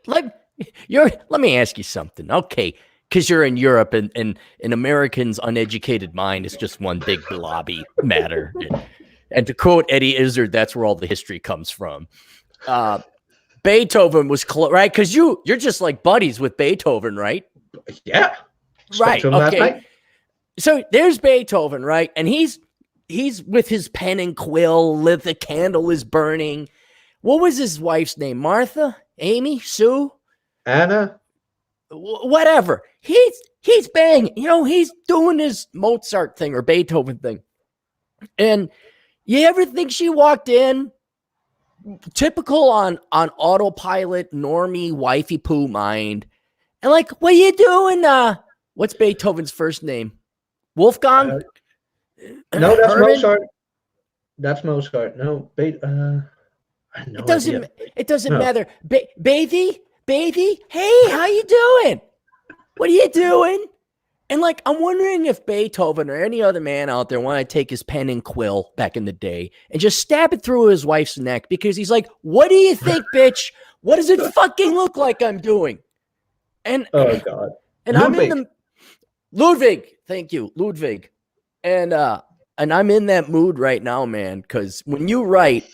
Let me ask you something. Okay. Because you're in Europe and an American's uneducated mind is just one big blobby matter. And to quote Eddie Izzard, that's where all the history comes from. Beethoven was right? Because you're just like buddies with Beethoven, right? Yeah. Right. Okay. So there's Beethoven, right? And he's with his pen and quill. The candle is burning. What was his wife's name? Martha? Amy? Sue? Anna? Whatever. He's banging. He's doing his Mozart thing or Beethoven thing. And you ever think she walked in typical on autopilot, normie, wifey poo mind, and like, what are you doing? What's Beethoven's first name? Wolfgang? No, that's Herman? Mozart. That's Mozart. No, it doesn't matter. Baby, hey, how you doing? What are you doing? And like, I'm wondering if Beethoven or any other man out there want to take his pen and quill back in the day and just stab it through his wife's neck because he's like, what do you think, bitch? What does it fucking look like I'm doing? And oh God. And Ludwig. I'm in the Ludwig. Thank you, Ludwig. And I'm in that mood right now, man, because when you write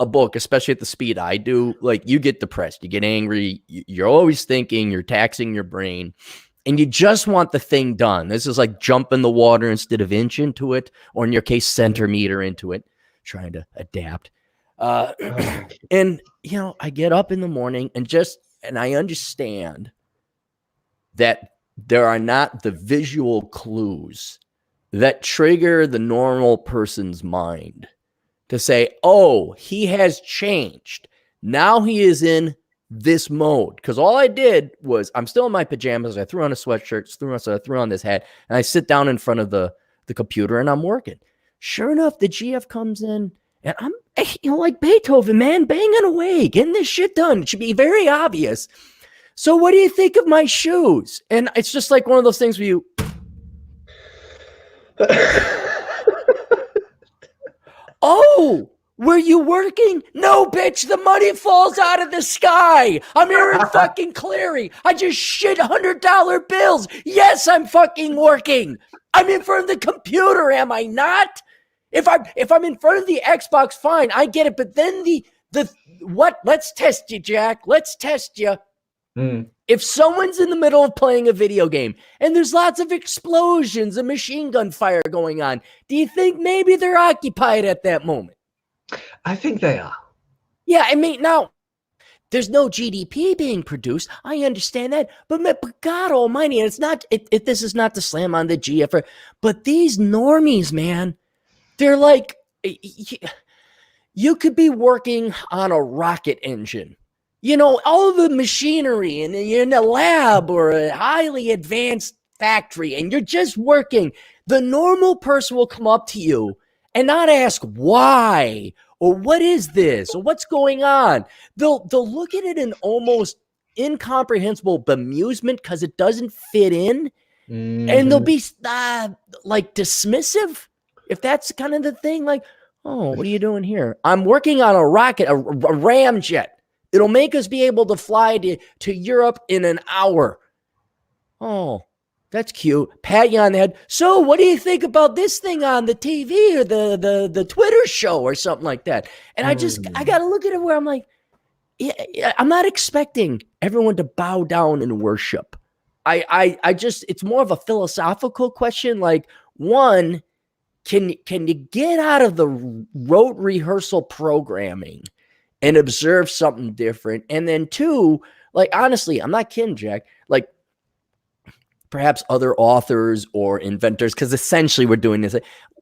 a book, especially at the speed I do, like, you get depressed, you get angry, you're always thinking, you're taxing your brain, and you just want the thing done. This is like jump in the water instead of inch into it, or in your case, centimeter into it, trying to adapt. And, I get up in the morning and I understand that there are not the visual clues that trigger the normal person's mind to say, oh, he has changed. Now he is in this mode. Because all I did was, I'm still in my pajamas. I threw on a sweatshirt, I threw on this hat, and I sit down in front of the computer and I'm working. Sure enough, the GF comes in and I'm, like Beethoven, man, banging away, getting this shit done. It should be very obvious. So what do you think of my shoes? And it's just like one of those things where you... Oh, were you working? No, bitch, the money falls out of the sky. I'm here in fucking Clarey. I just shit $100 bills. Yes, I'm fucking working. I'm in front of the computer, am I not? If I'm in front of the Xbox, fine, I get it. But then the what? Let's test you, Jack. Let's test you. If someone's in the middle of playing a video game and there's lots of explosions and machine gun fire going on, do you think maybe they're occupied at that moment? I think they are. Yeah, I mean, now, there's no GDP being produced. I understand that. But God almighty, and it's not, this is not to slam on the GF, but these normies, man, they're like, you could be working on a rocket engine. All the machinery, and you're in a lab or a highly advanced factory, and you're just working. The normal person will come up to you and not ask why or what is this or what's going on. They'll look at it in almost incomprehensible bemusement because it doesn't fit in, and they'll be like dismissive, if that's kind of the thing. Like, oh, what are you doing here? I'm working on a rocket, a ramjet. It'll make us be able to fly to Europe in an hour. Oh, that's cute. Pat you on the head. So what do you think about this thing on the TV or the Twitter show or something like that? And I got to look at it where I'm like, yeah, I'm not expecting everyone to bow down and worship. I just, it's more of a philosophical question. Like, one, can you get out of the rote rehearsal programming and observe something different? And then two, like, honestly, I'm not kidding, Jack. Like, perhaps other authors or inventors, because essentially we're doing this.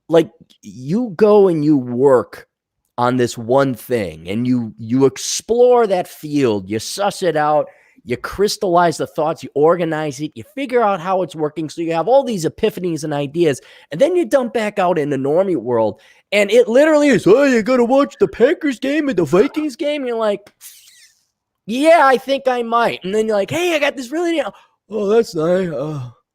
Like, you go and you work on this one thing and you explore that field, you suss it out, you crystallize the thoughts, you organize it, you figure out how it's working. So you have all these epiphanies and ideas, and then you dump back out in the normie world. And it literally is, oh, you got to watch the Packers game and the Vikings game. And you're like, yeah, I think I might. And then you're like, hey, I got this really, oh, that's nice.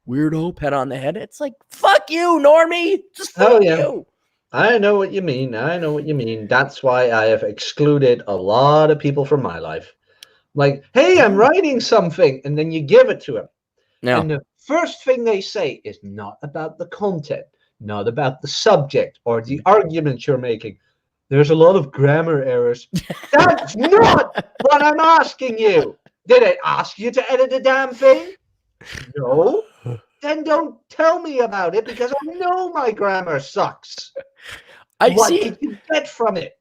Weirdo, pat on the head. It's like, fuck you, normie. Just fuck you. I know what you mean. That's why I have excluded a lot of people from my life. Like, hey, I'm writing something, and then you give it to them. Yeah. And the first thing they say is not about the content, not about the subject or the argument you're making. There's a lot of grammar errors. That's not what I'm asking you. Did I ask you to edit the damn thing? No. Then don't tell me about it, because I know my grammar sucks. What did you get from it?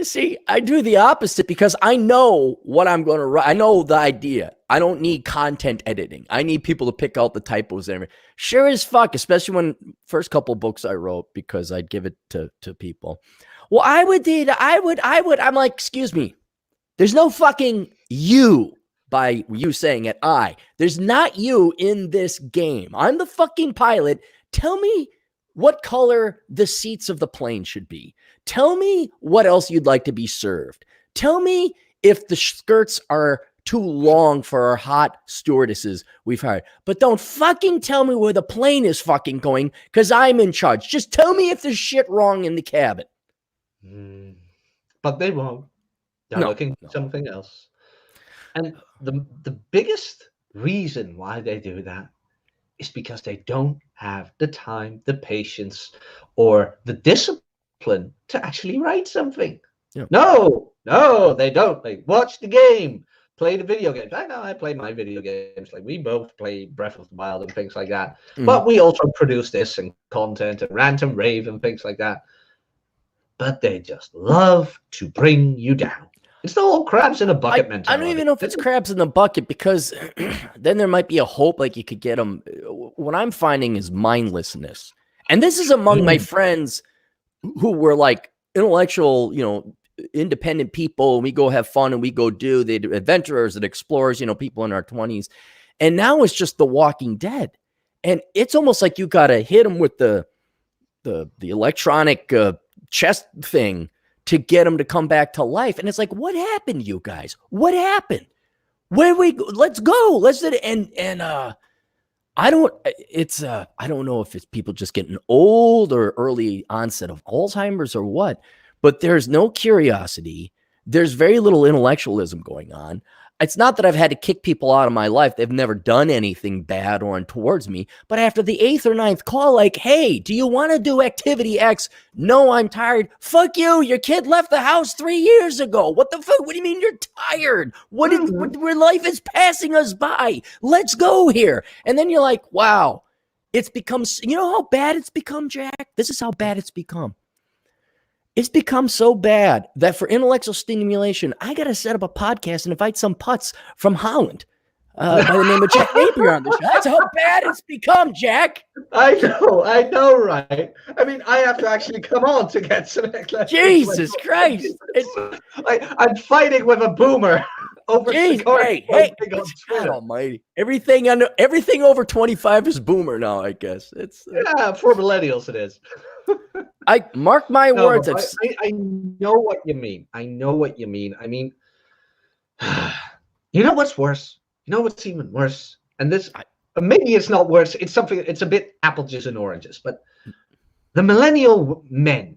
See, I do the opposite, because I know what I'm going to write. I know the idea. I don't need content editing. I need people to pick out the typos and everything. Sure as fuck, especially when first couple books I wrote, because I'd give it to people. Well, I'm like, excuse me. There's no fucking you by you saying it. There's not you in this game. I'm the fucking pilot. Tell me what color the seats of the plane should be. Tell me what else you'd like to be served. Tell me if the skirts are too long for our hot stewardesses we've hired. But don't fucking tell me where the plane is fucking going, because I'm in charge. Just tell me if there's shit wrong in the cabin. But they won't. They're looking for something else. And the biggest reason why they do that is because they don't have the time, the patience, or the discipline to actually write something. Yeah. No, they don't. They watch the game, play the video games. I know I play my video games. Like, we both play Breath of the Wild and things like that. But we also produce this and content and rant and rave and things like that. But they just love to bring you down. It's the whole crabs in a bucket mentality. I don't even know if it's crabs in the bucket, because then there might be a hope, like you could get them. What I'm finding is mindlessness. And this is among my friends who were like intellectual, independent people. And we go have fun and we go do the adventurers and explorers, people in our 20s. And now it's just The Walking Dead. And it's almost like you got to hit them with the electronic chest thing to get them to come back to life. And it's like, what happened, you guys? What happened? Where we go? Let's go. Let's do it. And I don't know if it's people just getting old or early onset of Alzheimer's or what, but there's no curiosity. There's very little intellectualism going on. It's not that I've had to kick people out of my life. They've never done anything bad or towards me. But after the 8th or 9th call, like, hey, do you want to do activity X? No, I'm tired. Fuck you. Your kid left the house 3 years ago. What the fuck? What do you mean you're tired? Where life is passing us by. Let's go here. And then you're like, wow, it's become, you know how bad it's become, Jack? This is how bad it's become. It's become so bad that for intellectual stimulation, I got to set up a podcast and invite some putz from Holland by the name of Jack Napier on the show. That's how bad it's become, Jack. I know, right? I mean, I have to actually come on to get some. Jesus Christ. I'm fighting with a boomer over hey, God almighty. Everything over 25 is boomer now, I guess. It's for millennials it is. I mark my words. I know what you mean. I mean, you know what's worse? You know what's even worse? And this, maybe it's not worse. It's something. It's a bit apples and oranges. But the millennial men,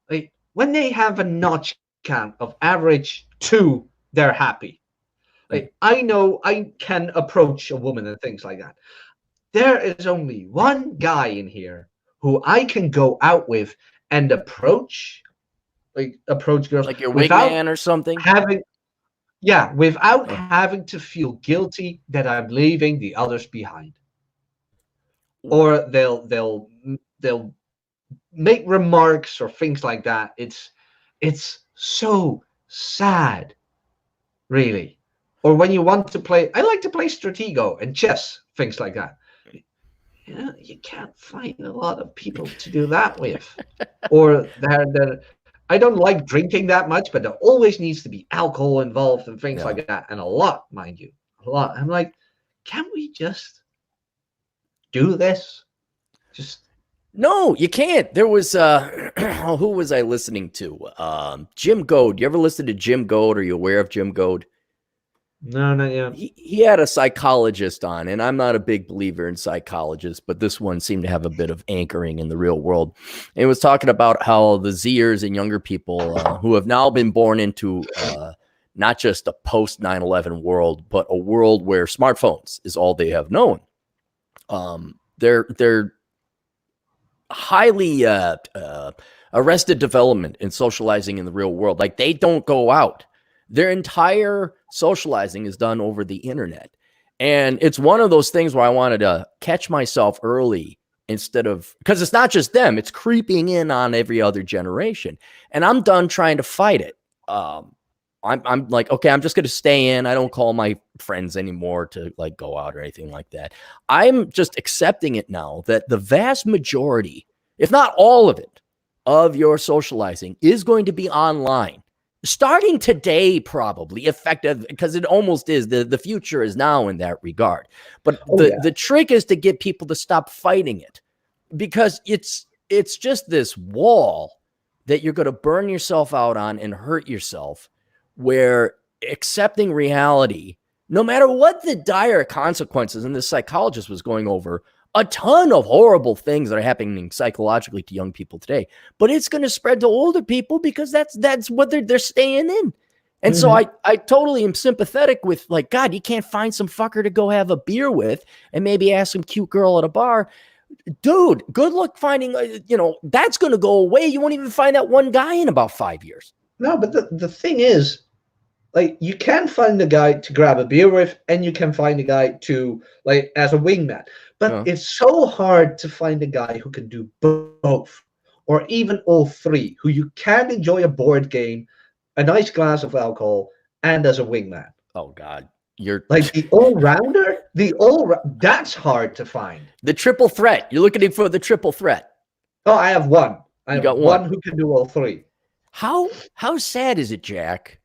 like, when they have a notch count of average 2, they're happy. Like, I know I can approach a woman and things like that. There is only one guy in here who I can go out with and approach girls, like your wingman or something, without having to feel guilty that I'm leaving the others behind. Or they'll make remarks or things like that. It's so sad, really. Or when you want to play, I like to play Stratego and chess, things like that. You can't find a lot of people to do that with. Or I don't like drinking that much, but there always needs to be alcohol involved and things like that. And a lot, mind you. A lot. I'm like, can we just do this? No, you can't. There was who was I listening to? Jim Goad. You ever listen to Jim Goad? Are you aware of Jim Goad? No, not yet. He had a psychologist on, and I'm not a big believer in psychologists, but this one seemed to have a bit of anchoring in the real world. And it was talking about how the Zers and younger people who have now been born into not just a post 9/11 world, but a world where smartphones is all they have known. They're highly arrested development in socializing in the real world. Like, they don't go out. Their entire socializing is done over the internet. And it's one of those things where I wanted to catch myself early, instead of, because it's not just them, it's creeping in on every other generation. And I'm done trying to fight it. I'm like, okay, I'm just going to stay in. I don't call my friends anymore to like go out or anything like that. I'm just accepting it now that the vast majority, if not all of it, of your socializing is going to be online. Starting today, probably effective, because it almost is. The future is now in that regard. But the trick is to get people to stop fighting it, because it's just this wall that you're going to burn yourself out on and hurt yourself, where accepting reality, no matter what the dire consequences, and this psychologist was going over a ton of horrible things that are happening psychologically to young people today, but it's going to spread to older people because that's what they're staying in. And so I totally am sympathetic with, like, God, you can't find some fucker to go have a beer with and maybe ask some cute girl at a bar. Dude, good luck finding, that's going to go away. You won't even find that one guy in about 5 years. No, but the thing is, like, you can find a guy to grab a beer with, and you can find a guy to, like, as a wingman. But it's so hard to find a guy who can do both, or even all three, who you can enjoy a board game, a nice glass of alcohol, and as a wingman. Oh, God. You're like the all-rounder, that's hard to find. The triple threat. You're looking for the triple threat. Oh, I have one. I have one who can do all three. How sad is it, Jack?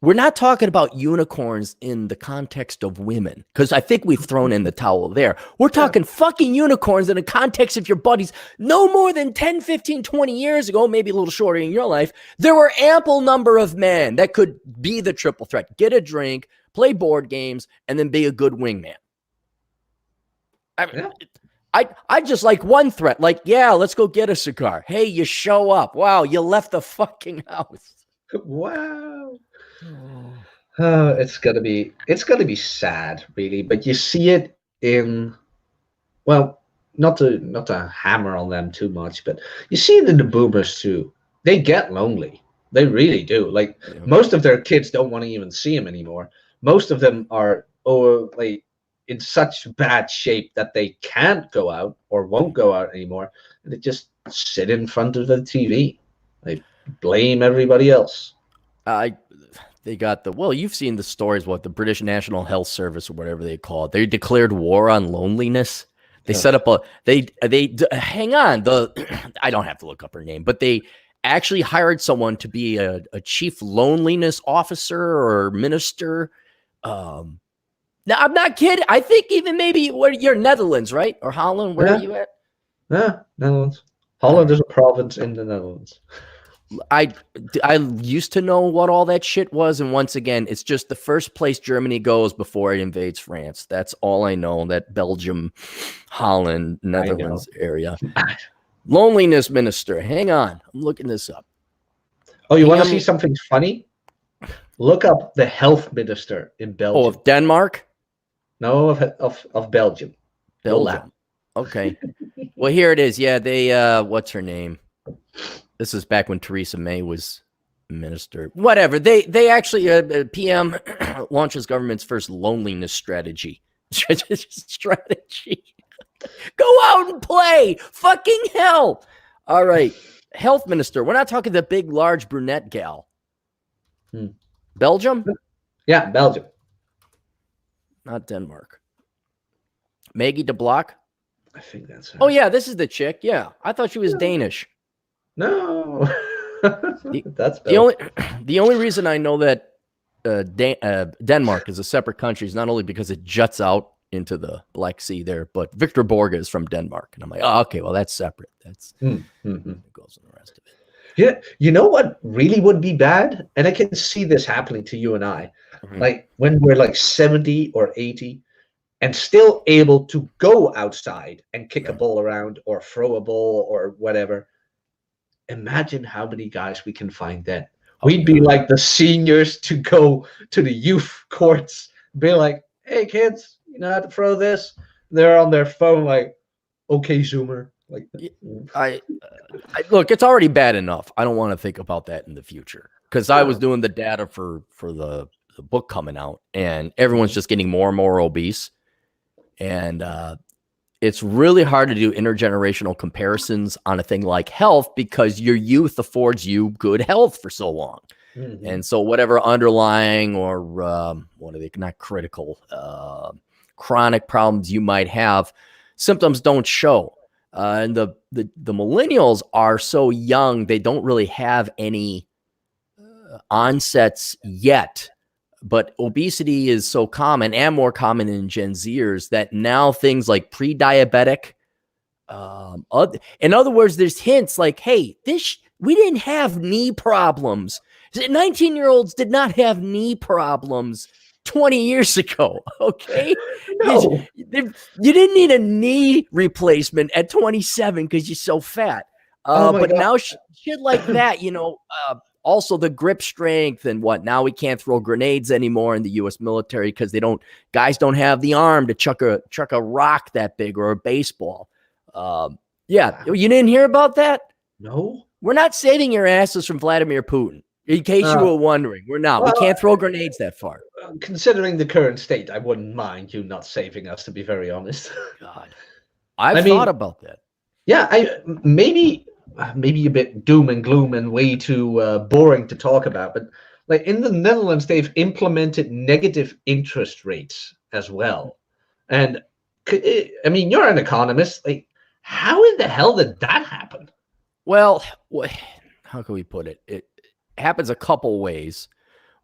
We're not talking about unicorns in the context of women, because I think we've thrown in the towel there. We're talking fucking unicorns in the context of your buddies. No more than 10, 15, 20 years ago, maybe a little shorter in your life, there were ample number of men that could be the triple threat. Get a drink, play board games, and then be a good wingman. I just like one threat. Like, yeah, let's go get a cigar. Hey, you show up. Wow, you left the fucking house. Wow. Oh, it's gonna be sad, really. But you see it in, well, not to hammer on them too much, but you see it in the boomers too. They get lonely. They really do. Like, most of their kids don't want to even see them anymore. Most of them are like in such bad shape that they can't go out or won't go out anymore. And they just sit in front of the TV. They blame everybody else. They got you've seen the stories, what the British National Health Service or whatever they call it. They declared war on loneliness. They set up hang on, I don't have to look up her name, but they actually hired someone to be a chief loneliness officer or minister. Now, I'm not kidding. I think even maybe you're Netherlands, right? Or Holland, where are you at? Yeah, Netherlands. Holland is a province in the Netherlands. I used to know what all that shit was, and once again, it's just the first place Germany goes before it invades France. That's all I know. That Belgium, Holland, Netherlands area. Loneliness minister. Hang on, I'm looking this up. Oh, you want to see something funny? Look up the health minister in Belgium. Oh, of Denmark? No, of Belgium. Belgium. Okay. Well, here it is. Yeah, they what's her name? This is back when Theresa May was minister. Whatever. They actually PM launches government's first loneliness strategy. Strategy. Go out and play. Fucking hell. All right. Health minister. We're not talking the big, large brunette gal. Belgium? Yeah, Belgium. Not Denmark. Maggie de Block? I think that's her. Oh, yeah, this is the chick. Yeah. I thought she was Danish. No. That's the only reason I know that Denmark is a separate country is not only because it juts out into the Black Sea there, but Victor Borge is from Denmark. And I'm like, oh, okay, well, that's separate. That's it goes in the rest of it. Yeah, you know what really would be bad? And I can see this happening to you and I. Like when we're like 70 or 80 and still able to go outside and kick a ball around or throw a ball or whatever. Imagine how many guys we can find then. We'd be like the seniors to go to the youth courts, be like, "Hey kids, you know how to throw this?" They're on their phone, like, "Okay, Zoomer." Like, I look, it's already bad enough. I don't want to think about that in the future because I was doing the data for the book coming out, and everyone's just getting more and more obese, and it's really hard to do intergenerational comparisons on a thing like health because your youth affords you good health for so long. And so whatever underlying or what are they, not critical, chronic problems you might have, symptoms don't show. And the millennials are so young, they don't really have any onsets yet. But obesity is so common and more common in Gen Zers that now things like pre-diabetic, in other words, there's hints like, hey, we didn't have knee problems. 19-year-olds did not have knee problems 20 years ago, okay? no. You didn't need a knee replacement at 27 because you're so fat. But God. Now shit like that, also the grip strength and what. Now we can't throw grenades anymore in the U.S. military because guys don't have the arm to chuck a rock that big or a baseball. Yeah, you didn't hear about that? No. We're not saving your asses from Vladimir Putin. In case you were wondering, we're not. Well, we can't throw grenades that far. Considering the current state, I wouldn't mind you not saving us, to be very honest. God, I've thought about that. Yeah, maybe a bit doom and gloom and way too boring to talk about, but like in the Netherlands, they've implemented negative interest rates as well. And I mean, you're an economist. Like, how in the hell did that happen? Well, how can we put it? It happens a couple ways,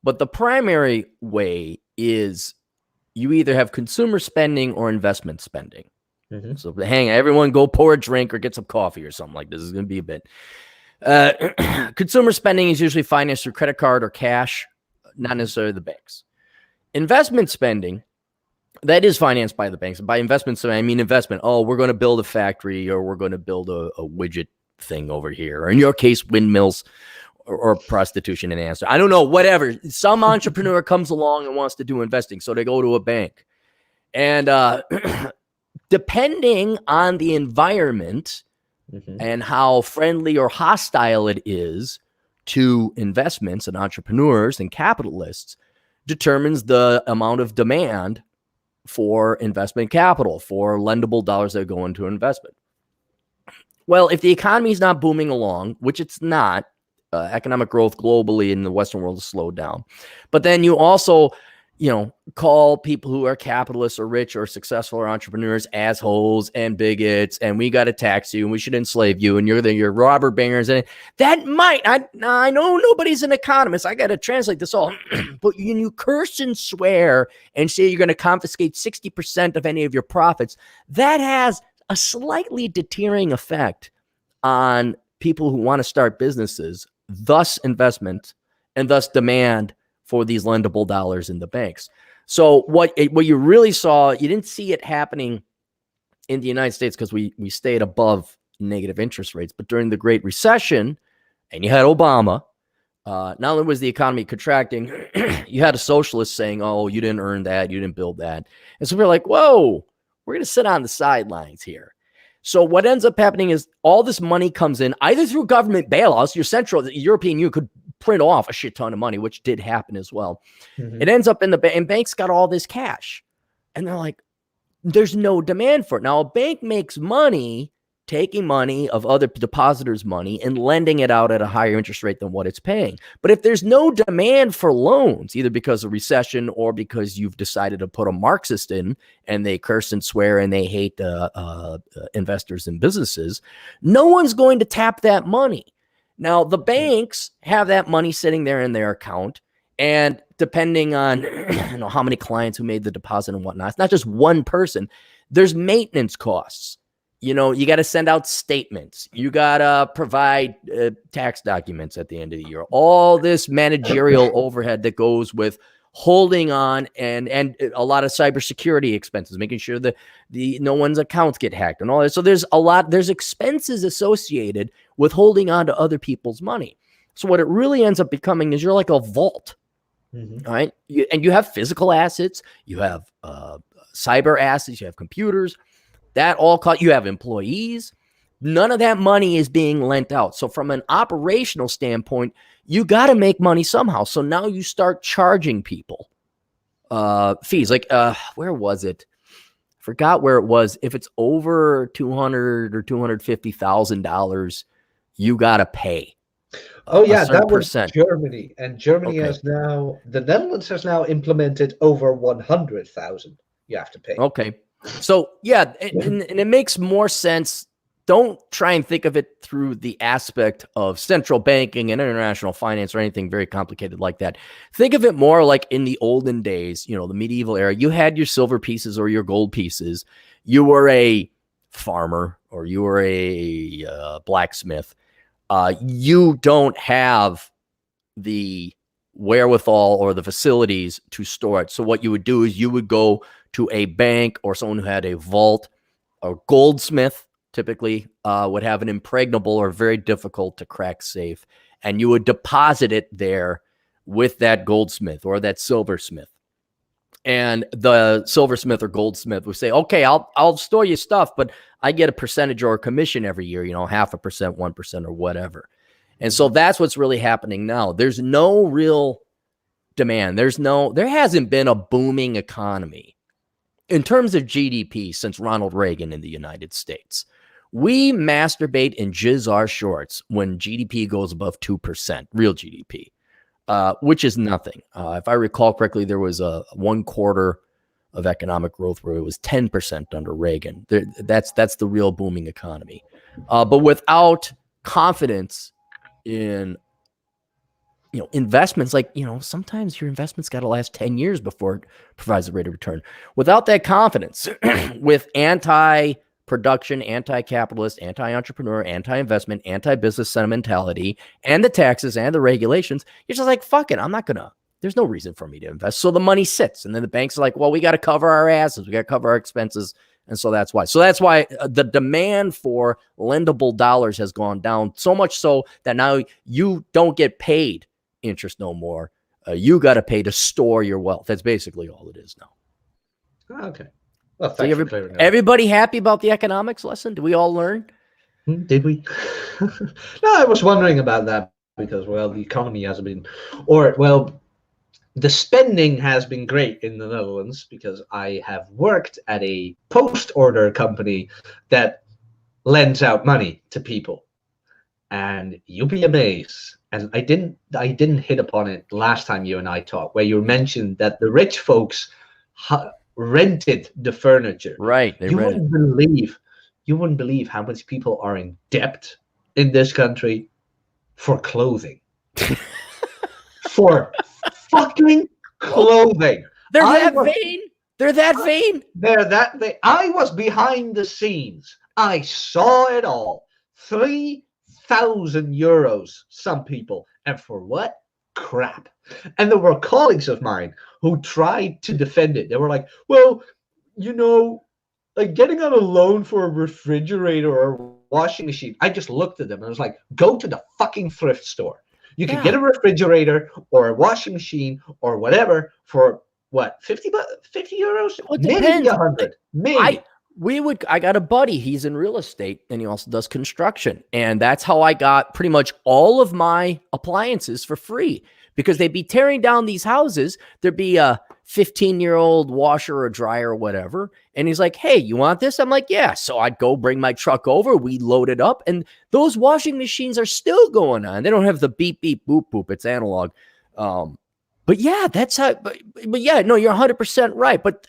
but the primary way is you either have consumer spending or investment spending. So everyone go pour a drink or get some coffee or something like this. Is going to be a bit. Consumer spending is usually financed through credit card or cash, not necessarily the banks. Investment spending, that is financed by the banks. By investment, so I mean investment. Oh, we're going to build a factory or we're going to build a widget thing over here. Or in your case, windmills or prostitution and answer. I don't know, whatever. Some entrepreneur comes along and wants to do investing. So they go to a bank. And depending on the environment and how friendly or hostile it is to investments and entrepreneurs and capitalists determines the amount of demand for investment capital, for lendable dollars that go into investment. Well, if the economy is not booming along, which it's not, economic growth globally in the Western world has slowed down. But then you also, call people who are capitalists or rich or successful or entrepreneurs assholes and bigots, and we got to tax you and we should enslave you and you're robber barons. And that might, I know nobody's an economist. I got to translate this all. But when you curse and swear and say you're going to confiscate 60% of any of your profits, that has a slightly deterring effect on people who want to start businesses, thus investment, and thus demand for these lendable dollars in the banks. So what you really saw, you didn't see it happening in the United States because we stayed above negative interest rates. But during the Great Recession, and you had Obama, not only was the economy contracting, you had a socialist saying, oh, you didn't earn that, you didn't build that. And so we're like, whoa, we're going to sit on the sidelines here. So what ends up happening is all this money comes in either through government bailouts. The European Union could print off a shit ton of money, which did happen as well. It ends up in the bank, and banks got all this cash. And they're like, there's no demand for it. Now, a bank makes money taking money of other depositors' money and lending it out at a higher interest rate than what it's paying. But if there's no demand for loans, either because of recession or because you've decided to put a Marxist in and they curse and swear and they hate investors and businesses, no one's going to tap that money. Now, the banks have that money sitting there in their account, and depending on how many clients who made the deposit and whatnot, it's not just one person. There's maintenance costs. You got to send out statements. You got to provide tax documents at the end of the year. All this managerial overhead that goes with holding on and a lot of cybersecurity expenses, making sure that no one's accounts get hacked and all that. So there's expenses associated with holding on to other people's money. So what it really ends up becoming is you're like a vault, all right? And you have physical assets, you have cyber assets, you have computers, that all cost, you have employees. None of that money is being lent out. So from an operational standpoint, you got to make money somehow. So now you start charging people fees. Like where was it? Forgot where it was. If it's over $200 or $250,000, you got to pay. Oh yeah, that was percent. Germany, and Germany has now, the Netherlands has now implemented over 100,000. You have to pay. Okay, so yeah, and it makes more sense. Don't try and think of it through the aspect of central banking and international finance or anything very complicated like that. Think of it more like in the olden days, the medieval era. You had your silver pieces or your gold pieces. You were a farmer or you were a blacksmith. You don't have the wherewithal or the facilities to store it. So what you would do is you would go to a bank or someone who had a vault. A goldsmith typically would have an impregnable or very difficult to crack safe, and you would deposit it there with that goldsmith or that silversmith. And the silversmith or goldsmith would say, okay, I'll store your stuff, but I get a percentage or a commission every year, 0.5%, 1% or whatever. And so that's what's really happening now. There's no real demand. There hasn't been a booming economy in terms of GDP since Ronald Reagan in the United States. We masturbate and jizz our shorts when GDP goes above 2%, real GDP, which is nothing. If I recall correctly, there was a 1/4 of economic growth where it was 10% under Reagan. That's the real booming economy. But without confidence in investments, like, sometimes your investments got to last 10 years before it provides a rate of return. Without that confidence, with anti-production, anti-capitalist, anti-entrepreneur, anti-investment, anti-business sentimentality, and the taxes and the regulations, you're just like, fuck it, there's no reason for me to invest. So the money sits. And then the banks are like, well, we got to cover our asses. We got to cover our expenses. And so that's why. The demand for lendable dollars has gone down so much so that now you don't get paid interest no more. You got to pay to store your wealth. That's basically all it is now. Okay. Well, so everybody happy about the economics lesson? Did we all learn? Did we? No, I was wondering about that because, the economy hasn't been, the spending has been great in the Netherlands because I have worked at a post-order company that lends out money to people, and you'll be amazed. And I didn't hit upon it last time you and I talked, where you mentioned that the rich folks rented the furniture. Right. You wouldn't believe how much people are in debt in this country for clothing. For fucking clothing. They're that vain. I was behind the scenes. I saw it all. 3,000 euros, some people. And for what? Crap. And there were colleagues of mine who tried to defend it. They were like, well, like getting on a loan for a refrigerator or a washing machine. I just looked at them and I was like, go to the fucking thrift store. You can get a refrigerator or a washing machine or whatever for what, 50 euros? Well, maybe 100. Maybe. I got a buddy, he's in real estate and he also does construction. And that's how I got pretty much all of my appliances for free, because they'd be tearing down these houses. There'd be a 15-year-old washer or dryer or whatever. And he's like, hey, you want this? I'm like, yeah. So I'd go bring my truck over. We load it up. And those washing machines are still going on. They don't have the beep, beep, boop, boop. It's analog. But yeah, that's how, but yeah, no, you're 100% right. But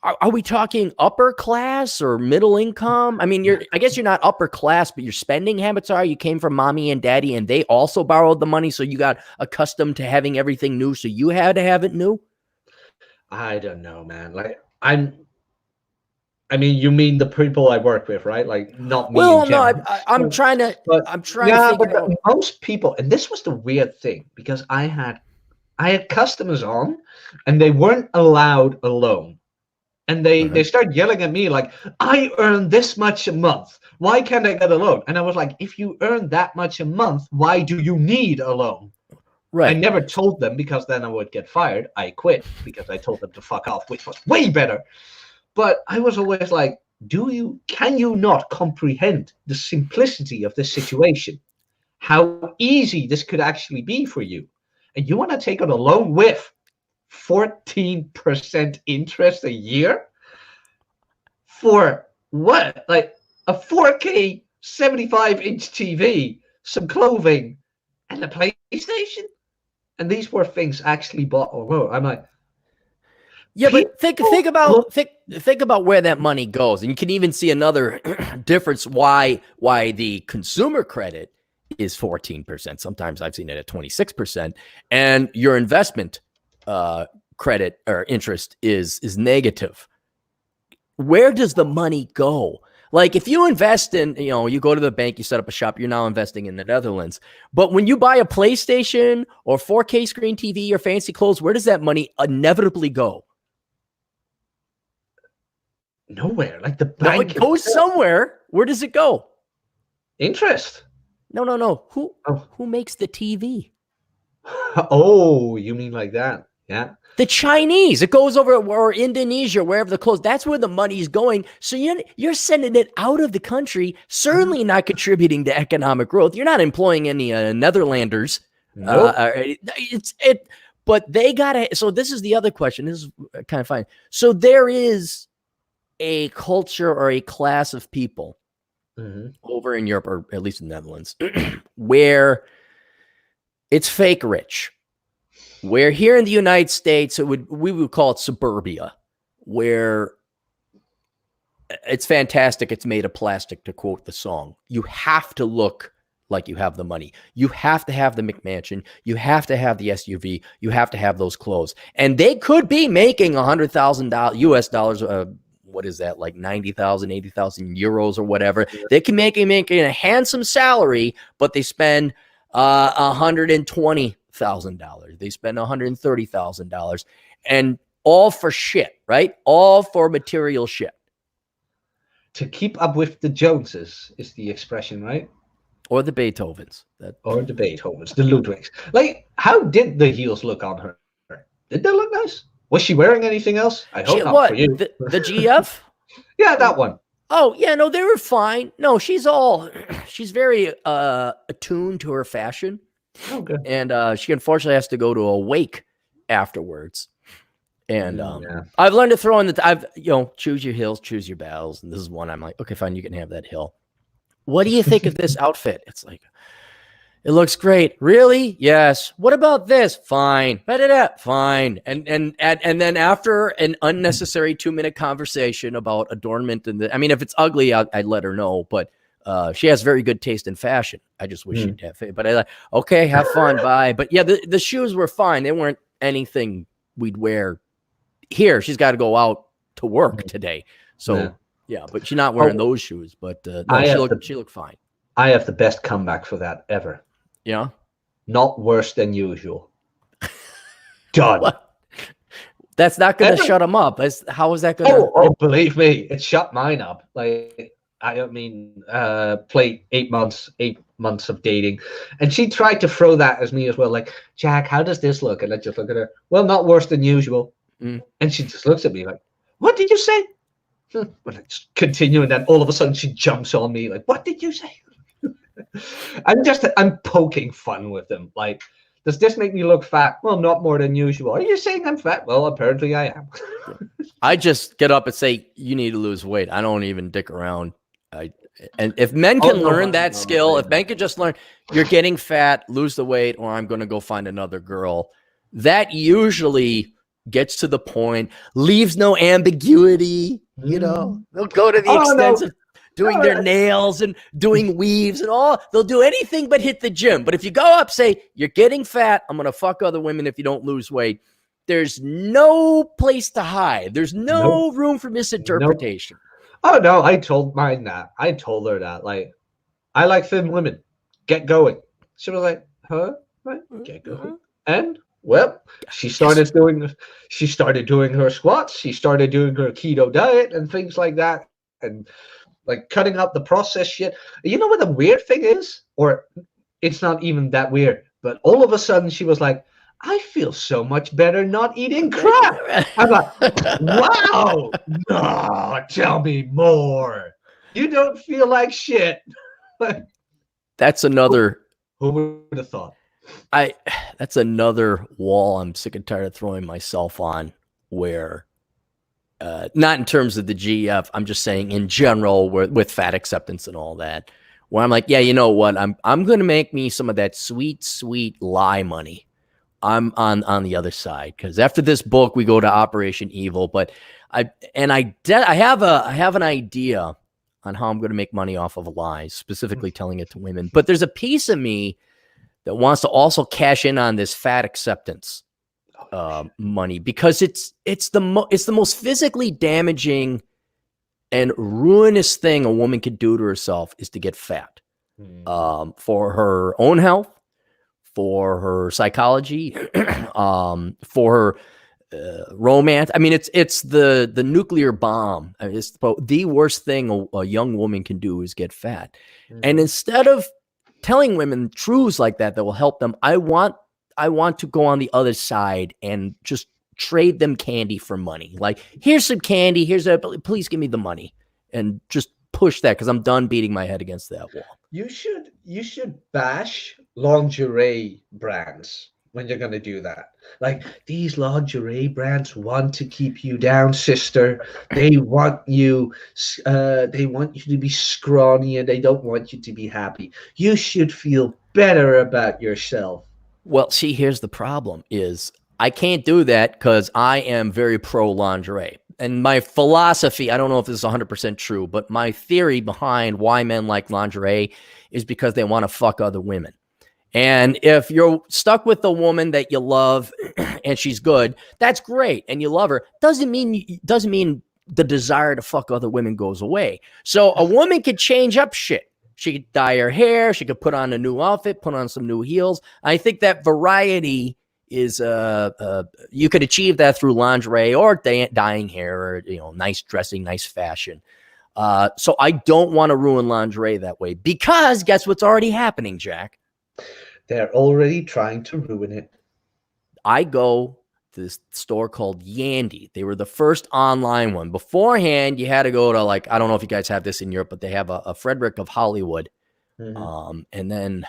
are we talking upper class or middle income? I mean, I guess you're not upper class, but your spending habits are. You came from mommy and daddy, and they also borrowed the money, so you got accustomed to having everything new, so you had to have it new. I don't know, man. Like you mean the people I work with, right? Like not me. Well, no, I'm trying to. I'm trying to figure out. Most people, and this was the weird thing, because I had customers on, and they weren't allowed a loan. And they start yelling at me like, I earn this much a month. Why can't I get a loan? And I was like, if you earn that much a month, why do you need a loan? Right. I never told them because then I would get fired. I quit because I told them to fuck off, which was way better. But I was always like, can you not comprehend the simplicity of this situation? How easy this could actually be for you? And you want to take on a loan with 14% interest a year? For what? Like a 4K 75-inch TV, some clothing, and a PlayStation? And these were things actually bought or were. I'm like, yeah, but think about where that money goes, and you can even see another difference why the consumer credit is 14%. Sometimes I've seen it at 26%, and your investment credit or interest is negative. Where does the money go? Like if you invest in, you go to the bank, you set up a shop, you're now investing in the Netherlands. But when you buy a PlayStation or 4K screen TV or fancy clothes, where does that money inevitably go? Nowhere. Like the No, bank it goes somewhere. Where does it go? Interest. No. Who makes the TV? Oh, you mean like that? Yeah. The Chinese. It goes over, or Indonesia, wherever the clothes. That's where the money's going. So you're sending it out of the country, certainly not contributing to economic growth. You're not employing any Netherlanders. Nope. But they gotta. So this is the other question. This is kind of fine. So there is a culture or a class of people over in Europe, or at least in the Netherlands, where it's fake rich. Where here in the United States, we would call it suburbia, where it's fantastic. It's made of plastic, to quote the song. You have to look like you have the money. You have to have the McMansion. You have to have the SUV. You have to have those clothes. And they could be making $100,000 US dollars. What is that? Like 90,000, 80,000 euros or whatever. They can make a handsome salary, but they spend $120,000. They spend $130,000, and all for shit, right? All for material shit. To keep up with the Joneses is the expression, right? Or the Beethovens. Or the Beethovens, the Ludwigs. Like, how did the heels look on her? Did they look nice? Was she wearing anything else? I hope not for you. The GF? Yeah, that one. Oh, yeah, no, they were fine. No, she's very attuned to her fashion. Okay. And she unfortunately has to go to a wake afterwards. And I've learned to throw in choose your hills, choose your battles. And this is one I'm like, okay, fine, you can have that hill. What do you think of this outfit? It's like, it looks great. Really? Yes. What about this? Fine. Fine. And then after an unnecessary 2-minute conversation about adornment if it's ugly, I'd let her know. But she has very good taste in fashion. I just wish she'd have it. But I like, okay, have fun. Bye. But yeah, the shoes were fine. They weren't anything we'd wear here. She's got to go out to work today. So yeah, but she's not wearing those shoes. But she looked fine. I have the best comeback for that ever. Yeah. Not worse than usual. Done. What? That's not going to shut him up. How is that going to? Oh, believe me, it shut mine up. Like, played 8 months of dating, and she tried to throw that as me as well. Like, Jack, how does this look? And I just look at her. Well, not worse than usual. And she just looks at me like, what did you say? Well, I just continue, and then all of a sudden she jumps on me like, what did you say? I'm poking fun with them. Like, does this make me look fat? Well, not more than usual. Are you saying I'm fat? Well, apparently I am. I just get up and say, you need to lose weight. I don't even dick around. And if men can learn that skill, if men could just learn, you're getting fat, lose the weight, or I'm going to go find another girl, that usually gets to the point, leaves no ambiguity. They'll go to the extent of doing their nails and doing weaves and all. They'll do anything but hit the gym. But if you go up, say, you're getting fat, I'm going to fuck other women if you don't lose weight, there's no place to hide. There's no room for misinterpretation. Oh, no, I told mine that. I told her that. Like, I like thin women. Get going. She was like, huh? Right, get going. And Well, she started doing her squats, she started doing her keto diet and things like that, and like cutting out the processed shit. You know what the weird thing is? Or it's not even that weird, but all of a sudden she was like, I feel so much better not eating crap. I'm like, wow, no, tell me more. You don't feel like shit. That's another. Who would have thought? That's another wall I'm sick and tired of throwing myself on, where not in terms of the GF, I'm just saying in general, with fat acceptance and all that, where I'm like, yeah, you know what, I'm going to make me some of that sweet lie money. I'm on the other side, because after this book we go to Operation Evil, but I have an idea on how I'm going to make money off of lies, specifically telling it to women. But there's a piece of me that wants to also cash in on this fat acceptance money, because it's the most physically damaging and ruinous thing a woman could do to herself is to get fat, for her own health, for her psychology, for her romance. I mean, it's the nuclear bomb. I mean, it's the worst thing a young woman can do is get fat. And instead of telling women truths like that will help them, I want to go on the other side and just trade them candy for money. Like, here's some candy, please give me the money, and just push that, because I'm done beating my head against that wall. You should bash lingerie brands when you're gonna do that. Like, these lingerie brands want to keep you down, sister. They want you to be scrawny, and they don't want you to be happy. You should feel better about yourself. Well, see, here's the problem is I can't do that because I am very pro lingerie. And my philosophy, I don't know if this is 100% true, but my theory behind why men like lingerie is because they want to fuck other women. And if you're stuck with a woman that you love and she's good, that's great, and you love her, doesn't mean the desire to fuck other women goes away. So a woman could change up shit. She could dye her hair. She could put on a new outfit, put on some new heels. I think that variety is you could achieve that through lingerie or dyeing hair, or nice dressing, nice fashion. So I don't want to ruin lingerie that way, because guess what's already happening, Jack? They're already trying to ruin it. I go to this store called Yandy. They were the first online one. Beforehand, you had to go to, like, I don't know if you guys have this in Europe, but they have a Frederick of Hollywood. And then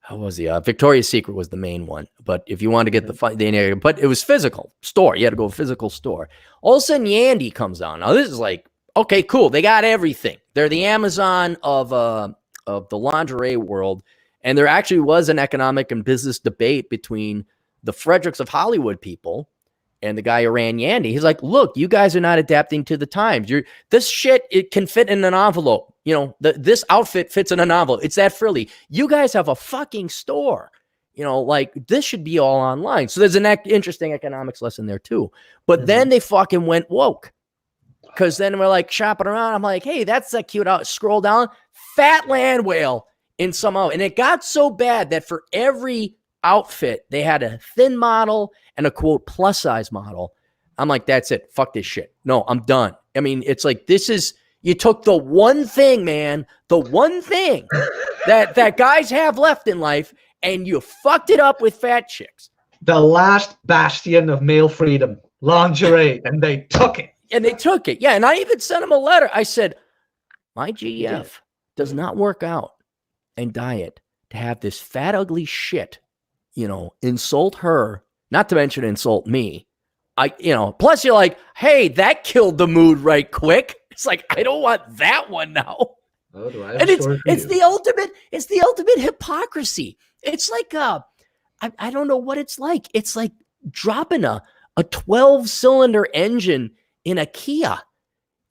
how was he? Victoria's Secret was the main one. But if you wanted to get but it was physical store. You had to go to a physical store. All of a sudden, Yandy comes on. Now, this is like, okay, cool. They got everything. They're the Amazon of the lingerie world. And there actually was an economic and business debate between the Fredericks of Hollywood people and the guy who ran Yandy. He's like, look, you guys are not adapting to the times. This shit, it can fit in an envelope. This outfit fits in an envelope. It's that frilly. You guys have a fucking store. Like, this should be all online. So there's an interesting economics lesson there too. But then they fucking went woke. Because then we're like shopping around. I'm like, hey, that's a cute out. Scroll down. Fat land whale in some out. And it got so bad that for every outfit, they had a thin model and a quote plus size model. I'm like, that's it. Fuck this shit. No, I'm done. I mean, it's like, you took the one thing, man, the one thing that guys have left in life, and you fucked it up with fat chicks. The last bastion of male freedom, lingerie, and they took it. Yeah. And I even sent him a letter. I said, my GF does not work out and diet to have this fat, ugly shit, insult her, not to mention insult me. Plus you're like, hey, that killed the mood right quick. It's like, I don't want that one now. Oh, do I and it's the ultimate hypocrisy. It's like, I don't know what it's like. It's like dropping a 12-cylinder engine in a Kia,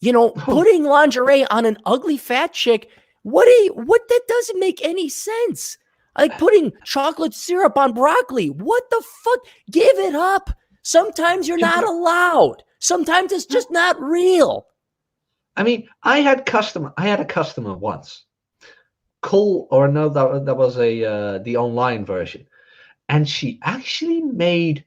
putting lingerie on an ugly fat chick. What that doesn't make any sense. Like putting chocolate syrup on broccoli. What the fuck? Give it up. Sometimes you're not allowed. Sometimes it's just not real. I mean, I had a customer once. That was the online version. and she actually made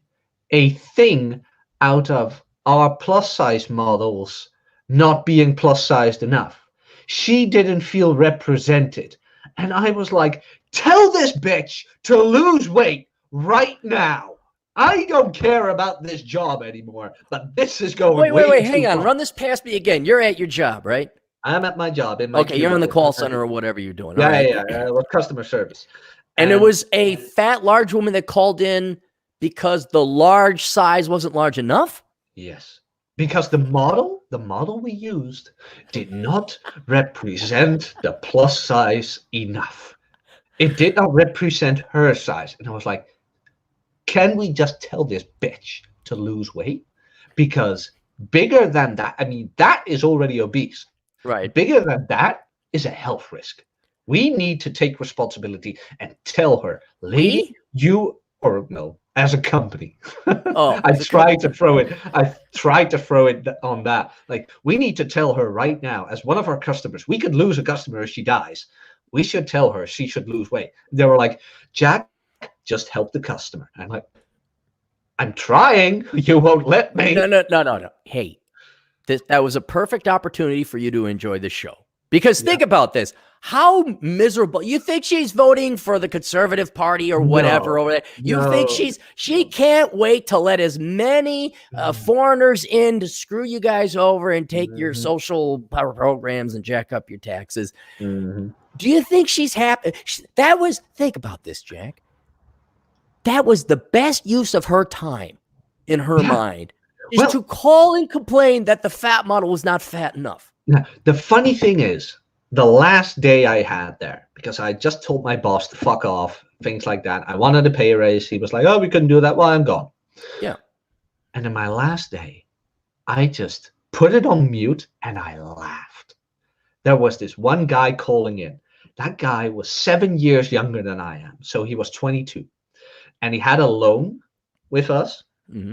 a thing out of our plus size models not being plus sized enough. She didn't feel represented. And I was like, tell this bitch to lose weight right now. I don't care about this job anymore, but this is going Wait, too hang on. far. Run this past me again. You're at your job, right? I'm at my job. In my Okay, you're in the cubicle. call center or whatever you're doing. Yeah, all right. with customer service. And it was a fat, large woman that called in because the large size wasn't large enough? Yes, because the model we used did not represent the plus size enough. It did not represent her size. And I was like, can we just tell this bitch to lose weight? Because bigger than that, I mean, that is already obese. Right. Bigger than that is a health risk. We need to take responsibility and tell her, lady, as a company. I tried to throw it on that. Like, we need to tell her right now, as one of our customers, we could lose a customer if she dies. We should tell her she should lose weight. They were like, Jack, just help the customer. I'm like, I'm trying. You won't let me. No. Hey, that was a perfect opportunity for you to enjoy the show. Because think about this. How miserable. You think she's voting for the Conservative Party or whatever over there? You think she can't wait to let as many foreigners in to screw you guys over and take your social programs and jack up your taxes. Do you think she's happy? Think about this, Jack. That was the best use of her time in her mind, is to call and complain that the fat model was not fat enough. Now, the funny thing is, the last day I had there, because I just told my boss to fuck off, things like that. I wanted a pay raise. He was like, oh, we couldn't do that. Well, I'm gone. Yeah. And in my last day, I just put it on mute and I laughed. There was this one guy calling in. That guy was 7 years younger than I am. So he was 22. And he had a loan with us. Mm-hmm.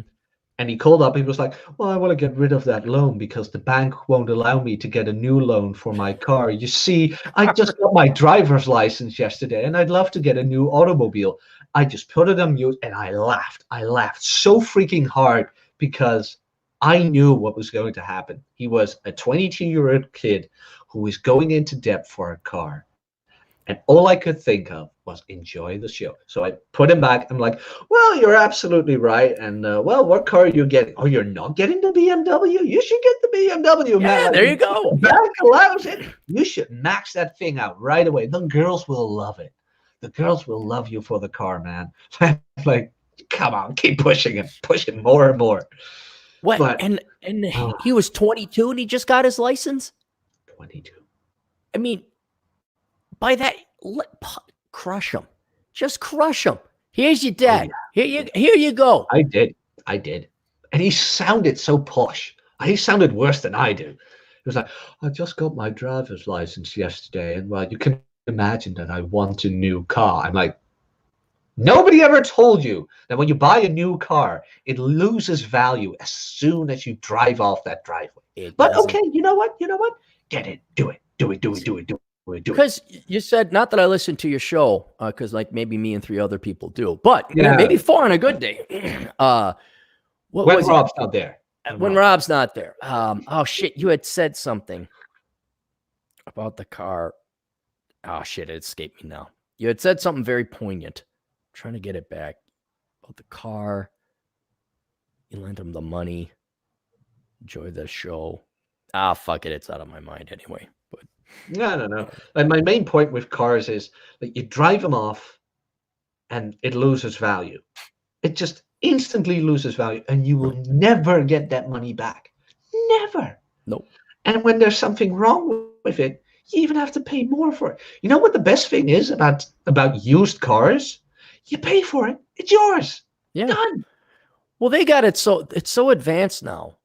And he called up. He was like, well, I want to get rid of that loan because the bank won't allow me to get a new loan for my car. You see, I just got my driver's license yesterday and I'd love to get a new automobile. I just put it on mute and I laughed. I laughed so freaking hard because I knew what was going to happen. He was a 22-year-old kid who was going into debt for a car. And all I could think of was enjoy the show. So I put him back. I'm like, well, you're absolutely right. And well, what car are you getting? Oh, you're not getting the BMW? You should get the BMW, man. Yeah, there you go. The bank allows it. You should max that thing out right away. The girls will love it. The girls will love you for the car, man. Like, come on, keep pushing it. Push it more and more. What? But, and he was 22 and he just got his license? 22. I mean, by that, crush him. Just crush him. Here's your dad. Here you go. I did. And he sounded so posh. He sounded worse than I do. He was like, I just got my driver's license yesterday. And well, you can imagine that I want a new car. I'm like, nobody ever told you that when you buy a new car, it loses value as soon as you drive off that driveway. But okay, you know what? Get it. Do it. Because you said, not that I listen to your show, because like maybe me and 3 other people do, but maybe 4 on a good day. When Rob's not there. When Rob's not there. Oh shit, you had said something about the car. Oh shit, it escaped me now. You had said something very poignant. I'm trying to get it back about the car. You lent him the money. Enjoy the show. Fuck it, it's out of my mind anyway. But no. Like, my main point with cars is that you drive them off and it loses value. It just instantly loses value and you will never get that money back. Never. Nope. And when there's something wrong with it, you even have to pay more for it. You know what the best thing is about used cars? You pay for it. It's yours. Yeah. Done. Well, they got it it's so advanced now.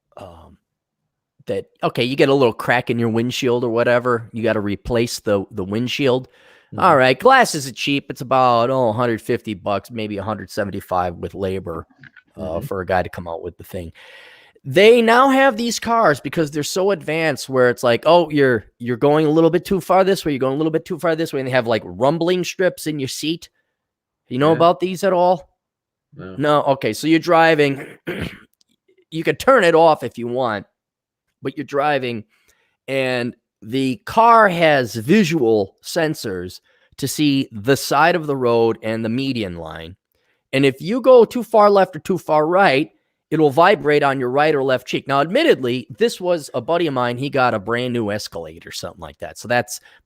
That, okay, you get a little crack in your windshield or whatever. You got to replace the windshield. Mm-hmm. All right, glass isn't cheap. It's about $150, maybe $175 with labor for a guy to come out with the thing. They now have these cars because they're so advanced where it's like, oh, you're going a little bit too far this way. You're going a little bit too far this way. And they have like rumbling strips in your seat. You know about these at all? No. No. Okay. So you're driving. You can turn it off if you want, but you're driving and the car has visual sensors to see the side of the road and the median line. And if you go too far left or too far right, it'll vibrate on your right or left cheek. Now, admittedly, this was a buddy of mine. He got a brand new Escalade or something like that.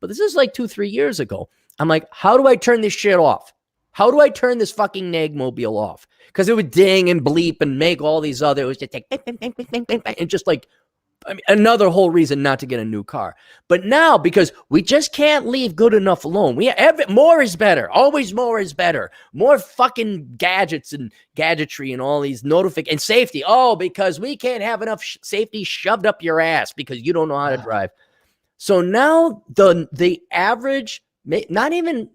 But this is like 2-3 years ago. I'm like, how do I turn this shit off? How do I turn this fucking Nagmobile off? Because it would ding and bleep and make all these other, it was just like, bang, bang, bang, bang, bang, bang, and just like, I mean, another whole reason not to get a new car. But now, because we just can't leave good enough alone, more is better. Always more is better. More fucking gadgets and gadgetry and all these and safety. Oh, because we can't have enough safety shoved up your ass because you don't know how to drive. So now the average, not even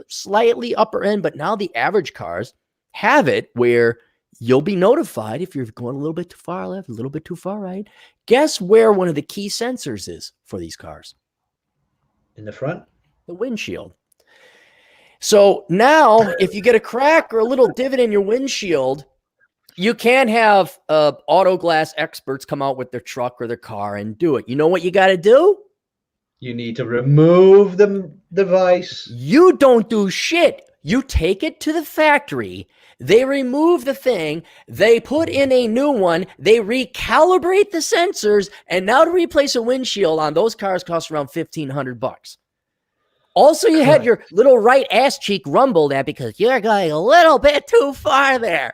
slightly upper end, but now the average cars have it where you'll be notified if you're going a little bit too far left, a little bit too far right. Guess where one of the key sensors is for these cars? In the front? The windshield. So now if you get a crack or a little divot in your windshield, you can't have auto glass experts come out with their truck or their car and do it. You know what you got to do? You need to remove the device. You don't do shit. You take it to the factory. They remove the thing. They put in a new one. They recalibrate the sensors. And now to replace a windshield on those cars costs around $1,500. Also, you had your little right ass cheek rumbled at because you're going a little bit too far there.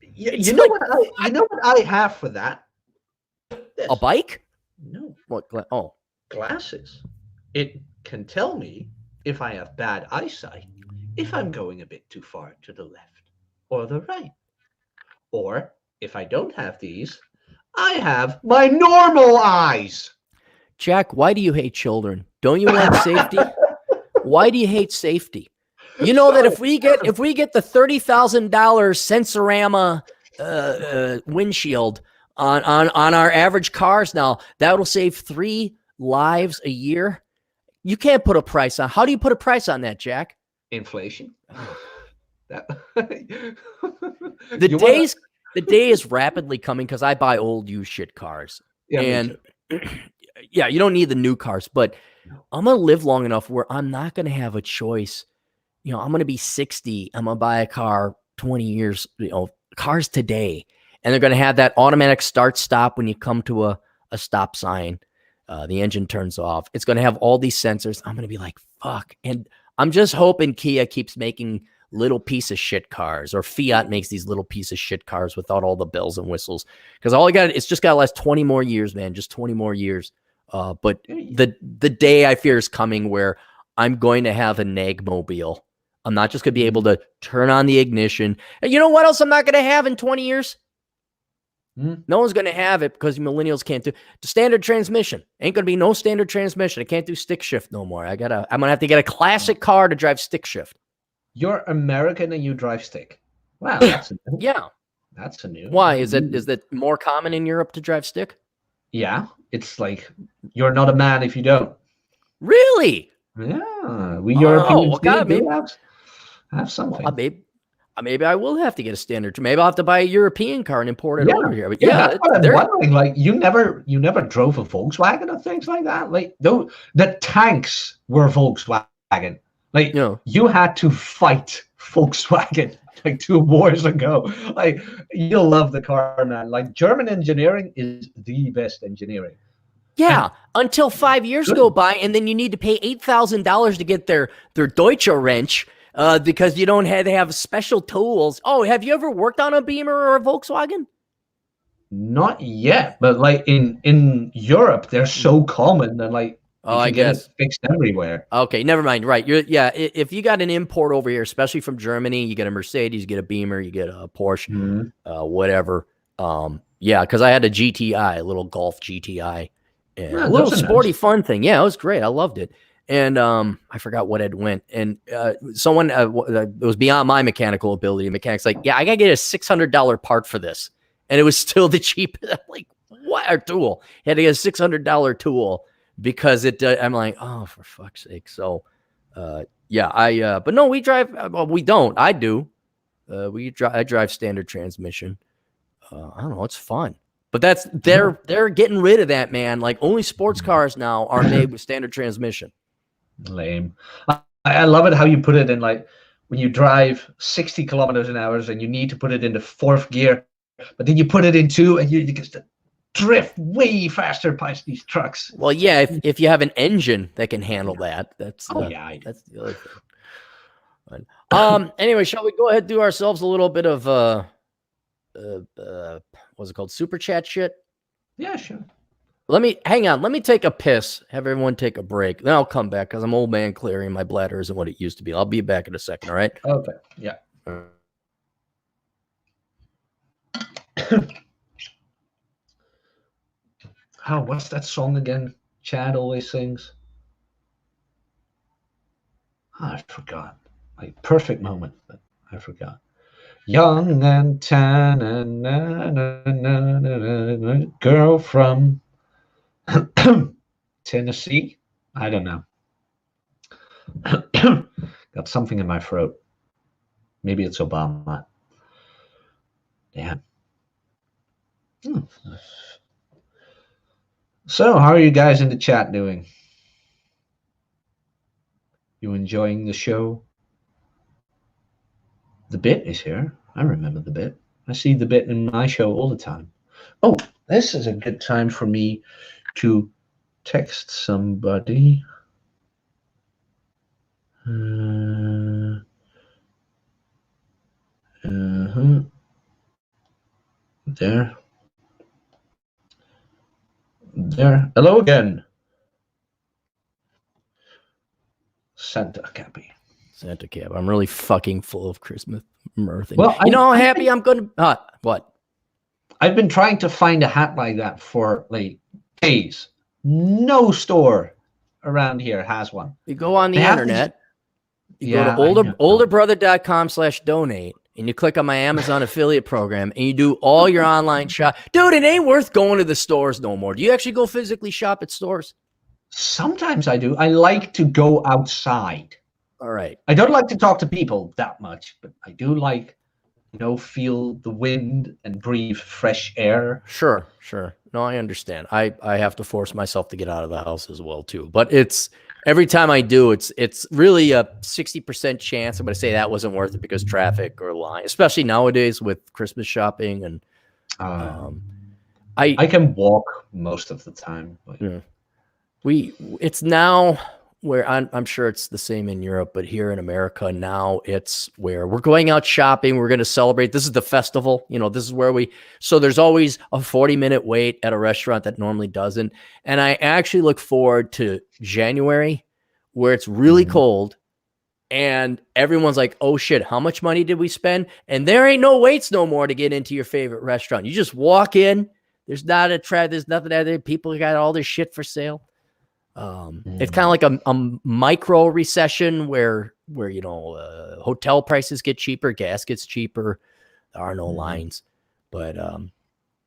You know what I have for that? A bike? No. What? Oh. Glasses. It can tell me if I have bad eyesight, if I'm going a bit too far to the left or the right. Or if I don't have these, I have my normal eyes. Jack, why do you hate children? Don't you want safety? Why do you hate safety? You know that if we get the $30,000 Sensorama windshield on our average cars now, that'll save 3 lives a year. You can't put a price on. How do you put a price on that, Jack? Inflation. The day is rapidly coming because I buy old used shit cars. Yeah, and yeah, you don't need the new cars, but I'm going to live long enough where I'm not going to have a choice. You know, I'm going to be 60. I'm going to buy a car 20 years, cars today. And they're going to have that automatic start stop when you come to a stop sign. The engine turns off. It's going to have all these sensors. I'm going to be like, fuck. And I'm just hoping Kia keeps making little piece of shit cars, or Fiat makes these little piece of shit cars without all the bells and whistles. Because it's just got to last 20 more years, man. Just 20 more years. But the day I fear is coming where I'm going to have a Nagmobile. I'm not just going to be able to turn on the ignition. And you know what else I'm not going to have in 20 years? No one's going to have it because millennials can't do the standard transmission. Ain't going to be no standard transmission. I can't do stick shift no more. I'm going to have to get a classic car to drive stick shift. You're American and you drive stick. Wow. That's yeah. That's a new. Why? Is that more common in Europe to drive stick? Yeah. It's like you're not a man if you don't. Really? Yeah. We Europeans have something. Well, maybe I will have to get a standard. Maybe I'll have to buy a European car and import it over here. But that's what I'm wondering. Like, you never drove a Volkswagen or things like that. Like, the tanks were Volkswagen. Like, you had to fight Volkswagen like 2 wars ago. Like, you'll love the car, man. Like, German engineering is the best engineering. Yeah, until 5 years go by, and then you need to pay $8,000 to get their Deutsche wrench. Because you don't have special tools. Oh, have you ever worked on a Beamer or a Volkswagen? Not yet, but like in Europe, they're so common that like I guess get it fixed everywhere. Okay, never mind. Right, if you got an import over here, especially from Germany, you get a Mercedes, you get a Beamer, you get a Porsche, whatever. Because I had a GTI, a little Golf GTI, and a little sporty fun thing. Yeah, it was great. I loved it. And I forgot what it went. And someone it was beyond my mechanical ability. Mechanic's like, yeah, I gotta get a $600 part for this, and it was still the cheapest. I'm like, what? A tool? Had to get a $600 tool because it. I'm like, oh, for fuck's sake. So, but no, we drive. Well, we don't. I do. I drive standard transmission. I don't know. It's fun. But they're getting rid of that, man. Like only sports cars now are made with standard transmission. Lame. I love it how you put it in, like when you drive 60 kilometers an hour and you need to put it into fourth gear, but then you put it in two and you get to drift way faster past these trucks. Well, yeah, if you have an engine that can handle that, that's the other thing. Anyway, shall we go ahead and do ourselves a little bit of what's it called? Super chat shit? Yeah, sure. Hang on. Let me take a piss. Have everyone take a break. Then I'll come back because I'm old man Clarey and my bladder isn't what it used to be. I'll be back in a second. All right. Okay. Yeah. What's that song again? Chad always sings. I forgot. Like perfect moment, but I forgot. Young and tan and girl from Tennessee. I don't know. Got something in my throat. Maybe it's Obama. Damn. So, how are you guys in the chat doing? You enjoying the show? The Bit is here. I remember The Bit. I see The Bit in my show all the time. Oh, this is a good time for me to text somebody. There. Hello again. Santa Cappy. Santa Cap. I'm really fucking full of Christmas mirth. Well, how happy I'm going to... what? I've been trying to find a hat like that for like days. No store around here has one. You go on the internet. You go to olderbrother.com/donate and you click on my Amazon affiliate program and you do all your online shop. Dude, it ain't worth going to the stores no more. Do you actually go physically shop at stores? Sometimes I do. I like to go outside. All right. I don't like to talk to people that much, but I do like, feel the wind and breathe fresh air. Sure. No, I understand. I have to force myself to get out of the house as well too. But it's every time I do, it's really a 60% chance I'm going to say that wasn't worth it because traffic or line, especially nowadays with Christmas shopping and I can walk most of the time. But... Yeah. It's now where I'm sure it's the same in Europe, but here in America now it's where we're going out shopping. We're going to celebrate. This is the festival. This is where so there's always a 40-minute wait at a restaurant that normally doesn't. And I actually look forward to January where it's really cold and everyone's like, oh shit, how much money did we spend? And there ain't no waits no more to get into your favorite restaurant. You just walk in. There's there's nothing out there. People got all their shit for sale. It's kind of like a micro recession where hotel prices get cheaper, gas gets cheaper. There are no lines, but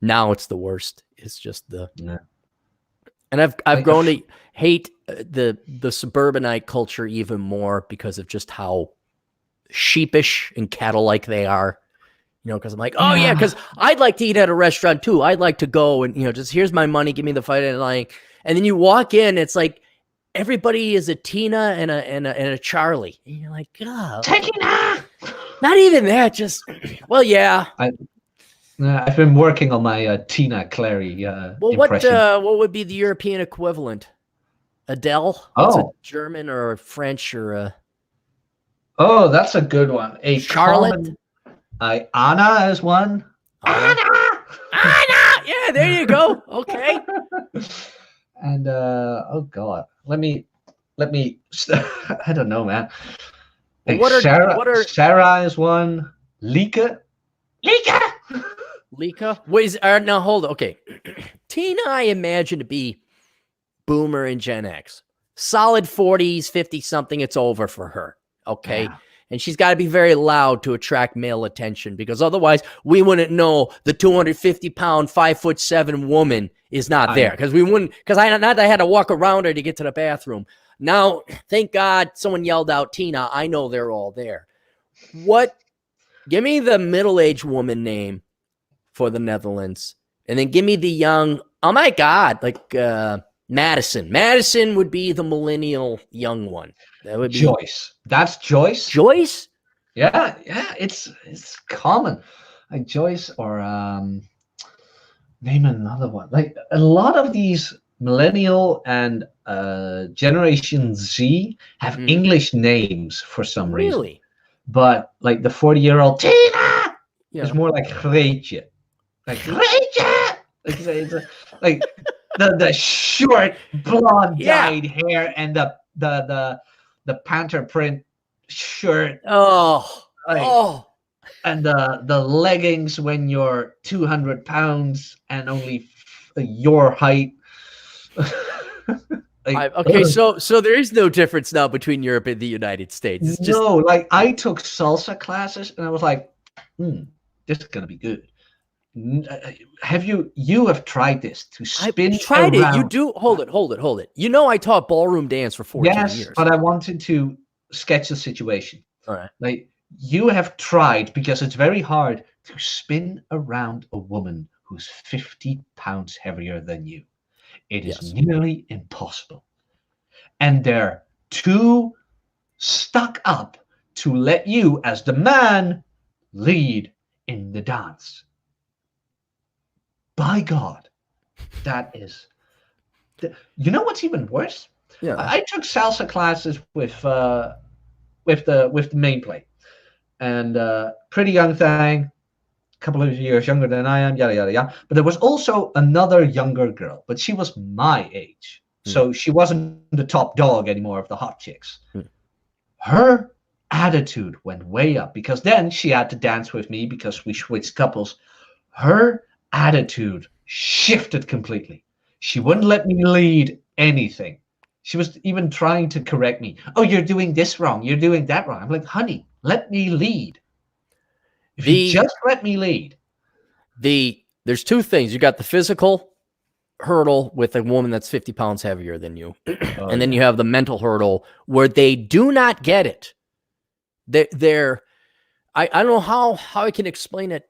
now it's the worst. It's just and I've grown to hate the suburbanite culture even more because of just how sheepish and cattle-like they are. Because I'm like, oh yeah, because I'd like to eat at a restaurant too. I'd like to go and just here's my money, give me the fight, and then you walk in, it's like everybody is a Tina and a Charlie, and you're like, God, Tina. Not even that, just yeah. I've been working on my Tina Clarey impression. What would be the European equivalent? Adele? Oh, a German or French or Oh, that's a good one. Charlotte. Anna is one. Anna. Yeah, there you go. Okay. And oh god, let me. I don't know, man. Sarah is one. Lika. Wait, now hold on. Okay, Tina, I imagine to be Boomer and Gen X, solid 40s, 50 something. It's over for her. Okay. Yeah. And she's got to be very loud to attract male attention because otherwise we wouldn't know the 250-pound, 5'7" woman is not there because we wouldn't. Because I had to walk around her to get to the bathroom. Now, thank God, someone yelled out Tina. I know they're all there. What Give me the middle-aged woman name for the Netherlands, and then give me the young. Oh my God, like Madison. Madison would be the millennial young one. That would be Joyce. That's Joyce. Joyce. Yeah, it's common. Like Joyce or name another one. Like a lot of these millennial and Generation Z have English names for some reason. Really? But like the 40-year-old Tina Yeah. is more like Greetje. Like Greetje! Like the short blonde dyed hair and the panther print shirt. And the leggings when you're 200 pounds and only your height. Okay, so there is no difference now between Europe and the United States. It's just... No, like I took salsa classes and I was like, this is gonna be good. Have you have tried this to spin? I've tried around. It. You do hold it. You know I taught ballroom dance for 14 years. Yes, but I wanted to sketch the situation. All right. Like you have tried, because it's very hard to spin around a woman who's 50 pounds heavier than you. It is nearly impossible. And they're too stuck up to let you, as the man, lead in the dance. By God, that is... You know what's even worse? Yeah. I took salsa classes with the main play. And pretty young thing, a couple of years younger than I am, yada, yada, yada. But there was also another younger girl, but she was my age. So she wasn't the top dog anymore of the hot chicks. Her attitude went way up, because then she had to dance with me because we switched couples. Her attitude shifted completely. She wouldn't let me lead anything. She was even trying to correct me. Oh, you're doing this wrong. You're doing that wrong. I'm like, honey, let me lead. If you just let me lead. There's two things. You got the physical hurdle with a woman that's 50 pounds heavier than you. And then you have the mental hurdle where they do not get it. I don't know how I can explain it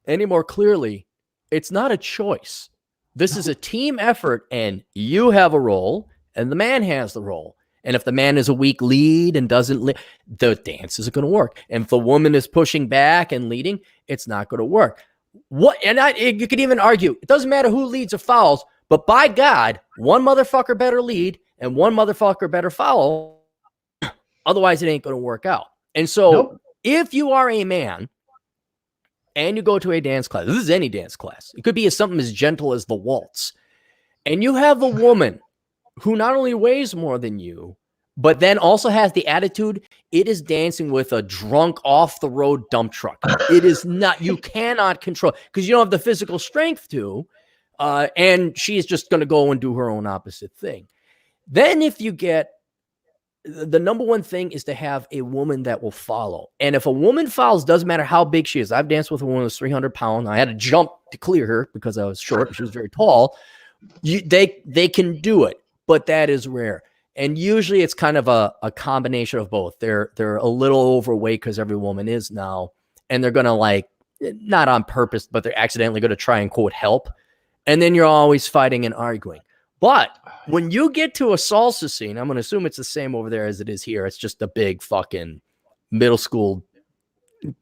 any more clearly. It's not a choice. This is a team effort, and you have a role and the man has the role. And if the man is a weak lead and doesn't lead, the dance isn't going to work. And if the woman is pushing back and leading, it's not going to work. You could even argue, it doesn't matter who leads or follows, but by God, one motherfucker better lead and one motherfucker better follow. Otherwise, it ain't going to work out. And so if you are a man and you go to a dance class, this is any dance class. It could be something as gentle as the waltz. And you have a woman who not only weighs more than you, but then also has the attitude, it is dancing with a drunk off-the-road dump truck. It is not, you cannot control, because you don't have the physical strength to, and she is just going to go and do her own opposite thing. Then if you get, the number one thing is to have a woman that will follow. And if a woman follows, doesn't matter how big she is. I've danced with a woman who was 300 pounds. I had to jump to clear her because I was short. She was very tall. They can do it. But that is rare. And usually it's kind of a combination of both. They're a little overweight, because every woman is now. And they're going to, like, not on purpose, but they're accidentally going to try and, quote, help. And then you're always fighting and arguing. But when you get to a salsa scene, I'm going to assume it's the same over there as it is here. It's just a big fucking middle school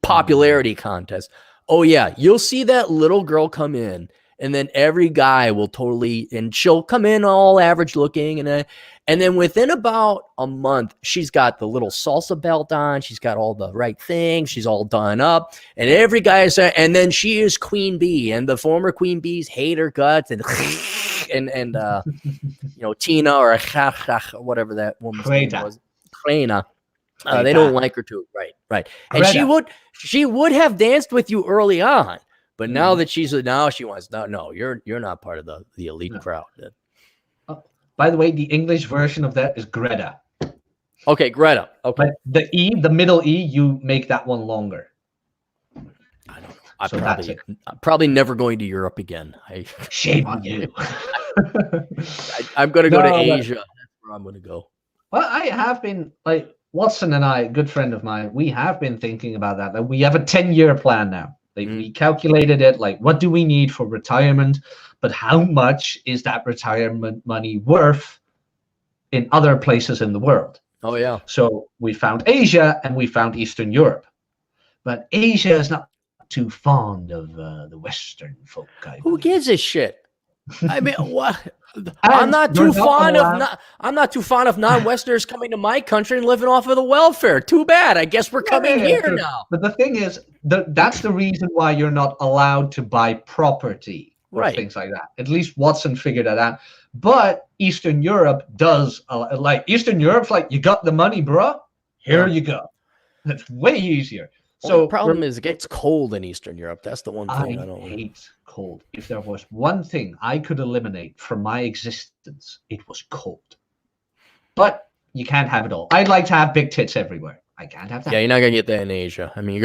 popularity contest. Oh, yeah. You'll see that little girl come in. And then every guy will totally, and she'll come in all average looking. And then within about a month, she's got the little salsa belt on. She's got all the right things. She's all done up. And every guy is, and then she is Queen Bee. And the former Queen Bees hate her guts. And Tina or whatever that woman's name was. Kleina. They don't like her too. Right. And she would have danced with you early on. But now that she wants, no, you're not part of the elite crowd. By the way, the English version of that is Greta. Okay, Greta. Okay. But the middle E, you make that one longer. I don't know. I'm probably never going to Europe again. Shame on you. I'm going to go to Asia. That's where I'm going to go. Well, I have been, like, Watson and I, a good friend of mine, we have been thinking about that. Like, we have a 10-year plan now. Like, we calculated it, like, what do we need for retirement? But how much is that retirement money worth in other places in the world? Oh, yeah. So we found Asia and we found Eastern Europe. But Asia is not too fond of the Western folk. Who gives a shit? I mean, what? I'm not too fond of non-Westerners coming to my country and living off of the welfare. Too bad. I guess we're coming here now. But the thing is, that's the reason why you're not allowed to buy property or things like that. At least Watson figured that out. But Eastern Europe does. Like, Eastern Europe's like, you got the money, bro. Here you go. That's way easier. So the problem is it gets cold in Eastern Europe. That's the one thing I don't hate cold. If there was one thing I could eliminate from my existence, it was cold. But you can't have it all. I'd like to have big tits everywhere. I can't have that. Yeah, you're not gonna get that in Asia. I mean,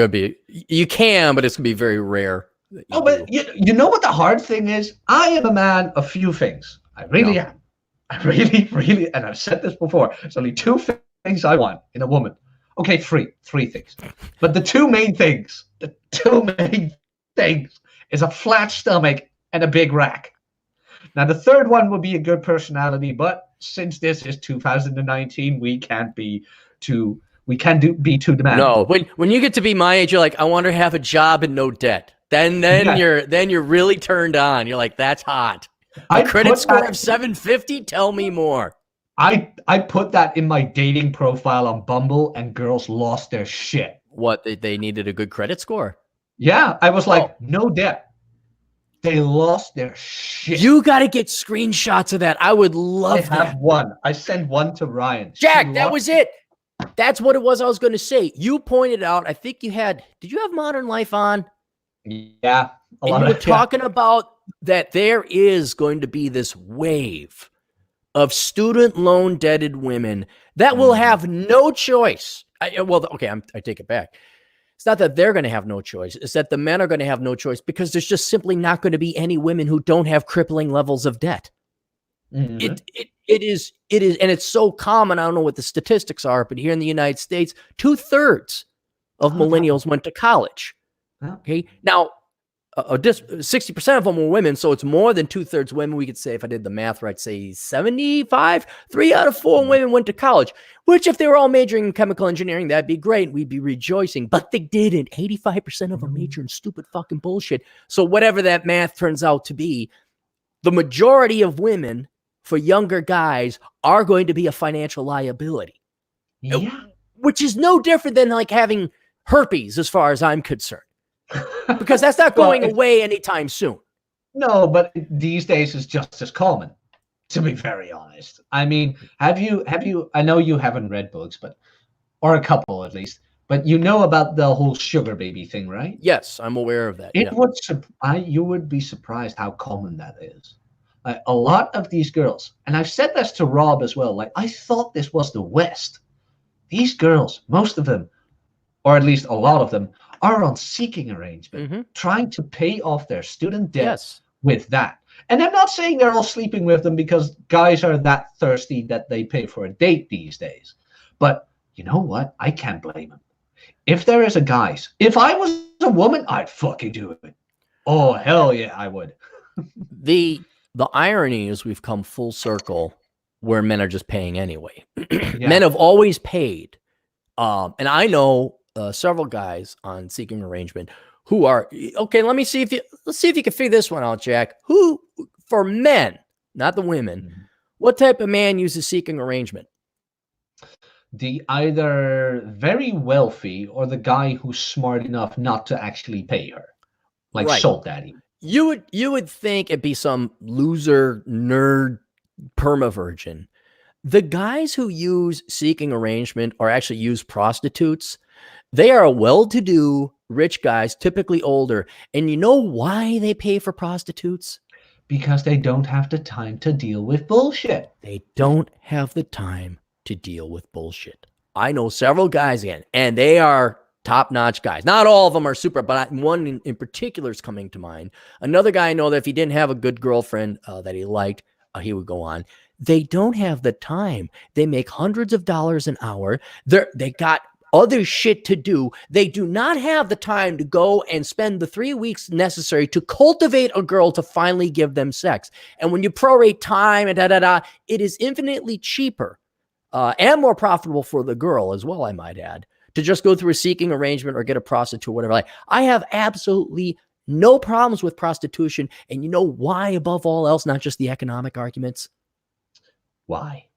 you can, but it's gonna be very rare. Oh, but you know what the hard thing is? I am a man of few things. I really am. I really, and I've said this before. There's only two things I want in a woman. Okay, three things. But the two main things is a flat stomach and a big rack. Now, the third one would be a good personality, but since this is 2019, we can't be too demanding. No, when you get to be my age, you're like, I want to have a job and no debt. Then you're really turned on. You're like, that's hot. A credit score of 750? Tell me more. I put that in my dating profile on Bumble, and girls lost their shit. What, they needed a good credit score? Yeah, I was like, no debt. They lost their shit. You got to get screenshots of that. I would love that. I have one. I sent one to Ryan. Jack, that was it. That's what it was I was going to say. You pointed out, I think did you have Modern Life on? Yeah. And you were talking about that there is going to be this wave of student loan debted women that will have no choice. I take it back. It's not that they're going to have no choice. It's that the men are going to have no choice because there's just simply not going to be any women who don't have crippling levels of debt. Mm-hmm. It is, and it's so common. I don't know what the statistics are, but here in the United States, 2/3 of millennials went to college. Okay. Now, 60% of them were women, so it's more than 2/3 women. We could say, if I did the math right, say 75, 3 out of 4 women went to college, which if they were all majoring in chemical engineering, that'd be great. We'd be rejoicing, but they didn't. 85% of them major in stupid fucking bullshit. So whatever that math turns out to be, the majority of women for younger guys are going to be a financial liability, which is no different than like having herpes as far as I'm concerned. Because that's not going away anytime soon. No, but these days it's just as common, to be very honest. I mean, have you, I know you haven't read books, or a couple at least, but you know about the whole sugar baby thing, right? Yes, I'm aware of that. You would be surprised how common that is. A lot of these girls, and I've said this to Rob as well, like, I thought this was the West. These girls, most of them, or at least a lot of them, are on seeking arrangement, trying to pay off their student debt with that. And I'm not saying they're all sleeping with them because guys are that thirsty that they pay for a date these days. But you know what? I can't blame them. If there is if I was a woman, I'd fucking do it. Oh, hell yeah, I would. The irony is we've come full circle where men are just paying anyway. Men have always paid. And I know several guys on seeking arrangement who are okay. Let's see if you can figure this one out, Jack. Who, for men, not the women, what type of man uses seeking arrangement? The either very wealthy or the guy who's smart enough not to actually pay her, like Salt Daddy. You would think it'd be some loser nerd perma-virgin. The guys who use seeking arrangement or actually use prostitutes, they are well-to-do, rich guys, typically older. And you know why they pay for prostitutes? Because they don't have the time to deal with bullshit. They don't have the time to deal with bullshit. I know several guys again, and they are top-notch guys. Not all of them are super, but one in particular is coming to mind. Another guy I know that if he didn't have a good girlfriend that he liked, he would go on. They don't have the time. They make hundreds of dollars an hour. They got other shit to do. They do not have the time to go and spend the 3 weeks necessary to cultivate a girl to finally give them sex. And when you prorate time and it is infinitely cheaper and more profitable for the girl as well, I might add, to just go through a seeking arrangement or get a prostitute or whatever. Like, I have absolutely no problems with prostitution. And you know why, above all else, not just the economic arguments? Why?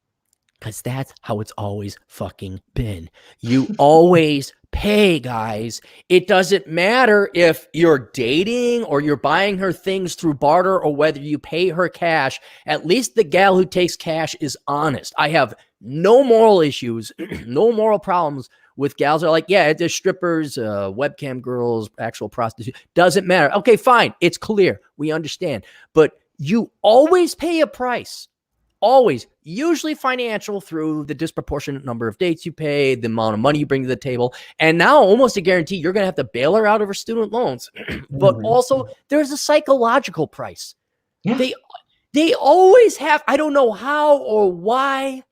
Because that's how it's always fucking been. You always pay, guys. It doesn't matter if you're dating or you're buying her things through barter or whether you pay her cash. At least the gal who takes cash is honest. I have no moral issues, no moral problems with gals that are like, yeah, there's strippers, webcam girls, actual prostitutes. Doesn't matter. Okay, fine. It's clear. We understand. But you always pay a price. Always, usually financial through the disproportionate number of dates you pay, the amount of money you bring to the table. And now almost a guarantee you're going to have to bail her out of her student loans. But also there's a psychological price. Yeah. They always have. I don't know how or why.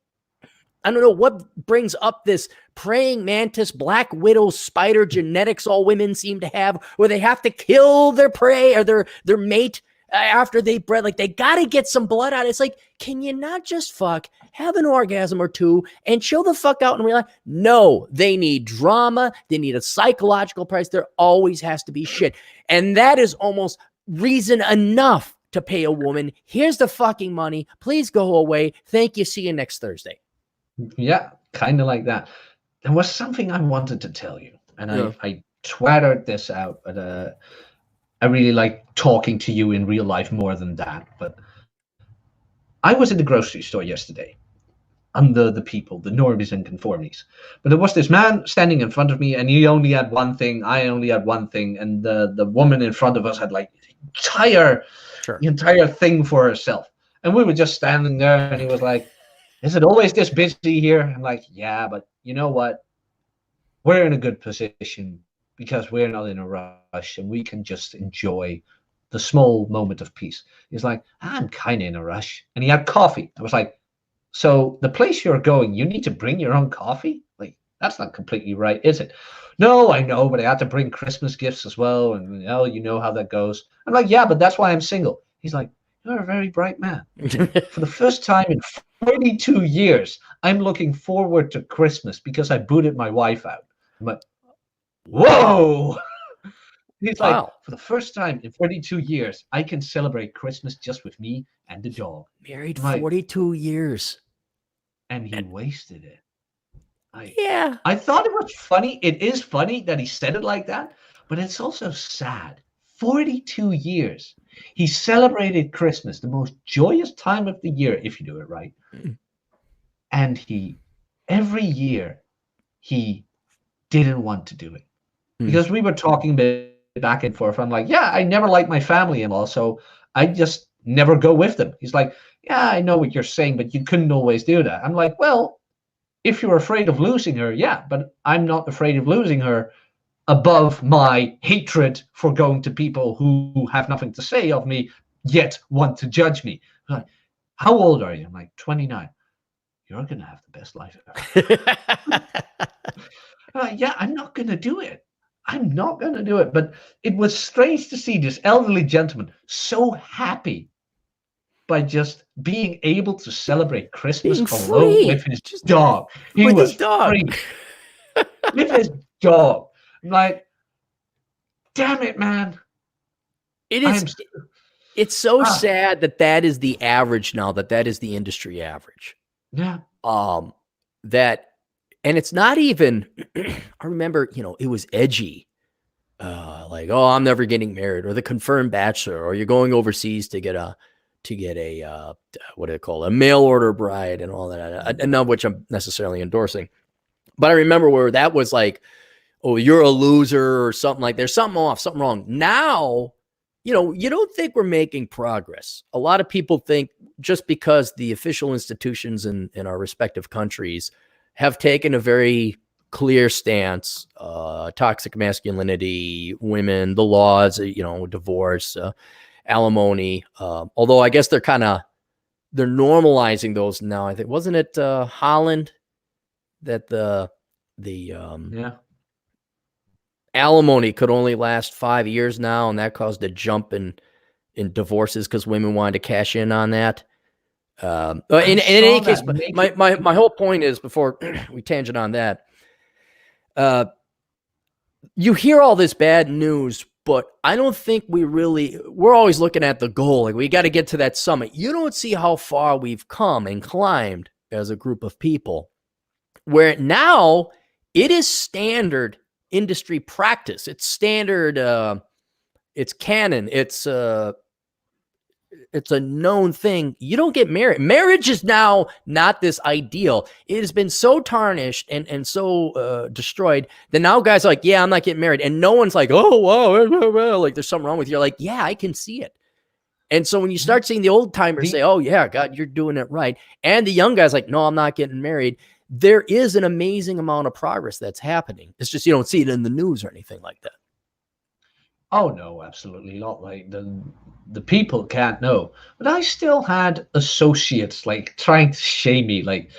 I don't know what brings up this praying mantis, black widow, spider genetics all women seem to have, where they have to kill their prey or their mate after they bred. Like, they got to get some blood out. It's like, can you not just fuck, have an orgasm or two, and chill the fuck out and realize? No, they need drama. They need a psychological price. There always has to be shit. And that is almost reason enough to pay a woman. Here's the fucking money. Please go away. Thank you. See you next Thursday. Yeah, kind of like that. There was something I wanted to tell you, and I twattered this out, but I really like talking to you in real life more than that. But I was in the grocery store yesterday under the people, the normies and conformities. But there was this man standing in front of me, and he only had one thing. I only had one thing. And the woman in front of us had like the entire thing for herself. And we were just standing there, and he was like, is it always this busy here? I'm like, yeah, but you know what? We're in a good position because we're not in a rush and we can just enjoy the small moment of peace. He's like, I'm kind of in a rush. And he had coffee. I was like, so the place you're going, you need to bring your own coffee? Like, that's not completely right, is it? No, I know, but I had to bring Christmas gifts as well. And you know how that goes. I'm like, yeah, but that's why I'm single. He's like, you're a very bright man. For the first time in 42 years, I'm looking forward to Christmas because I booted my wife out. I'm like, whoa. He's like, for the first time in 42 years, I can celebrate Christmas just with me and the dog. Married 42 years. And he wasted it. I thought it was funny. It is funny that he said it like that, but it's also sad. 42 years. He celebrated Christmas, the most joyous time of the year, if you do it right. And every year, he didn't want to do it. Because we were talking back and forth. I'm like, yeah, I never liked my family-in-law, so I just never go with them. He's like, yeah, I know what you're saying, but you couldn't always do that. I'm like, well, if you're afraid of losing her, yeah, but I'm not afraid of losing her above my hatred for going to people who have nothing to say of me, yet want to judge me. Like, how old are you? I'm like, 29. You're going to have the best life ever. Yeah, I'm not going to do it. I'm not going to do it. But it was strange to see this elderly gentleman so happy by just being able to celebrate Christmas alone with his dog. He was free with his dog. I'm like, damn it, man. It's so sad that is the average now, that is the industry average. Yeah. And it's not even, I remember, it was edgy. Like, oh, I'm never getting married, or the confirmed bachelor, or you're going overseas to get a what do they call it? A mail order bride and all that. And none of which I'm necessarily endorsing. But I remember where that was like, oh, you're a loser or something like there's something off, something wrong. Now, you don't think we're making progress. A lot of people think just because the official institutions in our respective countries have taken a very clear stance, toxic masculinity, women, the laws, divorce, alimony. Although I guess they're kind of they're normalizing those now. I think, wasn't it Holland that the alimony could only last 5 years now, and that caused a jump in divorces because women wanted to cash in on that. In any case, my whole point is, before we tangent on that, you hear all this bad news, but I don't think we're always looking at the goal. Like, we got to get to that summit. You don't see how far we've come and climbed as a group of people, where now it is standard industry practice. It's standard. It's canon. It's a known thing. You don't get married. Marriage is now not this ideal. It has been so tarnished and so destroyed that now guys are like, yeah, I'm not getting married. And no one's like, oh, wow, like there's something wrong with you. You're like, yeah, I can see it. And so when you start seeing the old timers say, oh yeah, God, you're doing it right. And the young guys like, no, I'm not getting married. There is an amazing amount of progress that's happening. It's just, you don't see it in the news or anything like that. Oh no, absolutely not. Like the people can't know. But I still had associates like trying to shame me. Like,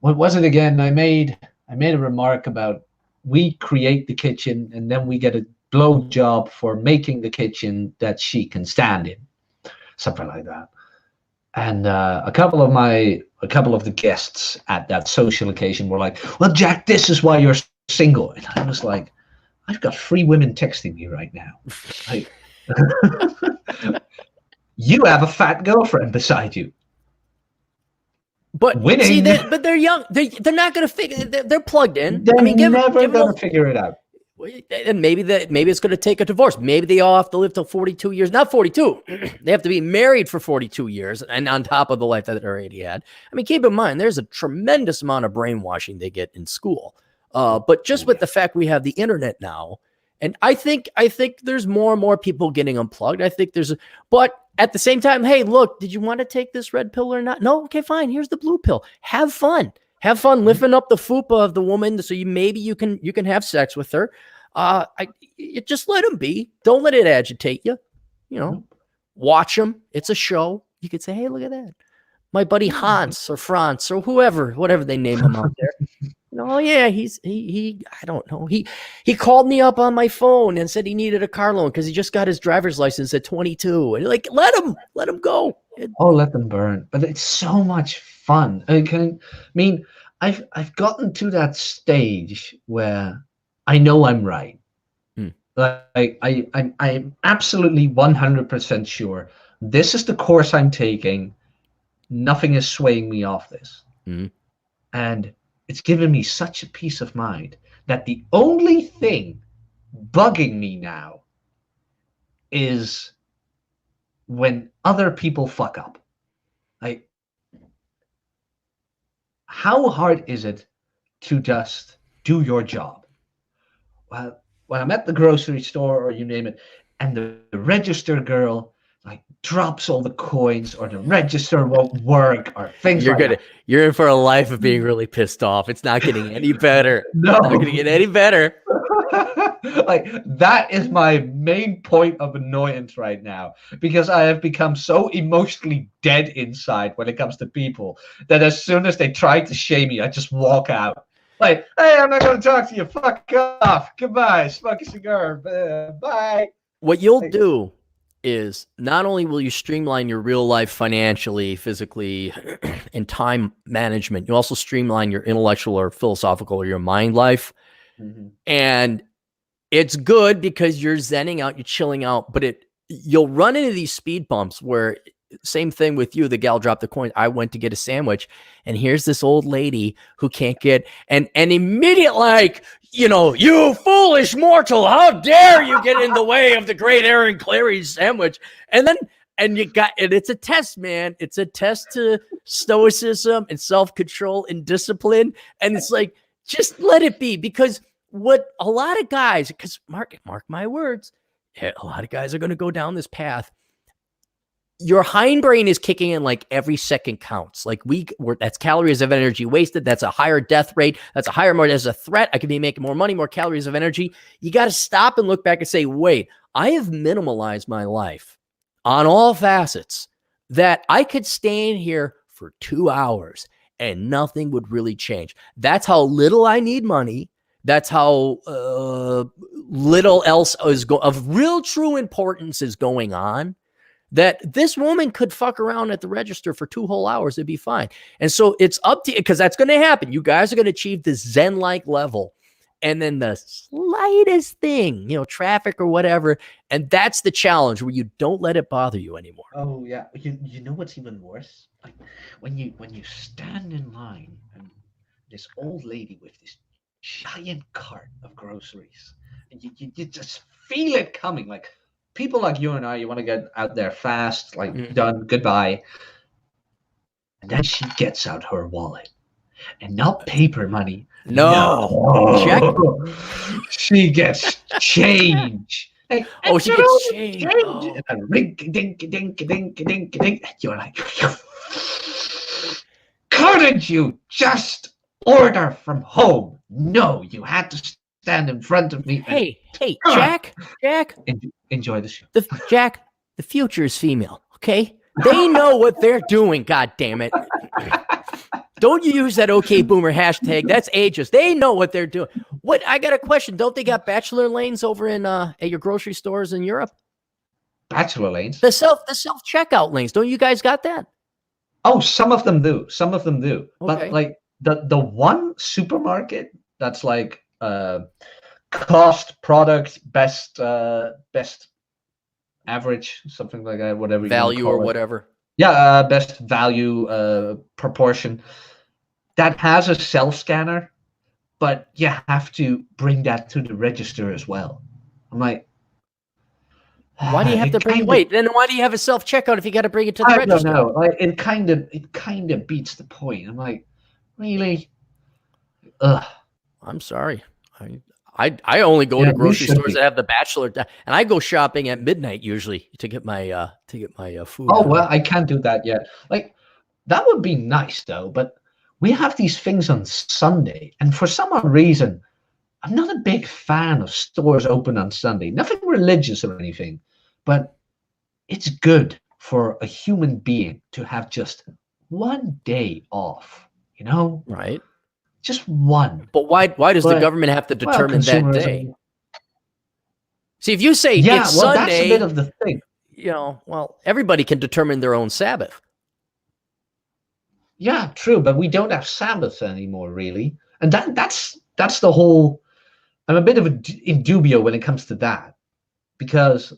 what was it again? I made a remark about we create the kitchen and then we get a blow job for making the kitchen that she can stand in. Something like that. And a couple of the guests at that social occasion were like, well, Jack, this is why you're single. And I was like, I've got 3 women texting me right now. Like, you have a fat girlfriend beside you. But winning. See, but they're young. They're not going to figure. They're plugged in. They're never going to figure it out. And maybe it's going to take a divorce. Maybe they all have to live till 42 years. Not 42. They have to be married for 42 years, and on top of the life that they already had. I mean, keep in mind, there's a tremendous amount of brainwashing they get in school. But just with the fact we have the internet now, and I think there's more and more people getting unplugged. But at the same time, hey, look, did you want to take this red pill or not? No, okay, fine. Here's the blue pill. Have fun. Have fun lifting up the fupa of the woman, so you can have sex with her. You just let them be. Don't let it agitate you. You know, watch them. It's a show. You could say, hey, look at that. My buddy Hans or Franz or whatever they name him out there. Oh yeah, he I don't know. He called me up on my phone and said he needed a car loan because he just got his driver's license at 22. And like, let him go. Let them burn. But it's so much fun. I've gotten to that stage where I know I'm right. Like I'm absolutely 100% sure this is the course I'm taking. Nothing is swaying me off this. And it's given me such a peace of mind that the only thing bugging me now is when other people fuck up. Like, how hard is it to just do your job? Well, when I'm at the grocery store or you name it, and the register girl like drops all the coins, or the register won't work, or things that. You're in for a life of being really pissed off. It's not getting any better. No. It's not going to get any better. Like, that is my main point of annoyance right now, because I have become so emotionally dead inside when it comes to people that as soon as they try to shame me, I just walk out. Like, hey, I'm not going to talk to you. Fuck off. Goodbye. Smoke a cigar. Bye. What you'll do is not only will you streamline your real life financially, physically, and time management, you also streamline your intellectual or philosophical or your mind life. And it's good because you're zenning out, you're chilling out, but you'll run into these speed bumps where, same thing with you, the gal dropped the coin. I went to get a sandwich, and here's this old lady who can't get, and immediate, like, you foolish mortal, how dare you get in the way of the great Aaron Clarey's sandwich? And it's a test, man. It's a test to stoicism and self-control and discipline. And it's like, just let it be, because what a lot of guys, because mark my words, a lot of guys are going to go down this path. Your hindbrain is kicking in like every second counts. Like that's calories of energy wasted. That's a higher death rate. That's a higher, there's a threat. I could be making more money, more calories of energy. You got to stop and look back and say, wait, I have minimalized my life on all facets that I could stay in here for 2 hours and nothing would really change. That's how little I need money. That's how little else of real true importance is going on, that this woman could fuck around at the register for 2 whole hours. It'd be fine. And so it's up to you, because that's going to happen. You guys are going to achieve this Zen-like level. And then the slightest thing, traffic or whatever. And that's the challenge, where you don't let it bother you anymore. Oh yeah. You know what's even worse? Like when you stand in line and this old lady with this giant cart of groceries, and you just feel it coming. Like people like you and I, you want to get out there fast, like done, goodbye. And then she gets out her wallet, and not paper money. No. Check. She gets change. Like, she gets change. Oh. And rink, dink, dink, dink, dink, dink. You're like, couldn't you just order from home? No, you had to stand in front of me. Hey, Jack. Enjoy the show. Jack, the future is female, okay? They know what they're doing, God damn it. Don't you use that OK Boomer hashtag. That's ageist. They know what they're doing. What? I got a question. Don't they got bachelor lanes over in at your grocery stores in Europe? Bachelor lanes? The self checkout lanes. Don't you guys got that? Oh, some of them do. Some of them do. Okay. But like the one supermarket that's like cost, product, best average, something like that, whatever value or whatever. Yeah, best value proportion. That has a self scanner, but you have to bring that to the register as well. I'm like, why do you have to bring? Wait, then why do you have a self checkout if you got to bring it to the register? I don't know. Like, it kind of beats the point. I'm like, really? Ugh. I'm sorry. I only go to grocery stores that have the bachelor, and I go shopping at midnight usually to get my food. Oh well, I can't do that yet. Like that would be nice though, but we have these things on Sunday, and for some odd reason, I'm not a big fan of stores open on Sunday. Nothing religious or anything, but it's good for a human being to have just one day off. Right? Just one. But why does the government have to determine that day? See, if you say it's Sunday, that's a bit of the thing. Everybody can determine their own Sabbath. Yeah, true, but we don't have Sabbath anymore, really, and that's the whole. I'm a bit of in dubio when it comes to that, because,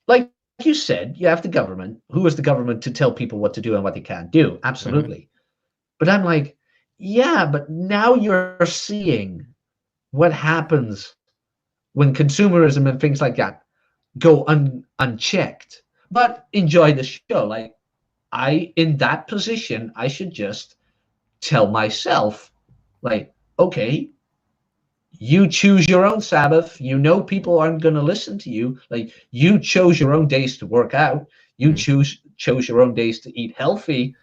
like you said, you have the government. Who is the government to tell people what to do and what they can't do? Absolutely, but I'm like, yeah, but now you're seeing what happens when consumerism and things like that go unchecked. But enjoy the show. Like, in that position, I should just tell myself, like, okay, you choose your own Sabbath. People aren't going to listen to you. Like, you chose your own days to work out. You chose your own days to eat healthy.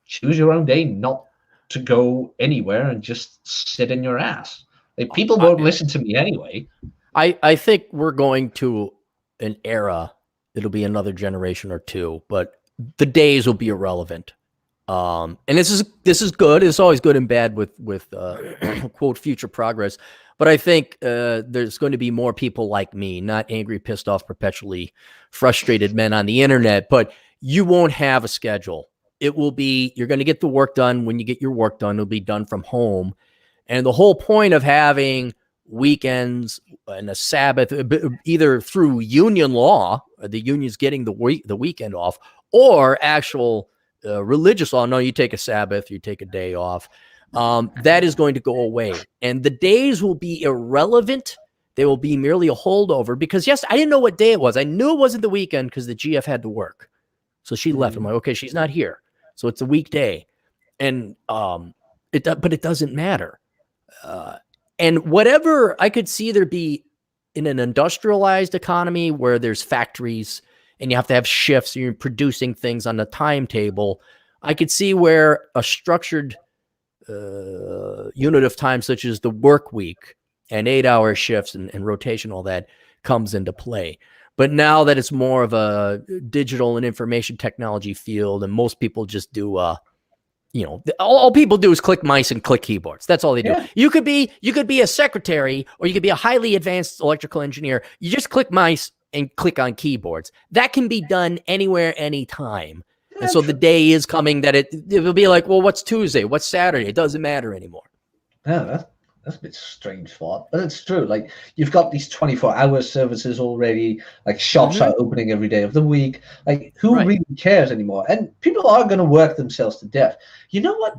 Choose your own day not to go anywhere and just sit in your ass. Like, people won't listen to me anyway. I think we're going to an era. It'll be another generation or two, but the days will be irrelevant. And this is good. It's always good and bad with quote future progress. But I think there's going to be more people like me, not angry, pissed off, perpetually frustrated men on the internet. But you won't have a schedule. It will be, you're going to get the work done when you get your work done. It'll be done from home. And the whole point of having weekends and a Sabbath, either through union law, the union's getting the weekend off, or actual religious law. No, you take a Sabbath, you take a day off. That is going to go away. And the days will be irrelevant. They will be merely a holdover, because yes, I didn't know what day it was. I knew it wasn't the weekend because the GF had to work. So she left. I'm like, okay, she's not here. So it's a weekday. And but it doesn't matter. And whatever I could see there be in an industrialized economy where there's factories and you have to have shifts and you're producing things on a timetable, I could see where a structured unit of time, such as the work week and 8-hour shifts and rotation, all that comes into play. But now that it's more of a digital and information technology field, and most people just do, all people do is click mice and click keyboards. That's all they do. Yeah. You could be a secretary, or you could be a highly advanced electrical engineer. You just click mice and click on keyboards. That can be done anywhere, anytime. And so the day is coming that it will be like, well, what's Tuesday? What's Saturday? It doesn't matter anymore. Yeah, that's a bit strange thought, but it's true. Like, you've got these 24-hour services already. Like, shops are opening every day of the week. Like, who really cares anymore? And people are going to work themselves to death. You know what?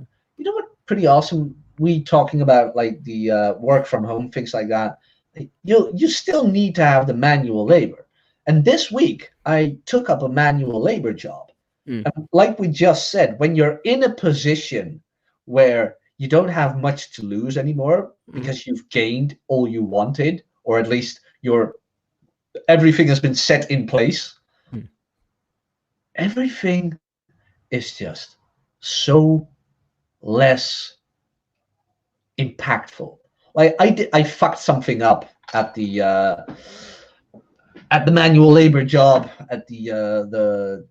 Pretty awesome. We talking about like the work from home, things like that. Like, you still need to have the manual labor. And this week, I took up a manual labor job. And like we just said, when you're in a position where you don't have much to lose anymore because you've gained all you wanted, or at least everything has been set in place. Everything is just so less impactful. Like, I fucked something up at the manual labor job, at the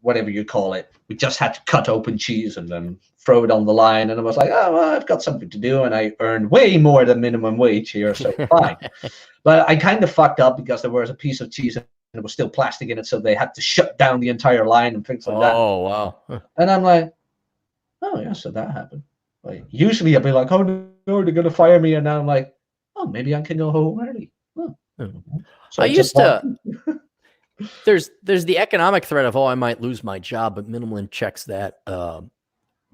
whatever you call it. We just had to cut open cheese and then throw it on the line, and I was like, oh, well, I've got something to do, and I earned way more than minimum wage here, so fine. But I kind of fucked up because there was a piece of cheese and it was still plastic in it, so they had to shut down the entire line and things like that. Oh, wow. And I'm like, oh yeah, so that happened. Like, usually I'd be like, oh no, they're gonna fire me, and now I'm like, oh, maybe I can go home early. So I used to. There's the economic threat of, I might lose my job, but minimum checks that.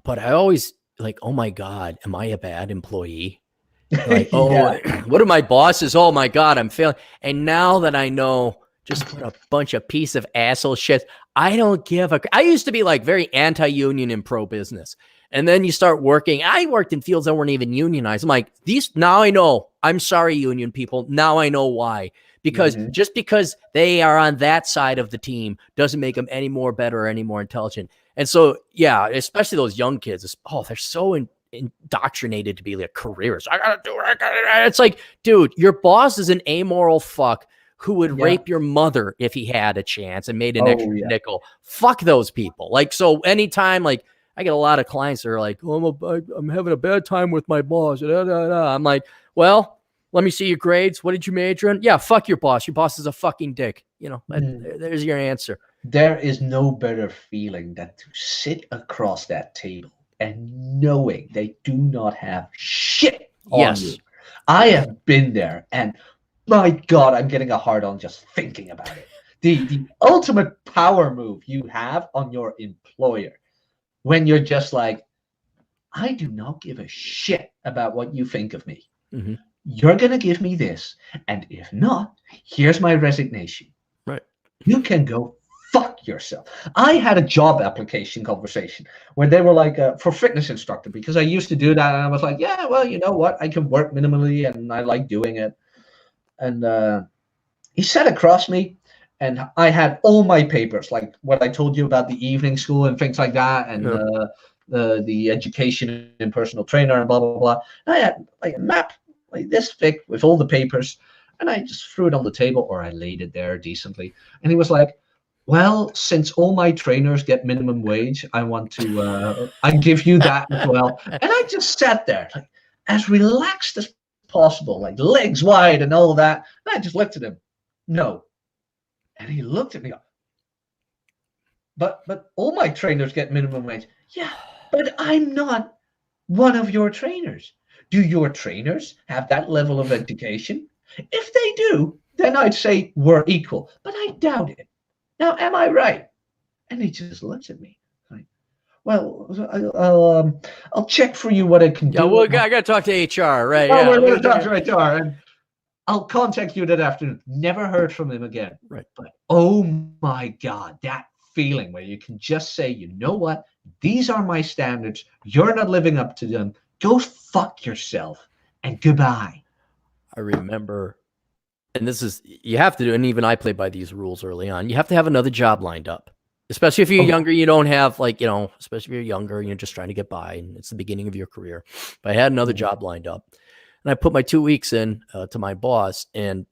But I always like, oh my God, am I a bad employee? Like, what are my bosses? Oh my God, I'm failing. And now that I know just what a bunch of piece of asshole shit, I don't give a. I used to be like very anti-union and pro-business. And then you start working. I worked in fields that weren't even unionized. I'm like, now I know. I'm sorry, union people. Now I know why. Because just because they are on that side of the team doesn't make them any more better or any more intelligent. And so, yeah, especially those young kids, they're so indoctrinated to be like careers. I gotta do it. It's like, dude, your boss is an amoral fuck who would rape your mother if he had a chance and made an extra nickel. Fuck those people. Like, so anytime, like, I get a lot of clients that are like, I'm having a bad time with my boss. I'm like, well, let me see your grades. What did you major in? Yeah, fuck your boss. Your boss is a fucking dick. There's your answer. There is no better feeling than to sit across that table and knowing they do not have shit on you. I have been there, and my God, I'm getting a hard on just thinking about it. The ultimate power move you have on your employer, when you're just like, I do not give a shit about what you think of me. You're going to give me this, and if not, here's my resignation. Right. You can go fuck yourself. I had a job application conversation where they were like, for fitness instructor, because I used to do that, and I was like, yeah, well, you know what? I can work minimally, and I like doing it. And he sat across me, and I had all my papers, like what I told you about the evening school and things like that, and the education and personal trainer and blah, blah, blah. And I had like a map like this thick with all the papers, and I just threw it on the table, or I laid it there decently. And he was like, well, since all my trainers get minimum wage, I want to, I give you that as well. And I just sat there like as relaxed as possible, like legs wide and all that. And I just looked at him. No. And he looked at me. But all my trainers get minimum wage. Yeah, but I'm not one of your trainers. Do your trainers have that level of education? If they do, then I'd say we're equal. But I doubt it. Now, am I right? And he just looks at me like, well, I'll check for you what I can do. Well, I got to talk to HR, right? Oh, we're going to talk to HR, and I'll contact you that afternoon. Never heard from him again. Right. But oh my God, that feeling where you can just say, you know what? These are my standards. You're not living up to them. Go fuck yourself and goodbye. I remember, and this is, you have to do, and even I played by these rules early on. You have to have another job lined up, especially if you're younger. You don't have especially if you're younger, you're just trying to get by, and it's the beginning of your career. But I had another job lined up, and I put my 2 weeks in to my boss, and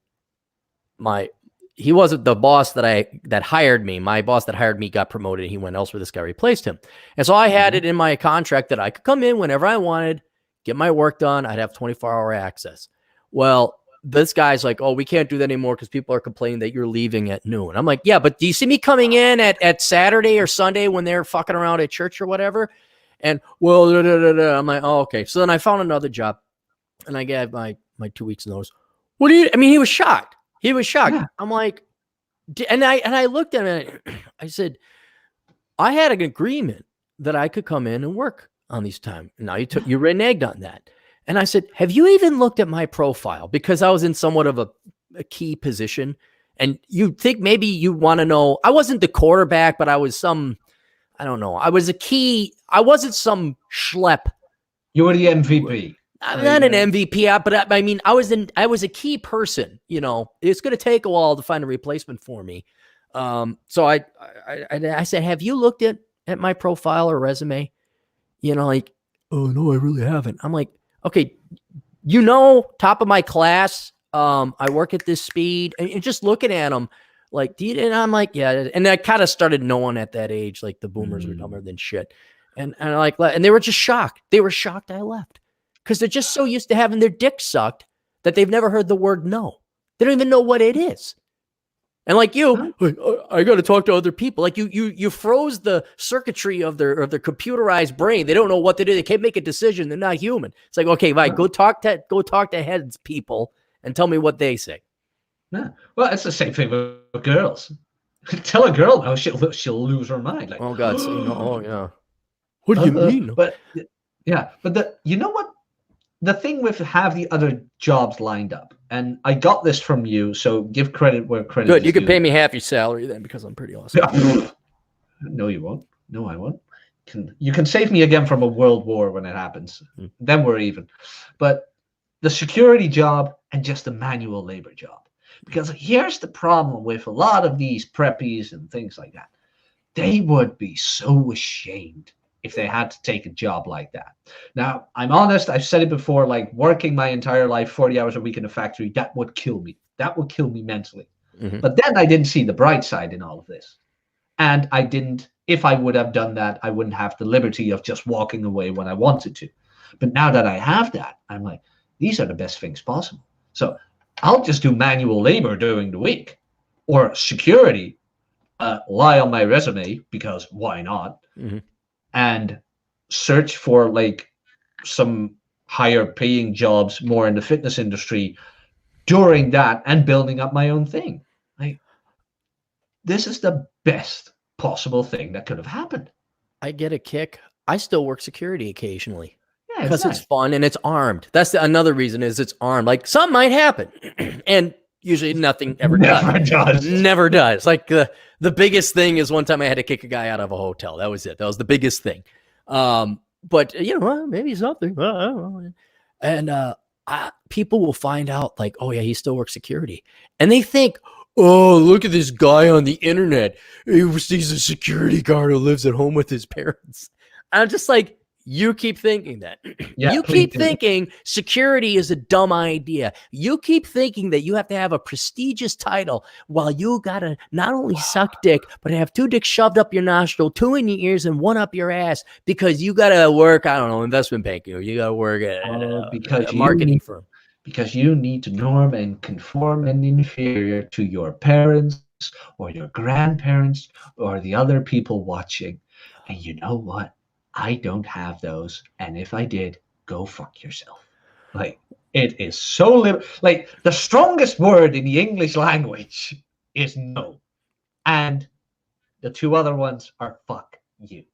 my he wasn't the boss that hired me. My boss that hired me got promoted. And he went elsewhere. This guy replaced him. And so I had it in my contract that I could come in whenever I wanted, get my work done. I'd have 24-hour access. Well, this guy's like, oh, we can't do that anymore because people are complaining that you're leaving at noon. I'm like, yeah, but do you see me coming in at Saturday or Sunday when they're fucking around at church or whatever? And well, I'm like, oh, okay. So then I found another job and I gave my 2 weeks notice. What do you, I mean, he was shocked. He was shocked. Yeah. I'm like, and I looked at him and I said, I had an agreement that I could come in and work on these time. Now you reneged on that. And I said, have you even looked at my profile? Because I was in somewhat of a key position. And you think maybe you want to know, I wasn't the quarterback, but I was I don't know. I was I wasn't some schlep. You were the MVP. I'm not an MVP, but I mean, I was a key person. You know, it's going to take a while to find a replacement for me. So I said, have you looked at my profile or resume? You know, like, oh no, I really haven't. I'm like, okay, you know, top of my class. I work at this speed, and just looking at them, like, and I'm like, yeah. And I kind of started knowing at that age, like the boomers were dumber than shit, and they were just shocked. They were shocked I left. Because they're just so used to having their dick sucked that they've never heard the word no. They don't even know what it is. And like you, I got to talk to other people. Like you froze the circuitry of their computerized brain. They don't know what to do. They can't make a decision. They're not human. It's like, okay, right, go talk to heads people and tell me what they say. Yeah. Well, it's the same thing with girls. Tell a girl how she'll lose her mind. Like, oh God, so, oh yeah. What do you mean? But yeah, but you know what? The thing with have the other jobs lined up, and I got this from you, so give credit where credit is due. Good, you can pay me half your salary then because I'm pretty awesome. No, you won't. No, I won't. You can save me again from a world war when it happens. Then we're even. But the security job and just the manual labor job. Because here's the problem with a lot of these preppies and things like that. They would be so ashamed if they had to take a job like that. Now, I'm honest, I've said it before, like working my entire life, 40 hours a week in a factory, that would kill me. That would kill me mentally. But then I didn't see the bright side in all of this. And if I would have done that, I wouldn't have the liberty of just walking away when I wanted to. But now that I have that, I'm like, these are the best things possible. So I'll just do manual labor during the week or security, lie on my resume because why not? And search for like some higher paying jobs more in the fitness industry during that and building up my own thing. Like, this is the best possible thing that could have happened. I get a kick. I still work security occasionally because exactly. It's fun and it's armed. That's another reason is it's armed. Like something might happen and usually nothing ever does. Never does. Like the biggest thing is one time I had to kick a guy out of a hotel. That was it. That was the biggest thing. But you know, maybe something. I don't know. And people will find out like, oh yeah, he still works security, and they think, oh, look at this guy on the internet. He's a security guard who lives at home with his parents. I'm just like, you keep thinking that. Yeah, you keep thinking security is a dumb idea. You keep thinking that you have to have a prestigious title while you got to not only suck dick, but have 2 dicks shoved up your nostril, 2 in your ears, and 1 up your ass because you got to work, I don't know, investment banking, or you got to work at a marketing firm. Because you need to norm and conform and inferior to your parents or your grandparents or the other people watching. And you know what? I don't have those, and if I did, go fuck yourself. Like, it is so like the strongest word in the English language is no, and the 2 other ones are fuck you.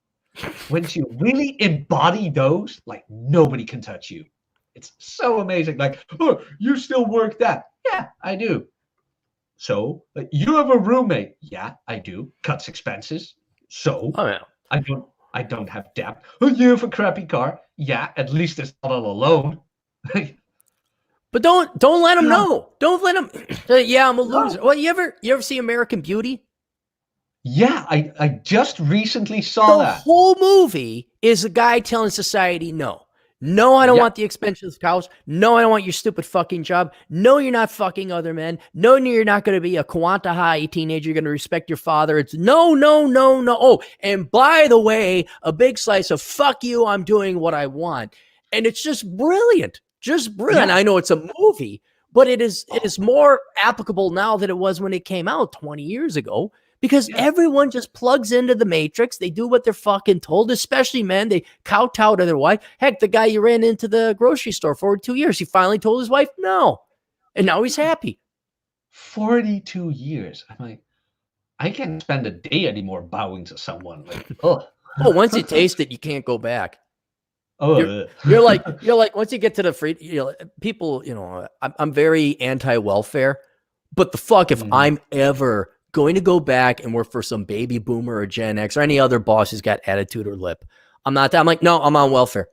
Once you really embody those, like nobody can touch you. It's so amazing. Like, oh, you still work that? Yeah, I do. So, like, you have a roommate? Yeah, I do. Cuts expenses. So, oh yeah, I don't have debt. Oh, you have a crappy car? Yeah, at least it's not all alone. But don't let them know. Don't let them. Yeah, I'm a loser. Well, you ever see American Beauty? Yeah, I just recently saw that. The whole movie is a guy telling society no. No, I don't Yeah. want the expensive house. No, I don't want your stupid fucking job. No, you're not fucking other men. No, you're not going to be a Quanta High teenager. You're going to respect your father. It's no, no, no, no. Oh, and by the way, a big slice of fuck you. I'm doing what I want. And it's just brilliant. Just brilliant. Yeah. I know it's a movie, but it is more applicable now than it was when it came out 20 years ago. Because everyone just plugs into the matrix. They do what they're fucking told, especially men. They kowtow to their wife. Heck, the guy you ran into the grocery store for 2 years, he finally told his wife no. And now he's happy. 42 years. I'm like, I can't spend a day anymore bowing to someone. Like, oh. Once you taste it, you can't go back. Oh, you're like once you get to the free, people, I'm very anti-welfare, but the fuck if I'm ever going to go back and work for some baby boomer or Gen X or any other boss who's got attitude or lip. I'm not that. I'm like, no, I'm on welfare.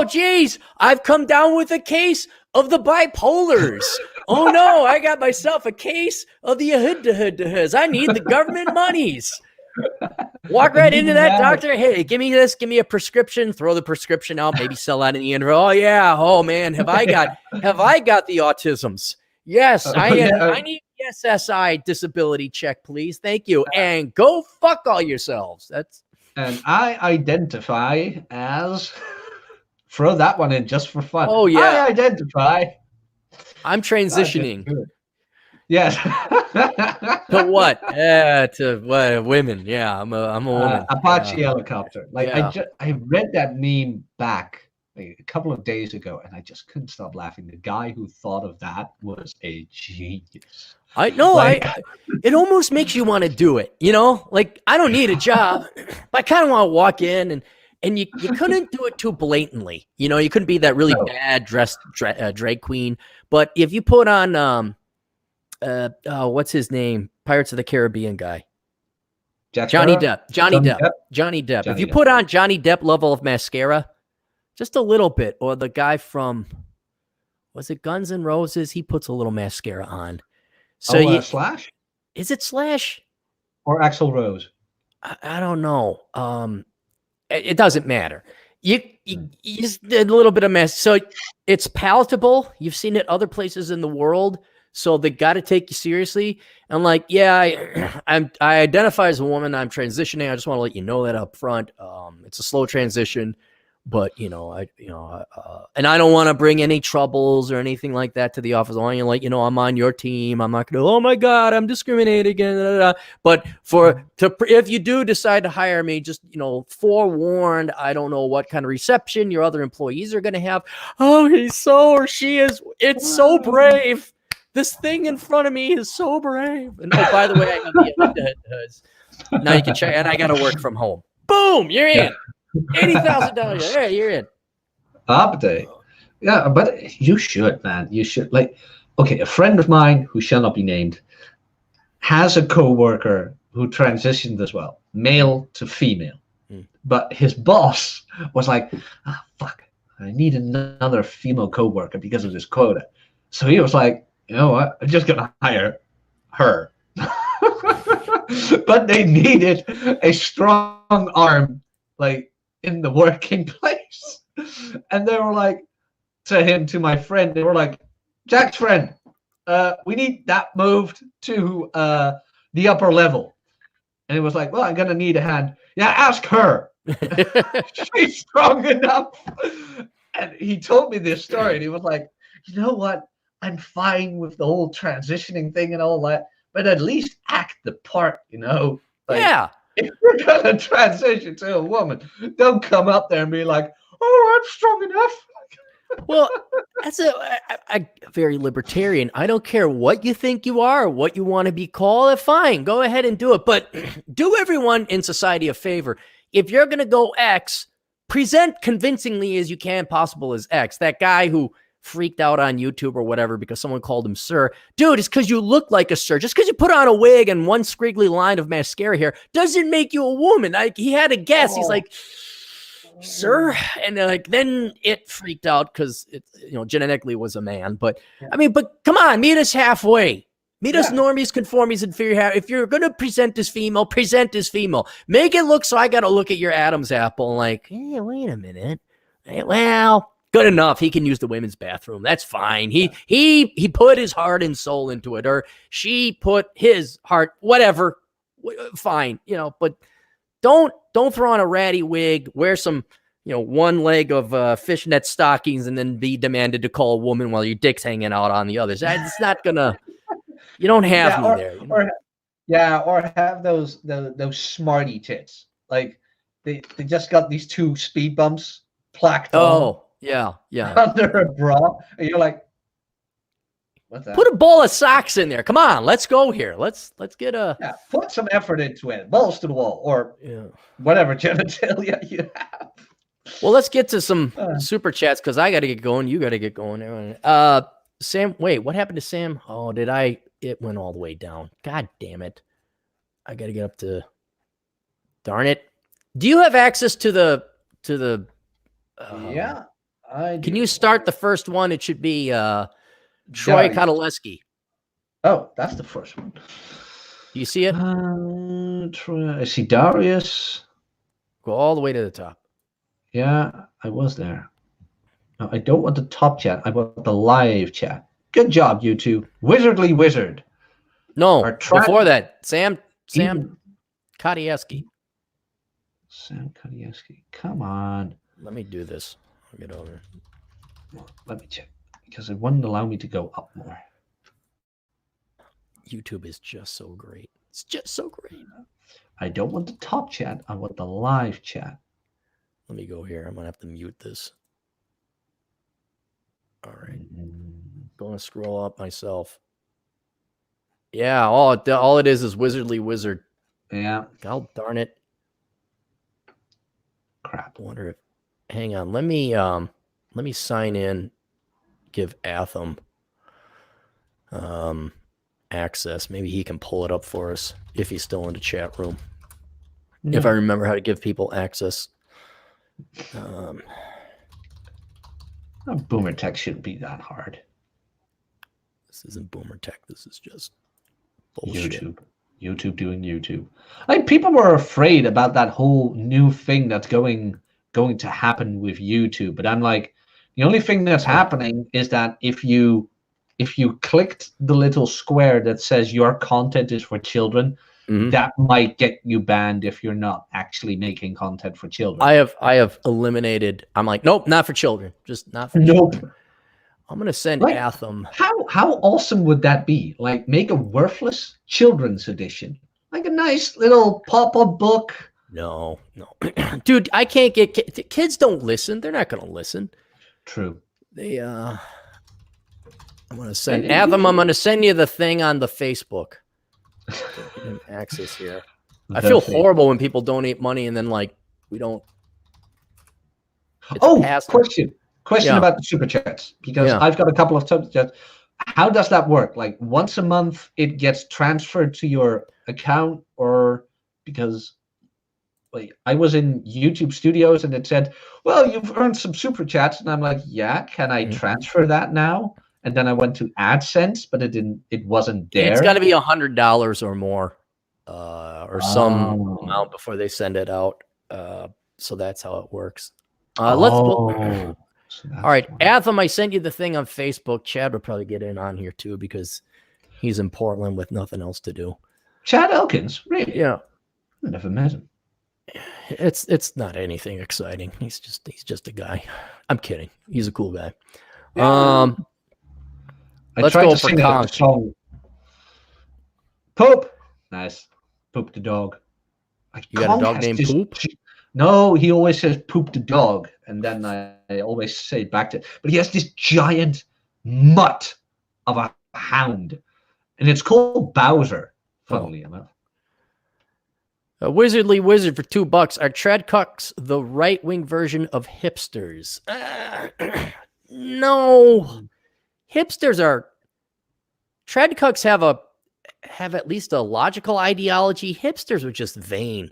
Geez, I've come down with a case of the bipolars. Oh no, I got myself a case of the ahud. I need the government monies. Walk right into that doctor. Hey, give me this. Give me a prescription. Throw the prescription out. Maybe sell out in the end. Oh yeah. Oh man, have I got the autisms? Yes, I need the SSI disability check, please. Thank you. And go fuck all yourselves. And I identify as throw that one in just for fun. Oh yeah. I identify. I'm transitioning. Yes. To what? To what? Women. Yeah, I'm a woman. Apache helicopter. Like I read that meme back a couple of days ago, and I just couldn't stop laughing. The guy who thought of that was a genius. I know. It almost makes you want to do it. Like I don't need a job, but I kind of want to walk in and you couldn't do it too blatantly. You couldn't be that really bad dressed drag queen. But if you put on what's his name? Pirates of the Caribbean guy. Johnny Depp. If you put on Johnny Depp level of mascara, just a little bit, or the guy from, was it Guns N' Roses? He puts a little mascara on. So Slash? Is it Slash? Or Axl Rose? I don't know. It doesn't matter. You just did a little bit of mess. So it's palatable. You've seen it other places in the world. So they got to take you seriously. And like, yeah, I identify as a woman. I'm transitioning. I just want to let you know that up front. It's a slow transition, but and I don't want to bring any troubles or anything like that to the office. I want you to let you know I'm on your team. I'm not going to, oh my God, I'm discriminated again. But if you do decide to hire me, just, forewarned, I don't know what kind of reception your other employees are going to have. Oh, he's so, or she is. It's so brave. This thing in front of me is so brave. And oh, by the way, I have the now you can check, and I got to work from home. Boom, you're in. $80,000. Yeah, you're in. Update. Yeah, but you should, man. You should. Like, okay, a friend of mine who shall not be named has a coworker who transitioned as well, male to female. But his boss was like, fuck, I need another female coworker because of this quota. So he was like, you know what? I'm just gonna hire her. But they needed a strong arm, like in the working place. And they were like, to my friend, they were like, Jack's friend, we need that moved to the upper level. And it was like, well, I'm gonna need a hand. Yeah, ask her. She's strong enough. And he told me this story, and he was like, you know what? I'm fine with the whole transitioning thing and all that, but at least act the part, Like, yeah. If you're gonna transition to a woman, don't come up there and be like, "Oh, I'm strong enough." Well, that's a very libertarian. I don't care what you think you are or what you want to be called. Fine, go ahead and do it. But do everyone in society a favor. If you're going to go X, present convincingly as you can possible as X. That guy who freaked out on YouTube or whatever because someone called him sir. Dude, it's because you look like a sir. Just because you put on a wig and one squiggly line of mascara here doesn't make you a woman. Like, he had a guess. He's like, sir, and then it freaked out because it genetically was a man. But but come on, meet us halfway. Meet us normies, conformies, and inferior. If you're gonna present as female, present as female. Make it look so I gotta look at your Adam's apple and like, hey, wait a minute. Well, good enough. He can use the women's bathroom. That's fine. He put his heart and soul into it, or she put his heart, whatever. Fine, but don't throw on a ratty wig, wear some, one leg of fishnet stockings, and then be demanded to call a woman while your dick's hanging out on the other side. It's not gonna. You don't have me there. Or have those smarty tits. Like they just got these 2 speed bumps placked on. Yeah. Under a bra, and you're like, what's that? Put a ball of socks in there. Come on, let's go here. Let's get a put some effort into it. Balls to the wall, or whatever genitalia you have. Well, let's get to some super chats because I got to get going. You got to get going. Sam, wait, what happened to Sam? Oh, it went all the way down. God damn it. I got to get up to, darn it. Do you have access to the yeah, I do. Can you start the first one? It should be Troy Kodaleski. Oh, that's the first one. Do you see it? I see Darius. Go all the way to the top. Yeah, I was there. No, I don't want the top chat. I want the live chat. Good job, you two. Wizardly Wizard. No, before that, Sam Kodieski. Sam Kodieski. Come on. Let me do this. I'll get over. Let me check, because it wouldn't allow me to go up more. YouTube is just so great. It's just so great. I don't want the top chat. I want the live chat. Let me go here. I'm going to have to mute this. All right. Going to scroll up myself. Yeah, all it is Wizardly Wizard. Yeah. God darn it. Crap. I wonder if, hang on. Let me sign in, give Atham access. Maybe he can pull it up for us if he's still in the chat room. No. If I remember how to give people access. Boomer Tech shouldn't be that hard. This isn't Boomer Tech. This is just bullshit. YouTube doing YouTube. Like, people were afraid about that whole new thing that's going to happen with YouTube, but I'm like, the only thing that's happening is that if you clicked the little square that says your content is for children, that might get you banned if you're not actually making content for children. I have eliminated. I'm like, nope, not for children. Just not for children. I'm gonna send Atham. How awesome would that be? Like, make a worthless children's edition, like a nice little pop-up book. No, dude, I can't get kids. Don't listen. They're not gonna listen. True. They I'm gonna send Atham. I'm gonna send you the thing on the Facebook. Access here. I feel horrible when people donate money and then we don't. Question about the super chats, because I've got a couple of super chats. How does that work? Like, once a month it gets transferred to your account, or because I was in YouTube Studios and it said, well, you've earned some super chats, and I'm like, yeah, can I transfer that now? And then I went to AdSense, but it wasn't there. It's got to be $100 or more, or some amount before they send it out. So that's how it works. All right, Atham, I sent you the thing on Facebook. Chad would probably get in on here too, because he's in Portland with nothing else to do. Chad Elkins, really? Yeah, I never met him. It's not anything exciting. He's just a guy. I'm kidding. He's a cool guy. Let's go for a song. Poop. Nice. Poop the dog. You got a dog named Poop? No, he always says poop the dog, and then I always say it back to it. But he has this giant mutt of a hound, and it's called Bowser, funnily enough. A Wizardly Wizard for $2. Are trad cucks the right-wing version of hipsters? No. Hipsters are... Trad cucks have at least a logical ideology. Hipsters were just vain.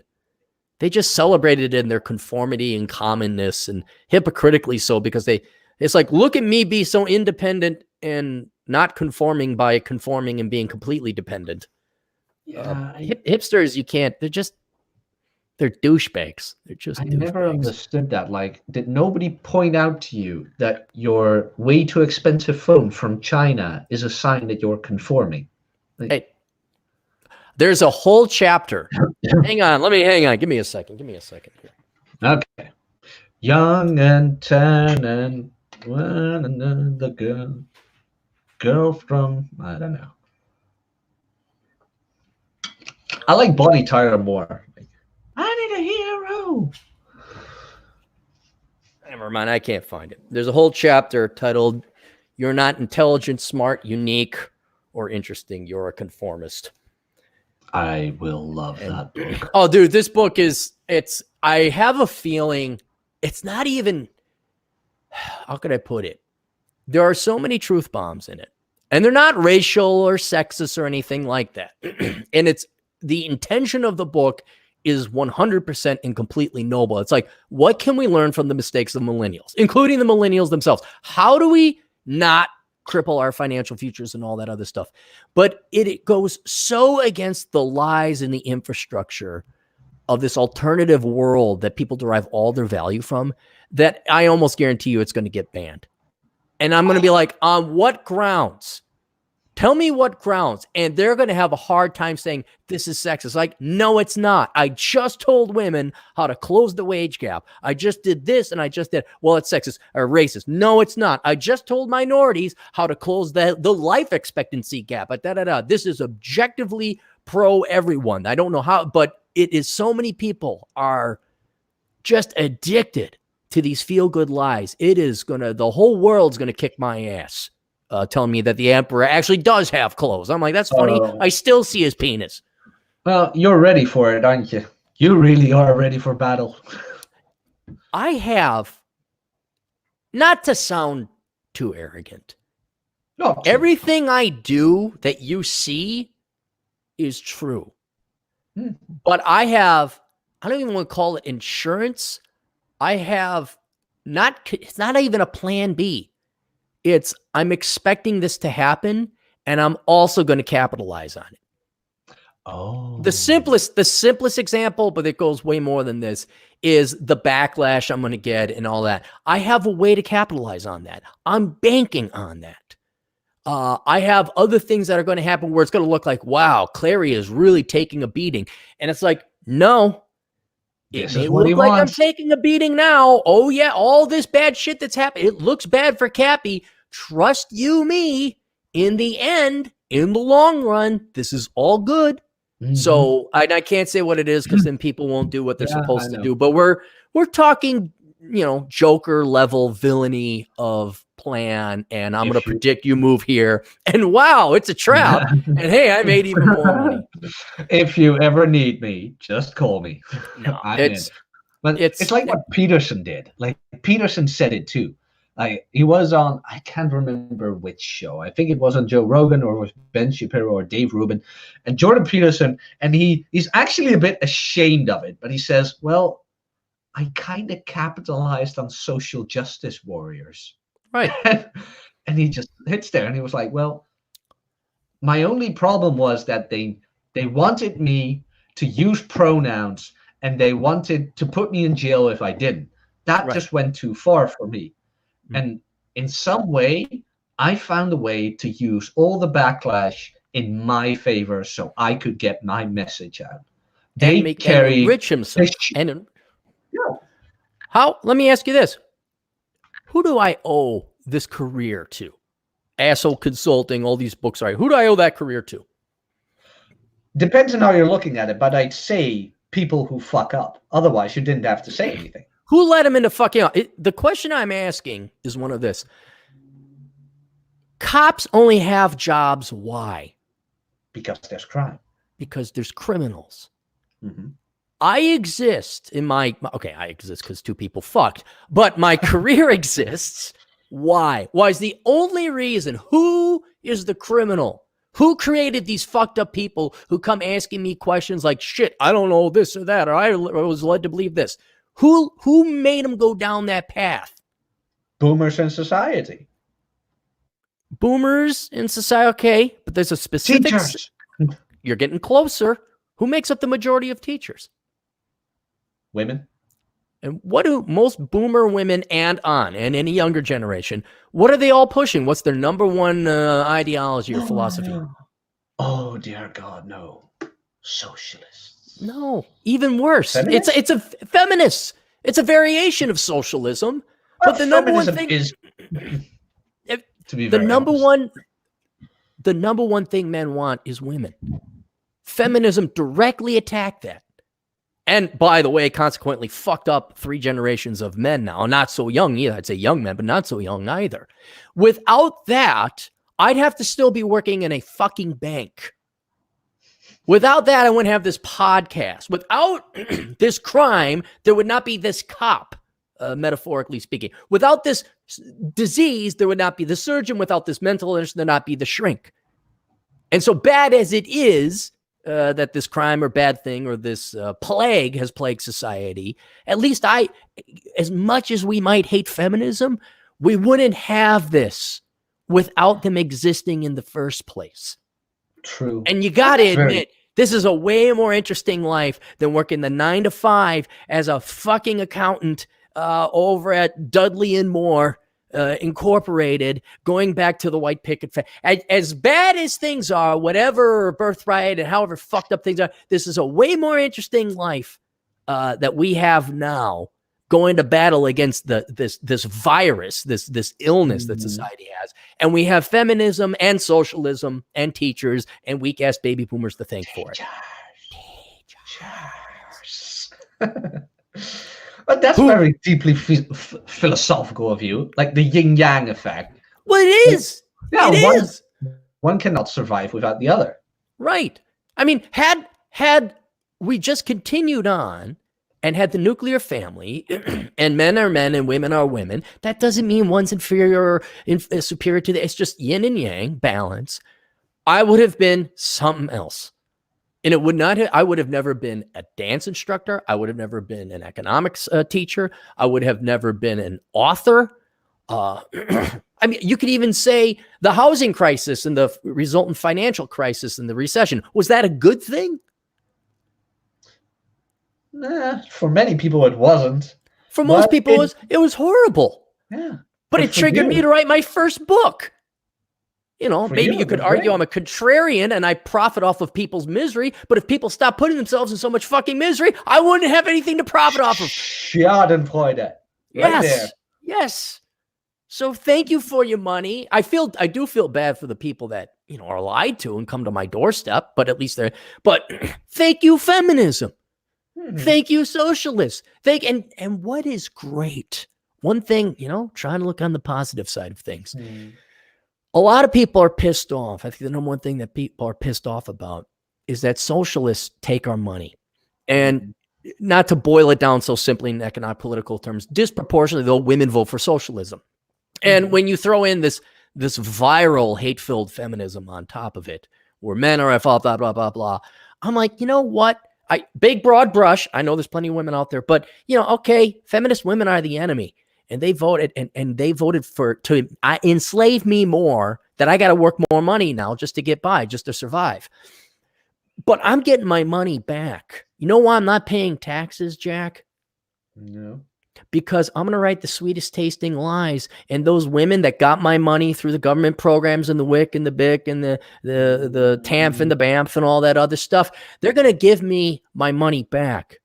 They just celebrated in their conformity and commonness, and hypocritically so, because it's like, look at me be so independent and not conforming by conforming and being completely dependent. Hipsters, you can't. They're They're douchebags. They're just I douchebags. never understood that. Like, did nobody point out to you that your way too expensive phone from China is a sign that you're conforming? Like, hey, there's a whole chapter. Hang on. Give me a second here. Okay. Young and tan and the girl from, I don't know. I like Body Tyler more. I need a hero. Never mind. I can't find it. There's a whole chapter titled "You're Not Intelligent, Smart, Unique, or Interesting. You're a Conformist." I will love that book. Oh, dude, this book I have a feeling it's not even, how could I put it? There are so many truth bombs in it, and they're not racial or sexist or anything like that. And it's the intention of the book is 100% and completely noble. It's like, what can we learn from the mistakes of millennials, including the millennials themselves? How do we not cripple our financial futures and all that other stuff? But it goes so against the lies in the infrastructure of this alternative world that people derive all their value from, that I almost guarantee you it's going to get banned. And I'm going to be like, on what grounds? Tell me what grounds. And they're going to have a hard time saying this is sexist. Like, no, it's not. I just told women how to close the wage gap. I just did this and I just did. Well, it's sexist or racist. No, it's not. I just told minorities how to close the life expectancy gap. But This is objectively pro everyone. I don't know how, but it is so many people are just addicted to these feel-good lies. The whole world's going to kick my ass. Telling me that the emperor actually does have clothes. I'm like, that's funny. I still see his penis. Well, you're ready for it, aren't you? You really are ready for battle. I have, not to sound too arrogant, everything I do that you see is true. But I don't even want to call it insurance. It's not even a plan B. I'm expecting this to happen, and I'm also going to capitalize on it. Oh. The simplest example, but it goes way more than this, is the backlash I'm going to get and all that. I have a way to capitalize on that. I'm banking on that. I have other things that are going to happen where it's going to look like, wow, Clarey is really taking a beating. And it's like, no, it may look like I'm taking a beating now. Oh yeah, all this bad shit that's happened. It looks bad for Cappy. Trust you me, in the end, in the long run, this is all good. Mm-hmm. So I can't say what it is because then people won't do what they're supposed to do. But we're talking, Joker level villainy of plan, and I'm going to predict you move here. And wow, it's a trap. And hey, I made even more money. If you ever need me, just call me. No, it's like what Peterson did. Like Peterson said it too. Like he was on, I can't remember which show. I think it was on Joe Rogan or with Ben Shapiro or Dave Rubin, and Jordan Peterson. And he's actually a bit ashamed of it, but he says, "Well, I kind of capitalized on social justice warriors." Right. And he just hits there and he was like, well, my only problem was that they wanted me to use pronouns and they wanted to put me in jail if I didn't. That just went too far for me. Mm-hmm. And in some way, I found a way to use all the backlash in my favor so I could get my message out. They carry enrich himself. Let me ask you this. Who do I owe this career to? Asshole Consulting, all these books. Who do I owe that career to? Depends on how you're looking at it, but I'd say people who fuck up. Otherwise, you didn't have to say anything. Who let him into fucking up? The question I'm asking is one of this. Cops only have jobs. Why? Because there's crime. Because there's criminals. Mm-hmm. I exist in I exist because two people fucked, but my career exists. Why? Why is the only reason? Who is the criminal? Who created these fucked up people who come asking me questions like, shit, I don't know this or that, or I was led to believe this. Who made them go down that path? Boomers in society. Boomers in society, okay, but there's a specific... Teachers. You're getting closer. Who makes up the majority of teachers? Women. And what do most boomer women and any younger generation, what are they all pushing? What's their number one ideology or philosophy? Oh, dear God, no. Socialists. No, even worse. Feminists? It's a feminist. It's a variation of socialism. Well, But the number one feminism thing is, to be the very number honest. one thing men want is women. Feminism directly attacked that. And by the way, consequently fucked up 3 generations of men now. Not so young either. I'd say young men, but not so young either. Without that, I'd have to still be working in a fucking bank. Without that, I wouldn't have this podcast. Without this crime, there would not be this cop, metaphorically speaking. Without this disease, there would not be the surgeon. Without this mental illness, there would not be the shrink. And so bad as it is, that this crime or bad thing or this plague has plagued society, at least as much as we might hate feminism, we wouldn't have this without them existing in the first place. True. And you got to admit, this is a way more interesting life than working the 9 to 5 as a fucking accountant over at Dudley and Moore Incorporated, going back to the white picket fence. As bad as things are, whatever birthright and however fucked up things are, this is a way more interesting life that we have now, going to battle against this virus, this illness that society has. And we have feminism and socialism and teachers and weak ass baby boomers to thank for it. But that's very deeply philosophical of you, like the yin-yang effect. Well, it is. Yeah, it is. One cannot survive without the other. Right. I mean, had we just continued on and had the nuclear family, and men are men and women are women, that doesn't mean one's inferior or superior to the. It's just yin and yang balance. I would have been something else. And it would not have, I would have never been a dance instructor. I would have never been an economics teacher. I would have never been an author. I mean, you could even say the housing crisis and the resultant financial crisis and the recession. Was that a good thing? Nah, for many people it wasn't. For most people, it was horrible. Yeah. But it triggered me to write my first book. You know, maybe you could argue I'm a contrarian and I profit off of people's misery, but if people stop putting themselves in so much fucking misery, I wouldn't have anything to profit off of. Schadenfreude. Yes. So thank you for your money. I do feel bad for the people that, you know, are lied to and come to my doorstep, but at least but thank you, feminism. Thank you, socialists. And what is great? One thing, you know, trying to look on the positive side of things. A lot of people are pissed off. I think the number one thing that people are pissed off about is that socialists take our money. And not to boil it down so simply in economic political terms, disproportionately, though, women vote for socialism. And when you throw in this viral hate-filled feminism on top of it, where men are at fault, blah, blah, blah, blah, I'm like, you know what? Big broad brush. I know there's plenty of women out there, but, you know, okay, feminist women are the enemy. And they voted and they voted to enslave me more, that I got to work more money now just to get by, just to survive. But I'm getting my money back. You know why I'm not paying taxes, Jack? No. Because I'm going to write the sweetest tasting lies. And those women that got my money through the government programs and the WIC and the BIC and the TAMF and the BAMF and all that other stuff, they're going to give me my money back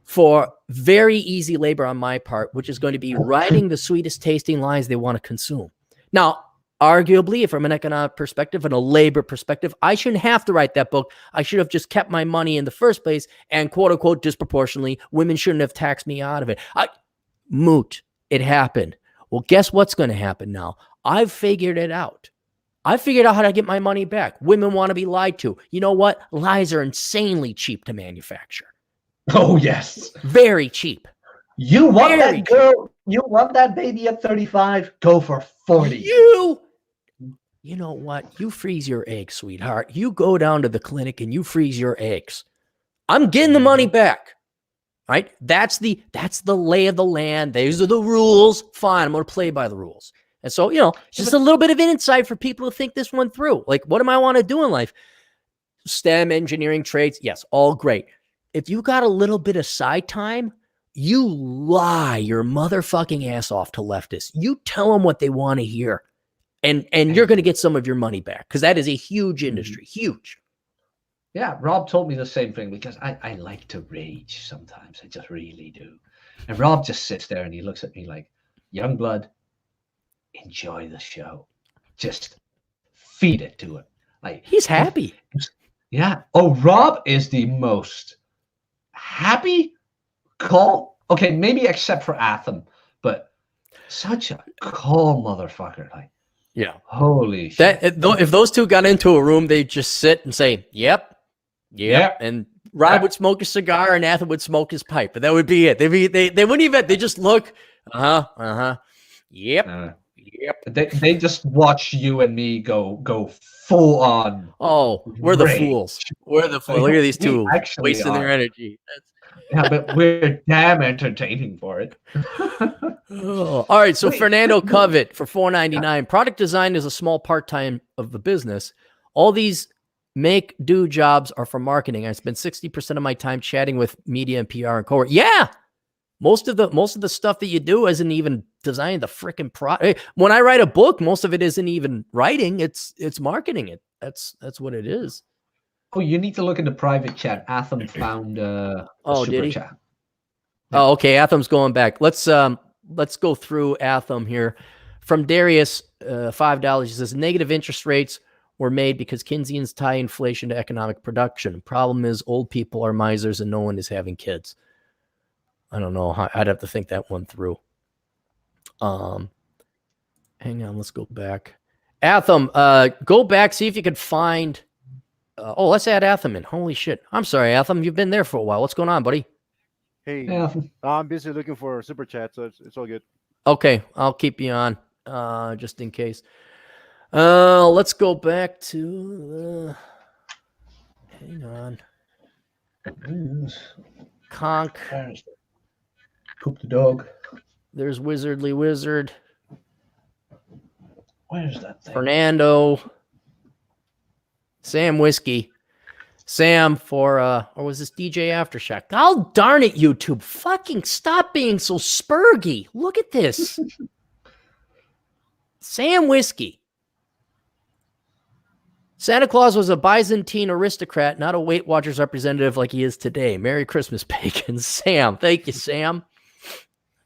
for very easy labor on my part, which is going to be writing the sweetest tasting lies they want to consume. Now, arguably, from an economic perspective and a labor perspective, I shouldn't have to write that book. I should have just kept my money in the first place, and quote unquote, disproportionately, women shouldn't have taxed me out of it. Moot. It happened. Well, guess what's going to happen now? I've figured it out. I figured out how to get my money back. Women want to be lied to. You know what? Lies are insanely cheap to manufacture. Oh, yes. Very cheap. You want that girl? You want that baby at 35? Go for 40. You know what? You freeze your eggs, sweetheart. You go down to the clinic and you freeze your eggs. I'm getting the money back. Right? That's the lay of the land. These are the rules. Fine. I'm going to play by the rules. And so, you know, just a little bit of insight for people to think this one through. Like, what do I want to do in life? STEM, engineering, trades. Yes, all great. If you got a little bit of side time, you lie your motherfucking ass off to leftists. You tell them what they want to hear, and you're going to get some of your money back, because that is a huge industry, huge. Yeah, Rob told me the same thing, because I like to rage sometimes. I just really do. And Rob just sits there and he looks at me like, young blood, enjoy the show. Just feed it to him. Like, he's happy. Yeah. Oh, Rob is the most happy, calm. Okay, maybe except for Atham, but such a calm motherfucker. Like, yeah, holy shit. If those two got into a room, they'd just sit and say, "Yep." And Rob would smoke a cigar, and Atham would smoke his pipe, but that would be it. They wouldn't even. They just look. Yep. They just watch you and me go full on. Oh, we're the fools. We're the fools. Look at these two wasting their energy. Yeah, but we're damn entertaining for it. All right. So Fernando Covett for $4.99. Product design is a small part-time of the business. All these make-do jobs are for marketing. I spend 60% of my time chatting with media and PR and co-work. Yeah. Most of the stuff that you do isn't even designing the freaking product. When I write a book, most of it isn't even writing. It's marketing it. That's what it is. Oh, you need to look in the private chat. Atham found a super chat. Oh, okay. Atham's going back. Let's go through Atham here. From Darius, $5. He says negative interest rates were made because Keynesians tie inflation to economic production. Problem is, old people are misers and no one is having kids. I don't know. I'd have to think that one through. Hang on. Let's go back. Atham, go back. See if you can find. Let's add Atham in. Holy shit. I'm sorry, Atham. You've been there for a while. What's going on, buddy? Hey, I'm busy looking for super chat, so it's all good. Okay, I'll keep you on, just in case. Let's go back to. Hang on. Conk. Poop the dog. There's Wizardly Wizard. Where's that thing? Fernando. Sam Whiskey. Sam for, or was this DJ Aftershock? Oh, darn it, YouTube. Fucking stop being so spurgy. Look at this. Sam Whiskey. Santa Claus was a Byzantine aristocrat, not a Weight Watchers representative like he is today. Merry Christmas, pagans. Sam. Thank you, Sam.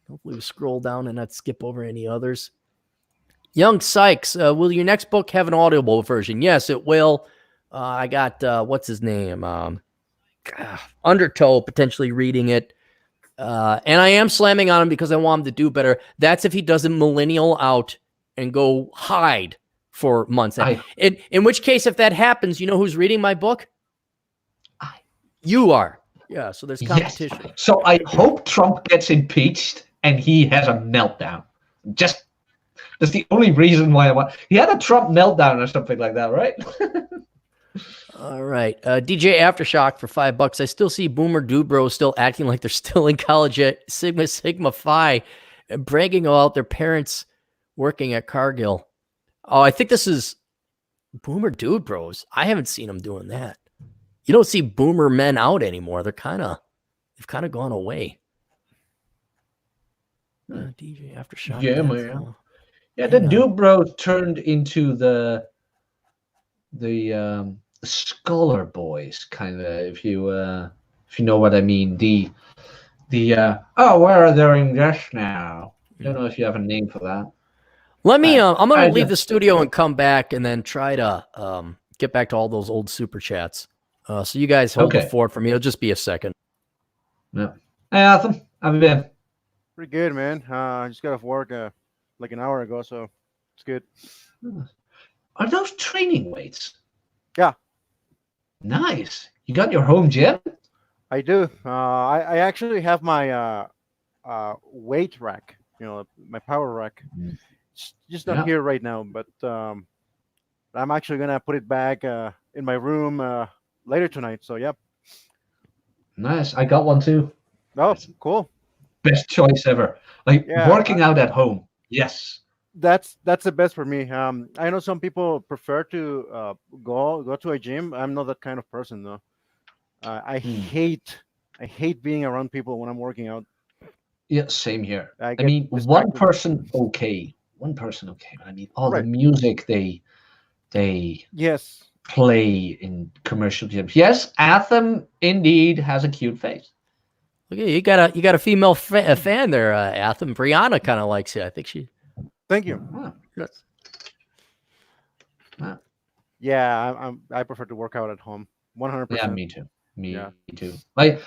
Hopefully we scroll down and not skip over any others. Young Sykes, will your next book have an audible version? Yes, it will. I got, what's his name? Undertow potentially reading it. And I am slamming on him because I want him to do better. That's if he doesn't millennial out and go hide for months. In which case, if that happens, you know who's reading my book? You are. Yeah, so there's competition. Yes. So I hope Trump gets impeached and he has a meltdown. That's the only reason why I want. He had a Trump meltdown or something like that, right? All right. DJ Aftershock for $5. I still see Boomer Dubro still acting like they're still in college at Sigma Phi and bragging about their parents working at Cargill. Oh, I think this is Boomer Dude Bros. I haven't seen them doing that. You don't see Boomer men out anymore. They've kind of gone away. DJ Aftershock. Yeah, man. Yeah, the Dude Bros turned into the scholar boys, kind of. If you know what I mean. The where are they in English now? I don't know if you have a name for that. Let me. I'm going to leave the studio and come back, and then try to get back to all those old super chats. So you guys hold the fort for me. It'll just be a second. Yeah. Hey, Atham, how have you been? Pretty good, man. I just got off work like an hour ago, so it's good. Are those training weights? Yeah. Nice. You got your home gym? I do. I actually have my weight rack. You know, my power rack. It's just not here right now, but I'm actually gonna put it back in my room later tonight. So yep. Nice. I got one too. Oh, cool. Best choice ever. Like working out at home. Yes. That's the best for me. I know some people prefer to go to a gym. I'm not that kind of person though. I hate being around people when I'm working out. Yeah, same here. I get mean, one distracted. person okay. One person okay. I mean, all the Right. music they Yes. play in commercial gyms. Yes, Anthem indeed has a cute face. Look at you got a female fan there, Atham. Brianna kind of likes you. I think she. Thank you. Wow. Yes. Wow. Yeah, I prefer to work out at home. 100%. Yeah, me too. Me Yeah. too. I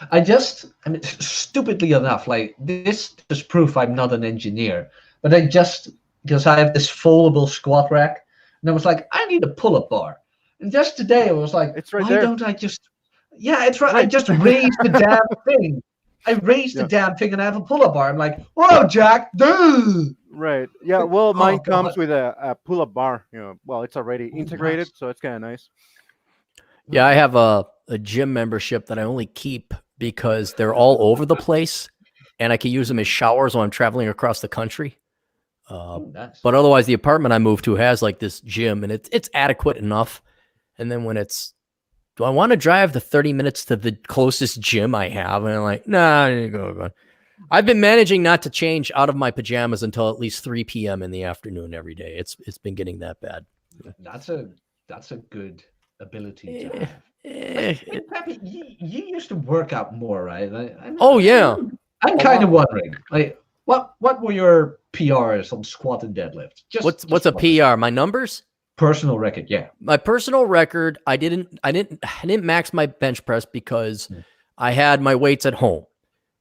mean, stupidly enough, like this is proof I'm not an engineer, but because I have this foldable squat rack, and I was like, I need a pull-up bar. And just today I was like, It's right why there. don't I just, yeah, it's right. I Right. just raised the damn thing. I raised the damn thing and I have a pull-up bar. I'm like, whoa, Jack, dude. Right. Yeah. Well, mine God. comes with a pull-up bar. Well, it's already integrated, nice. so it's kind of nice. Yeah, I have a gym membership that I only keep because they're all over the place, and I can use them as showers when I'm traveling across the country. Nice. But otherwise, the apartment I moved to has like this gym, and it's adequate enough. And then when it's, do I want to drive the 30 minutes to the closest gym I have? And I'm like, nah, go. I've been managing not to change out of my pajamas until at least 3 p.m. in the afternoon every day. It's been getting that bad. That's a good ability to have. Cappy, you used to work out more, right? Yeah. I'm kind of wondering, like, what were your PRs on squat and deadlift? What's a PR? My numbers? Personal record, yeah. My personal record, I didn't max my bench press because I had my weights at home,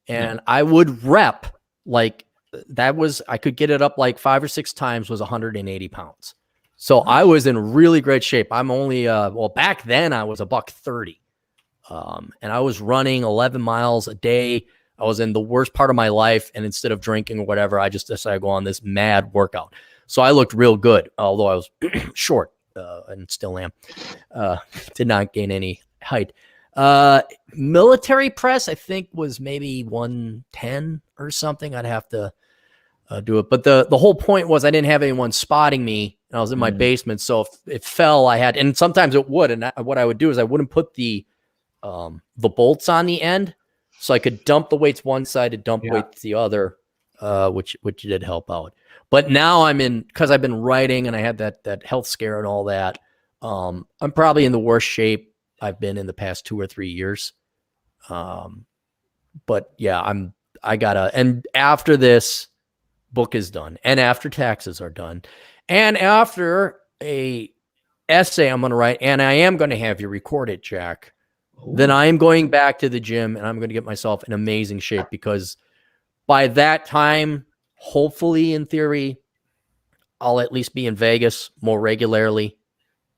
and I would rep like that was, I could get it up like 5 or 6 times was 180 pounds. So I was in really great shape. I'm only, back then I was $130. And I was running 11 miles a day. I was in the worst part of my life. And instead of drinking or whatever, I just decided to go on this mad workout. So I looked real good, although I was short, and still am. Did not gain any height. Military press, I think, was maybe 110 or something. I'd have to do it. But the whole point was I didn't have anyone spotting me. And I was in my basement. So if it fell, and sometimes it would. And what I would do is I wouldn't put the bolts on the end. So I could dump the weights one side and dump weights the other, which did help out. But now because I've been writing and I had that health scare and all that, I'm probably in the worst shape I've been in the past 2 or 3 years. But yeah, and after this book is done, and after taxes are done, and after a essay I'm going to write, and I am going to have you record it, Jack, then I am going back to the gym and I'm going to get myself in amazing shape, because by that time, hopefully, in theory, I'll at least be in Vegas more regularly,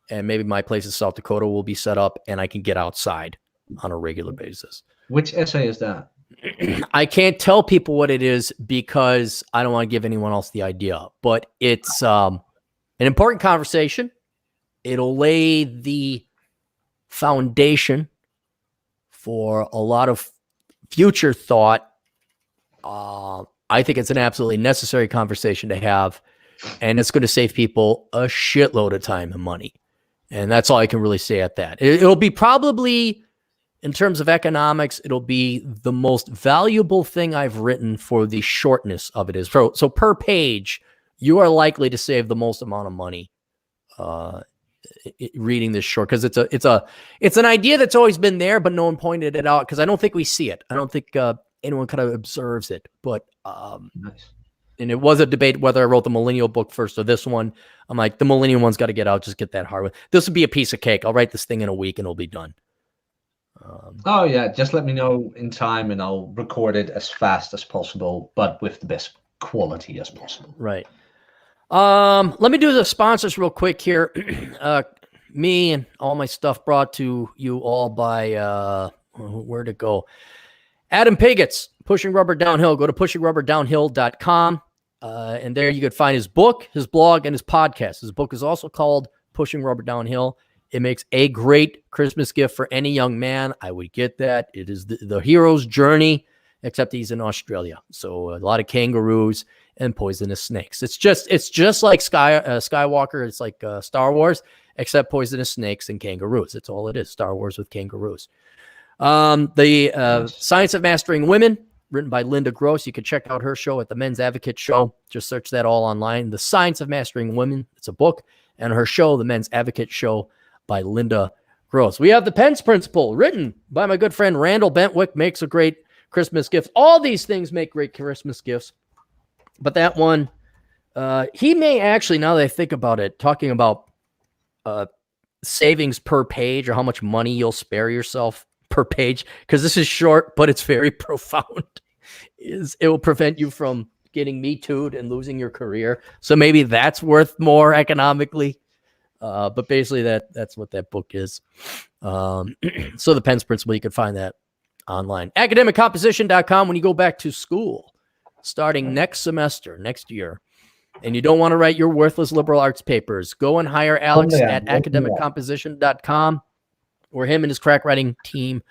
and maybe my place in South Dakota will be set up and I can get outside on a regular basis. Which essay is that? I can't tell people what it is because I don't want to give anyone else the idea, but it's an important conversation. It'll lay the foundation for a lot of future thought. I think it's an absolutely necessary conversation to have, and it's going to save people a shitload of time and money. And that's all I can really say at that. It'll be probably, in terms of economics, it'll be the most valuable thing I've written for the shortness of it. So per page, you are likely to save the most amount of money reading this short, because it's an idea that's always been there, but no one pointed it out because I don't think we see it. I don't think anyone kind of observes it. But nice. And it was a debate whether I wrote the millennial book first or this one. I'm like, the millennial one's got to get out. Just get that hard one. This would be a piece of cake. I'll write this thing in a week and it'll be done. Oh yeah, just let me know in time and I'll record it as fast as possible, but with the best quality as possible. Right. Let me do the sponsors real quick here. Me and all my stuff brought to you all by where'd it go? Adam Pigott's Pushing Rubber Downhill. Go to pushingrubberdownhill.com. And there you could find his book, his blog, and his podcast. His book is also called Pushing Rubber Downhill. It makes a great Christmas gift for any young man. I would get that. It is the hero's journey, except he's in Australia. So a lot of kangaroos and poisonous snakes. It's just like Skywalker. It's like Star Wars, except poisonous snakes and kangaroos. That's all it is. Star Wars with kangaroos. The Science of Mastering Women. written by Linda Gross. You can check out her show at the Men's Advocate Show. Just search that all online. The Science of Mastering Women. It's a book. And her show, The Men's Advocate Show by Linda Gross. We have The Pence Principle, written by my good friend Randall Bentwick. Makes a great Christmas gift. All these things make great Christmas gifts. But that one, he may actually, now that I think about it, talking about savings per page or how much money you'll spare yourself per page, because this is short, but it's very profound. It will prevent you from getting Me Too'd and losing your career. So maybe that's worth more economically. But basically that's what that book is. So The Pence Principle, you can find that online. Academiccomposition.com. When you go back to school, starting next semester, next year, and you don't want to write your worthless liberal arts papers, go and hire Alex at academiccomposition.com, where him and his crack writing team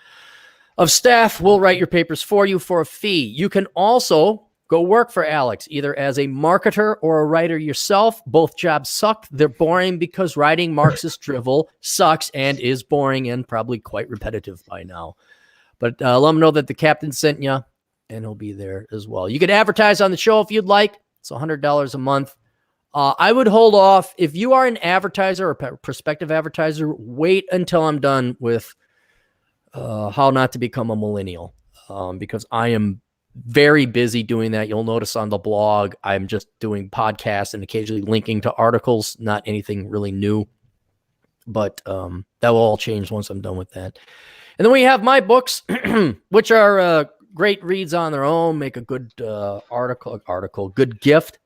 of staff will write your papers for you for a fee. You can also go work for Alex, either as a marketer or a writer yourself. Both jobs suck. They're boring because writing Marxist drivel sucks and is boring and probably quite repetitive by now. But let him know that the captain sent you, and he'll be there as well. You can advertise on the show if you'd like. It's $100 a month. I would hold off. If you are an advertiser or prospective advertiser, wait until I'm done with how not to become a millennial, because I am very busy doing that. You'll notice on the blog, I'm just doing podcasts and occasionally linking to articles, not anything really new. But that will all change once I'm done with that. And then we have my books, which are great reads on their own, make a good good gift,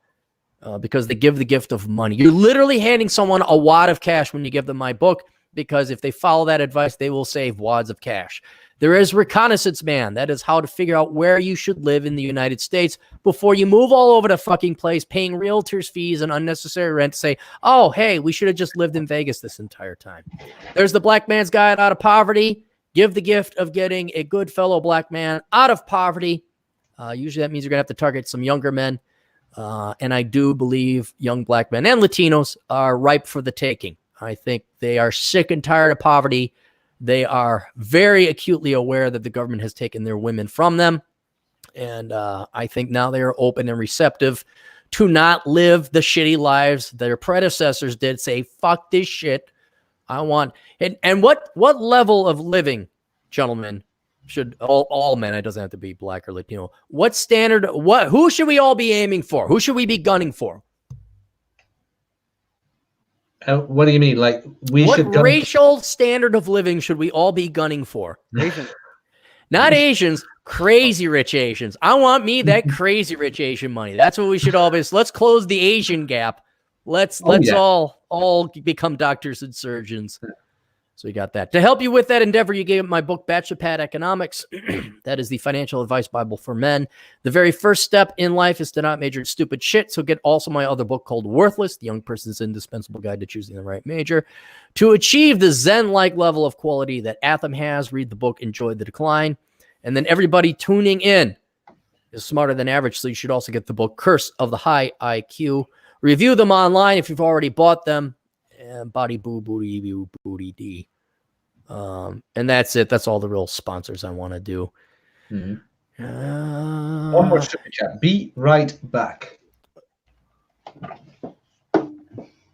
because they give the gift of money. You're literally handing someone a wad of cash when you give them my book, because if they follow that advice, they will save wads of cash. There is Reconnaissance Man. That is how to figure out where you should live in the United States before you move all over the fucking place, paying realtors fees and unnecessary rent to say, oh, hey, we should have just lived in Vegas this entire time. There's the Black Man's Guide Out of Poverty. Give the gift of getting a good fellow black man out of poverty. Usually that means you're going to have to target some younger men. And I do believe young black men and Latinos are ripe for the taking. I think they are sick and tired of poverty. They are very acutely aware that the government has taken their women from them. And I think now they are open and receptive to not live the shitty lives their predecessors did. Say, fuck this shit. I want, and what level of living, gentlemen, should all men, it doesn't have to be black or Latino, what standard, who should we all be aiming for? Who should we be gunning for? What do you mean? Like what racial standard of living should we all be gunning for? Asian. Not Asians, crazy rich Asians. I want me that crazy rich Asian money. That's what we should all be. So let's close the Asian gap. Let's all become doctors and surgeons. So we got that. To help you with that endeavor, you gave my book, Bachelor Economics. That is the financial advice Bible for men. The very first step in life is to not major in stupid shit. So get also my other book called Worthless, The Young Person's Indispensable Guide to Choosing the Right Major. To achieve the Zen-like level of quality that Atham has, read the book, Enjoy the Decline. And then everybody tuning in is smarter than average. So you should also get the book, Curse of the High IQ. Review them online if you've already bought them. And body boo booty boo booty d. And that's it. That's all the real sponsors I want to do. Mm-hmm. One more super chat. Be right back.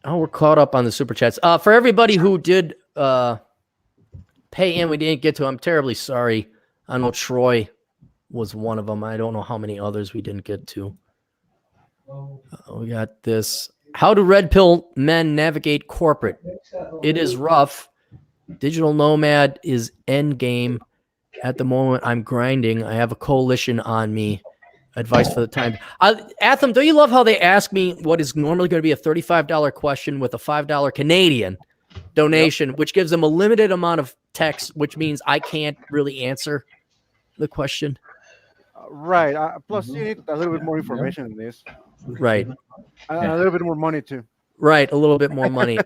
Oh, we're caught up on the super chats. For everybody who did pay in, we didn't get to. I'm terribly sorry. I know Troy was one of them. I don't know how many others we didn't get to. We got this. How do red pill men navigate corporate? It is rough. Digital nomad is end game. At the moment, I'm grinding. I have a coalition on me. Advice for the time. Atham, don't you love how they ask me what is normally going to be a $35 question with a $5 Canadian donation, which gives them a limited amount of text, which means I can't really answer the question. Right. Plus, you need a little bit more information in this. Right. A little bit more money, too. Right. A little bit more money.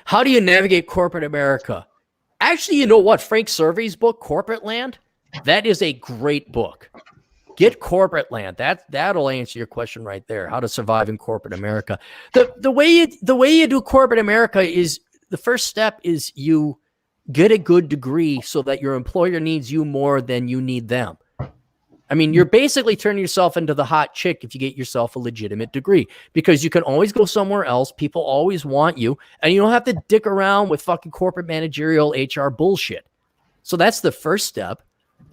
How do you navigate corporate America? Actually, you know what? Frank Survey's book, Corporate Land, that is a great book. Get Corporate Land. That'll answer your question right there. How to survive in corporate America. The way you do corporate America is the first step is you get a good degree so that your employer needs you more than you need them. I mean, you're basically turning yourself into the hot chick if you get yourself a legitimate degree, because you can always go somewhere else. People always want you, and you don't have to dick around with fucking corporate managerial HR bullshit. So that's the first step.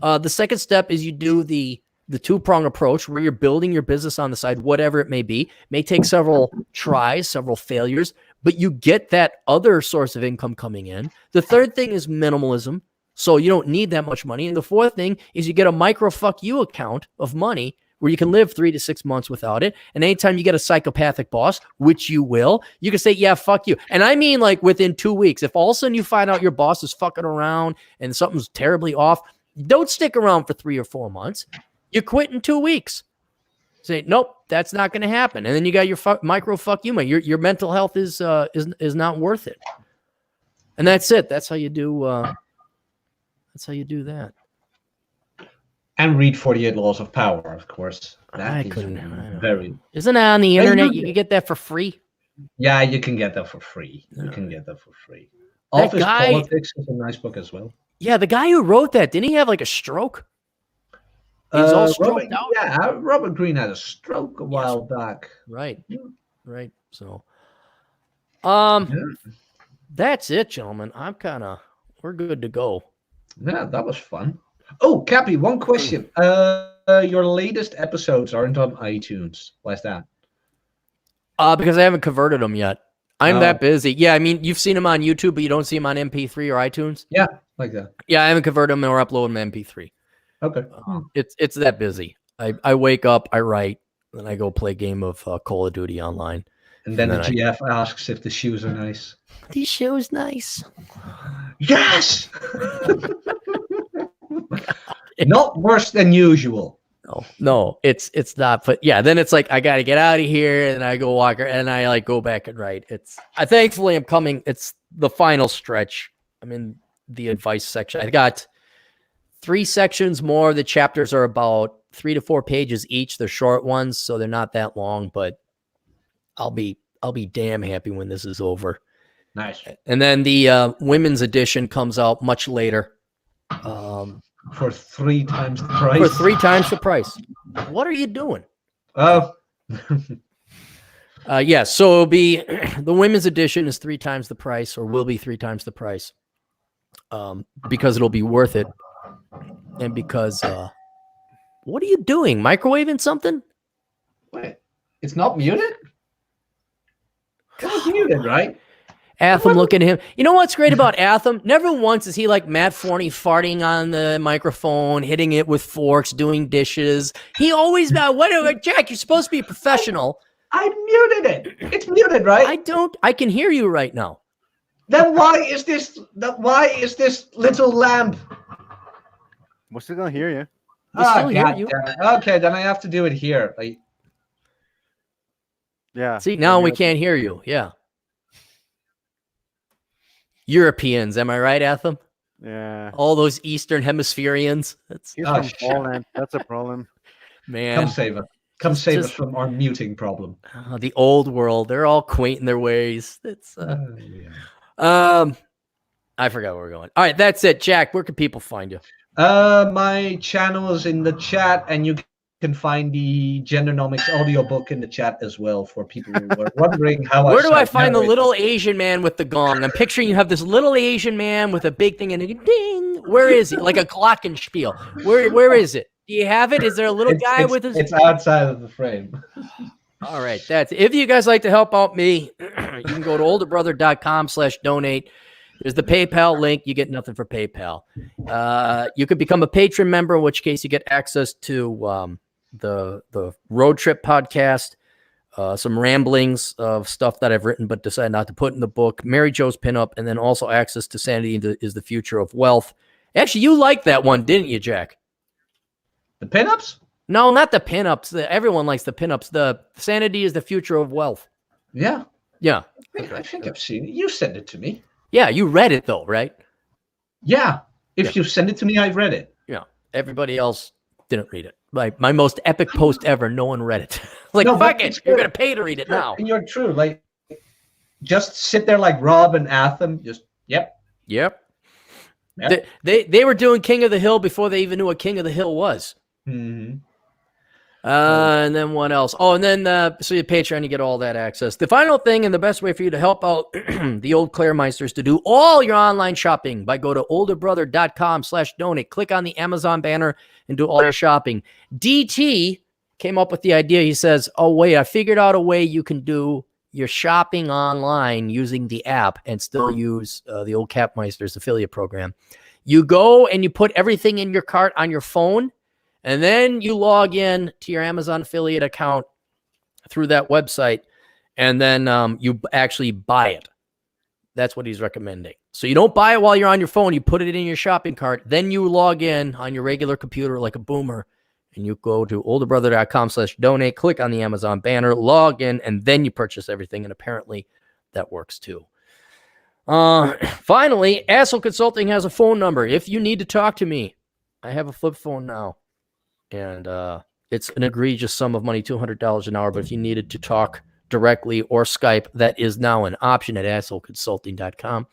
The second step is you do the two-prong approach where you're building your business on the side, whatever it may be. It may take several tries, several failures, but you get that other source of income coming in. The third thing is minimalism. So you don't need that much money. And the fourth thing is you get a micro fuck you account of money where you can live 3 to 6 months without it. And anytime you get a psychopathic boss, which you will, you can say, yeah, fuck you. And I mean, like within 2 weeks, if all of a sudden you find out your boss is fucking around and something's terribly off, don't stick around for 3 or 4 months. You quit in 2 weeks. Say, nope, that's not going to happen. And then you got your micro fuck you money. Your mental health is not worth it. And that's it. That's how you do. That's how you do that. And read 48 Laws of Power, of course. I couldn't. Isn't that on the internet? You can get that for free. Yeah, you can get that for free. You can get that for free. That Office guy- Politics is a nice book as well. Yeah, the guy who wrote that, didn't he have like a stroke? He was all stroked Robert, out. Yeah, Robert Greene had a stroke a while back. Right. Yeah. Right. So, Yeah. that's it, gentlemen. We're good to go. Yeah, that was fun. Oh, Cappy, one question. Your latest episodes aren't on iTunes. Why's that? Because I haven't converted them yet. I'm that busy. Yeah, I mean, you've seen them on YouTube, but you don't see them on MP3 or iTunes. Yeah, like that. Yeah, I haven't converted them or uploaded them to MP3. Okay. It's that busy. I wake up, I write, then I go play a game of Call of Duty online. And then And the then GF asks if the shoes are nice. These shoes nice. Yes! Not worse than usual. No, it's not. But yeah, then it's like I got to get out of here, and I go walk, and I like go back and write. Thankfully I'm coming. It's the final stretch. I'm in the advice section. I got 3 sections more. The chapters are about 3 to 4 pages each. They're short ones, so they're not that long. But I'll be damn happy when this is over. Nice. And then the women's edition comes out much later. For 3 times the price. For 3 times the price. What are you doing? Oh. Yeah, so it'll be the women's edition is 3 times the price, or will be 3 times the price, because it'll be worth it, and because what are you doing? Microwaving something? Wait, it's not muted? It's muted, right? Atham looking at him. You know what's great about Atham? Never once is he like Matt Forney farting on the microphone, hitting it with forks, doing dishes. He always Jack, you're supposed to be a professional. I muted it. It's muted, right? I can hear you right now. Then why is this little lamp? We're still gonna hear you. We still hear God you. damn it. Okay, then I have to do it here. Yeah. See, now we can't hear you. Yeah. Europeans, am I right, Atham? Yeah. All those Eastern Hemispherians. He's from Poland. That's a problem. Man. Come save us. Come save us from our muting problem. The old world. They're all quaint in their ways. It's I forgot where we're going. All right, that's it. Jack, where can people find you? My channel is in the chat, and you can find the Gendernomics audiobook in the chat as well for people who are wondering how Where do I find the little Asian man with the gong? I'm picturing you have this little Asian man with a big thing and a ding. Where is he? Like a glockenspiel. Where is it? Do you have it? Is there a little guy with his? It's outside of the frame. All right, that's it. If you guys like to help out me, you can go to olderbrother.com/donate. There's the PayPal link. You get nothing for PayPal. You could become a patron member, in which case you get access to the road trip podcast, some ramblings of stuff that I've written but decided not to put in the book, Mary Jo's Pinup, and then also access to Sanity is the Future of Wealth. Actually, you liked that one, didn't you, Jack? The pinups? No, not the pinups. Everyone likes the pinups. The Sanity is the Future of Wealth. Yeah. Yeah. I think I've seen it. You sent it to me. Yeah, you read it though, right? Yeah. If you send it to me, I've read it. Yeah. Everybody else didn't read it. Like my most epic post ever, no one read it. No, fuck it, you're gonna pay to read it now. And you're true. Like, just sit there like Rob and Atham. Just yep. They were doing King of the Hill before they even knew what King of the Hill was. Mhm. And then what else? Oh, and then so your Patreon, you get all that access. The final thing and the best way for you to help out the old Claremeisters to do all your online shopping by go to olderbrother.com/donate. Click on the Amazon banner and do all your shopping. DT came up with the idea. He says, oh, wait, I figured out a way you can do your shopping online using the app and still use the old Capmeisters affiliate program. You go and you put everything in your cart on your phone, and then you log in to your Amazon affiliate account through that website, and then you actually buy it. That's what he's recommending. So you don't buy it while you're on your phone. You put it in your shopping cart. Then you log in on your regular computer like a boomer, and you go to olderbrother.com/donate, click on the Amazon banner, log in, and then you purchase everything. And apparently that works too. Finally, Asshole Consulting has a phone number. If you need to talk to me, I have a flip phone now. And it's an egregious sum of money, $200 an hour. But if you needed to talk directly or Skype, that is now an option at assholeconsulting.com.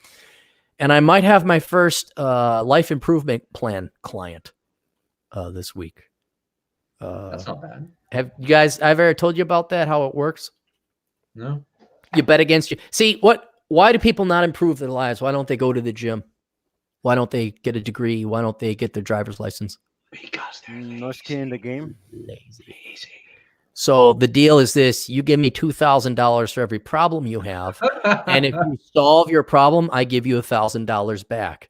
And I might have my first life improvement plan client this week. That's not bad. Have you guys, I've ever told you about that, how it works? No. You bet against you. See, why do people not improve their lives? Why don't they go to the gym? Why don't they get a degree? Why don't they get their driver's license? Because they're lazy. No skin in the game. Lazy. So the deal is this: you give me $2,000 for every problem you have, and if you solve your problem, I give you $1,000 back.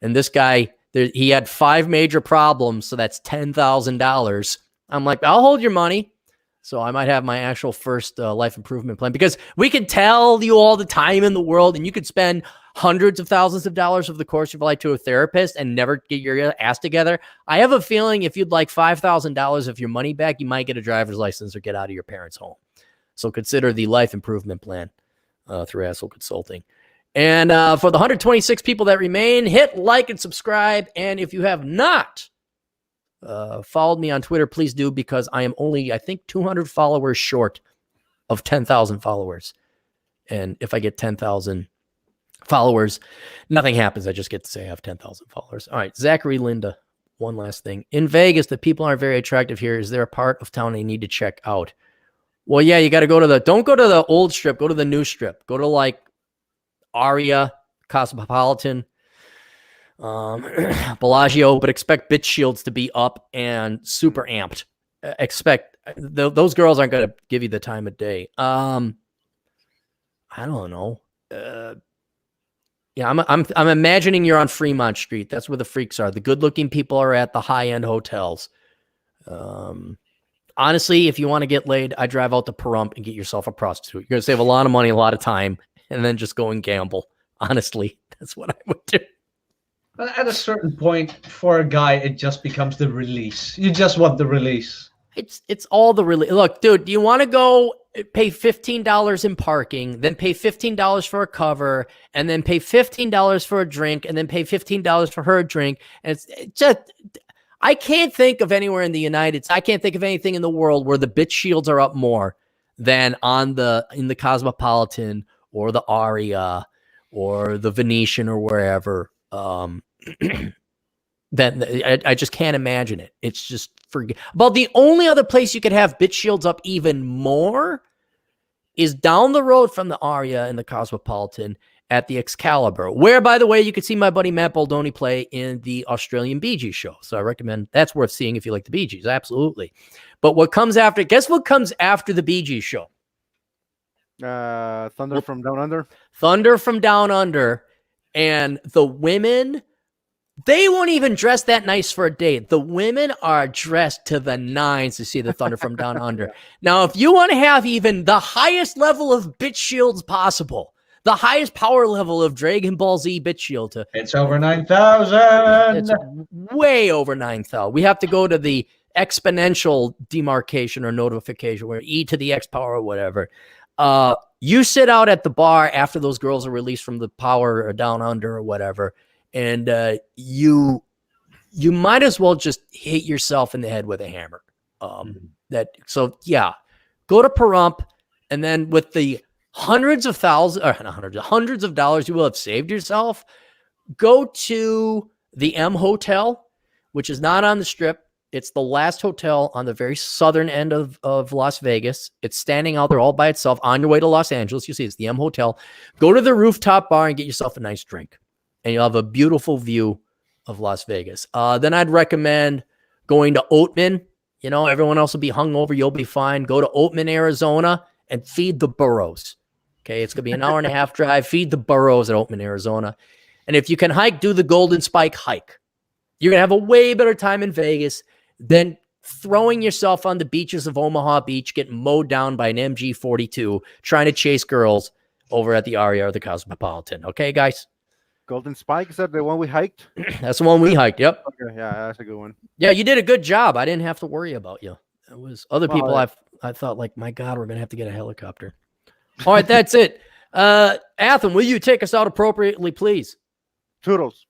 And this guy, he had 5 major problems, so that's $10,000. I'm like, I'll hold your money. So I might have my actual first life improvement plan, because we can tell you all the time in the world, and you could spend hundreds of thousands of dollars over the course of your life to a therapist and never get your ass together. I have a feeling if you'd like $5,000 of your money back, you might get a driver's license or get out of your parents' home. So consider the life improvement plan through Asshole Consulting. And for the 126 people that remain, hit like and subscribe. And if you have not followed me on Twitter, please do, because I am only, I think, 200 followers short of 10,000 followers. And if I get 10,000 followers, nothing happens. I just get to say I have 10,000 followers. All right, Zachary Linda, one last thing. In Vegas, the people aren't very attractive here. Is there a part of town they need to check out? Well, yeah, you got to go to don't go to the old strip. Go to the new strip. Go to like Aria, Cosmopolitan, Bellagio, but expect bitch shields to be up and super amped. Expect those girls aren't going to give you the time of day. I don't know. Yeah, I'm imagining you're on Fremont Street. That's where the freaks are. The good-looking people are at the high-end hotels. Honestly, if you want to get laid, I drive out to Pahrump and get yourself a prostitute. You're going to save a lot of money, a lot of time, and then just go and gamble. Honestly, that's what I would do. But at a certain point, for a guy, it just becomes the release. You just want the release. It's all the release. Look, dude, do you want to go pay $15 in parking, then pay $15 for a cover, and then pay $15 for a drink, and then pay $15 for her drink? And it's just, I can't think of anywhere in the I can't think of anything in the world where the bitch shields are up more than in the Cosmopolitan or the Aria or the Venetian or wherever. That I just can't imagine it. It's just about the only other place you could have bitch shields up even more is down the road from the Aria and the Cosmopolitan at the Excalibur, where, by the way, you could see my buddy Matt Baldoni play in the Australian Bee Gees show. So I recommend that's worth seeing if you like the Bee Gees. Absolutely. But what comes after? Guess what comes after the Bee Gees show? Thunder from Down Under. Thunder from Down Under, and the women. They won't even dress that nice for a date. The women are dressed to the nines to see the Thunder from Down Under. Yeah. Now, if you want to have even the highest level of bitch shields possible, the highest power level of Dragon Ball Z bitch shield, it's over 9,000. It's way over 9,000. We have to go to the exponential demarcation or notification, where E to the X power or whatever. You sit out at the bar after those girls are released from the Power or Down Under or whatever, and you might as well just hit yourself in the head with a hammer. Yeah, go to Pahrump, and then with the hundreds of dollars you will have saved yourself, go to the M Hotel, which is not on the strip. It's the last hotel on the very southern end of Las Vegas. It's standing out there all by itself on your way to Los Angeles. You see, it's the M Hotel. Go to the rooftop bar and get yourself a nice drink, and you'll have a beautiful view of Las Vegas. Then I'd recommend going to Oatman. You know, everyone else will be hungover. You'll be fine. Go to Oatman, Arizona, and feed the burros. Okay, it's going to be an hour and a half drive. Feed the burros at Oatman, Arizona. And if you can hike, do the Golden Spike hike. You're going to have a way better time in Vegas than throwing yourself on the beaches of Omaha Beach, getting mowed down by an MG42, trying to chase girls over at the Aria or the Cosmopolitan. Okay, guys? Golden Spike, is that the one we hiked? That's the one we hiked, yep. Okay, yeah, that's a good one. Yeah, you did a good job. I didn't have to worry about you. It was other people I thought, like, my God, we're going to have to get a helicopter. All right, that's it. Atham, will you take us out appropriately, please? Toodles.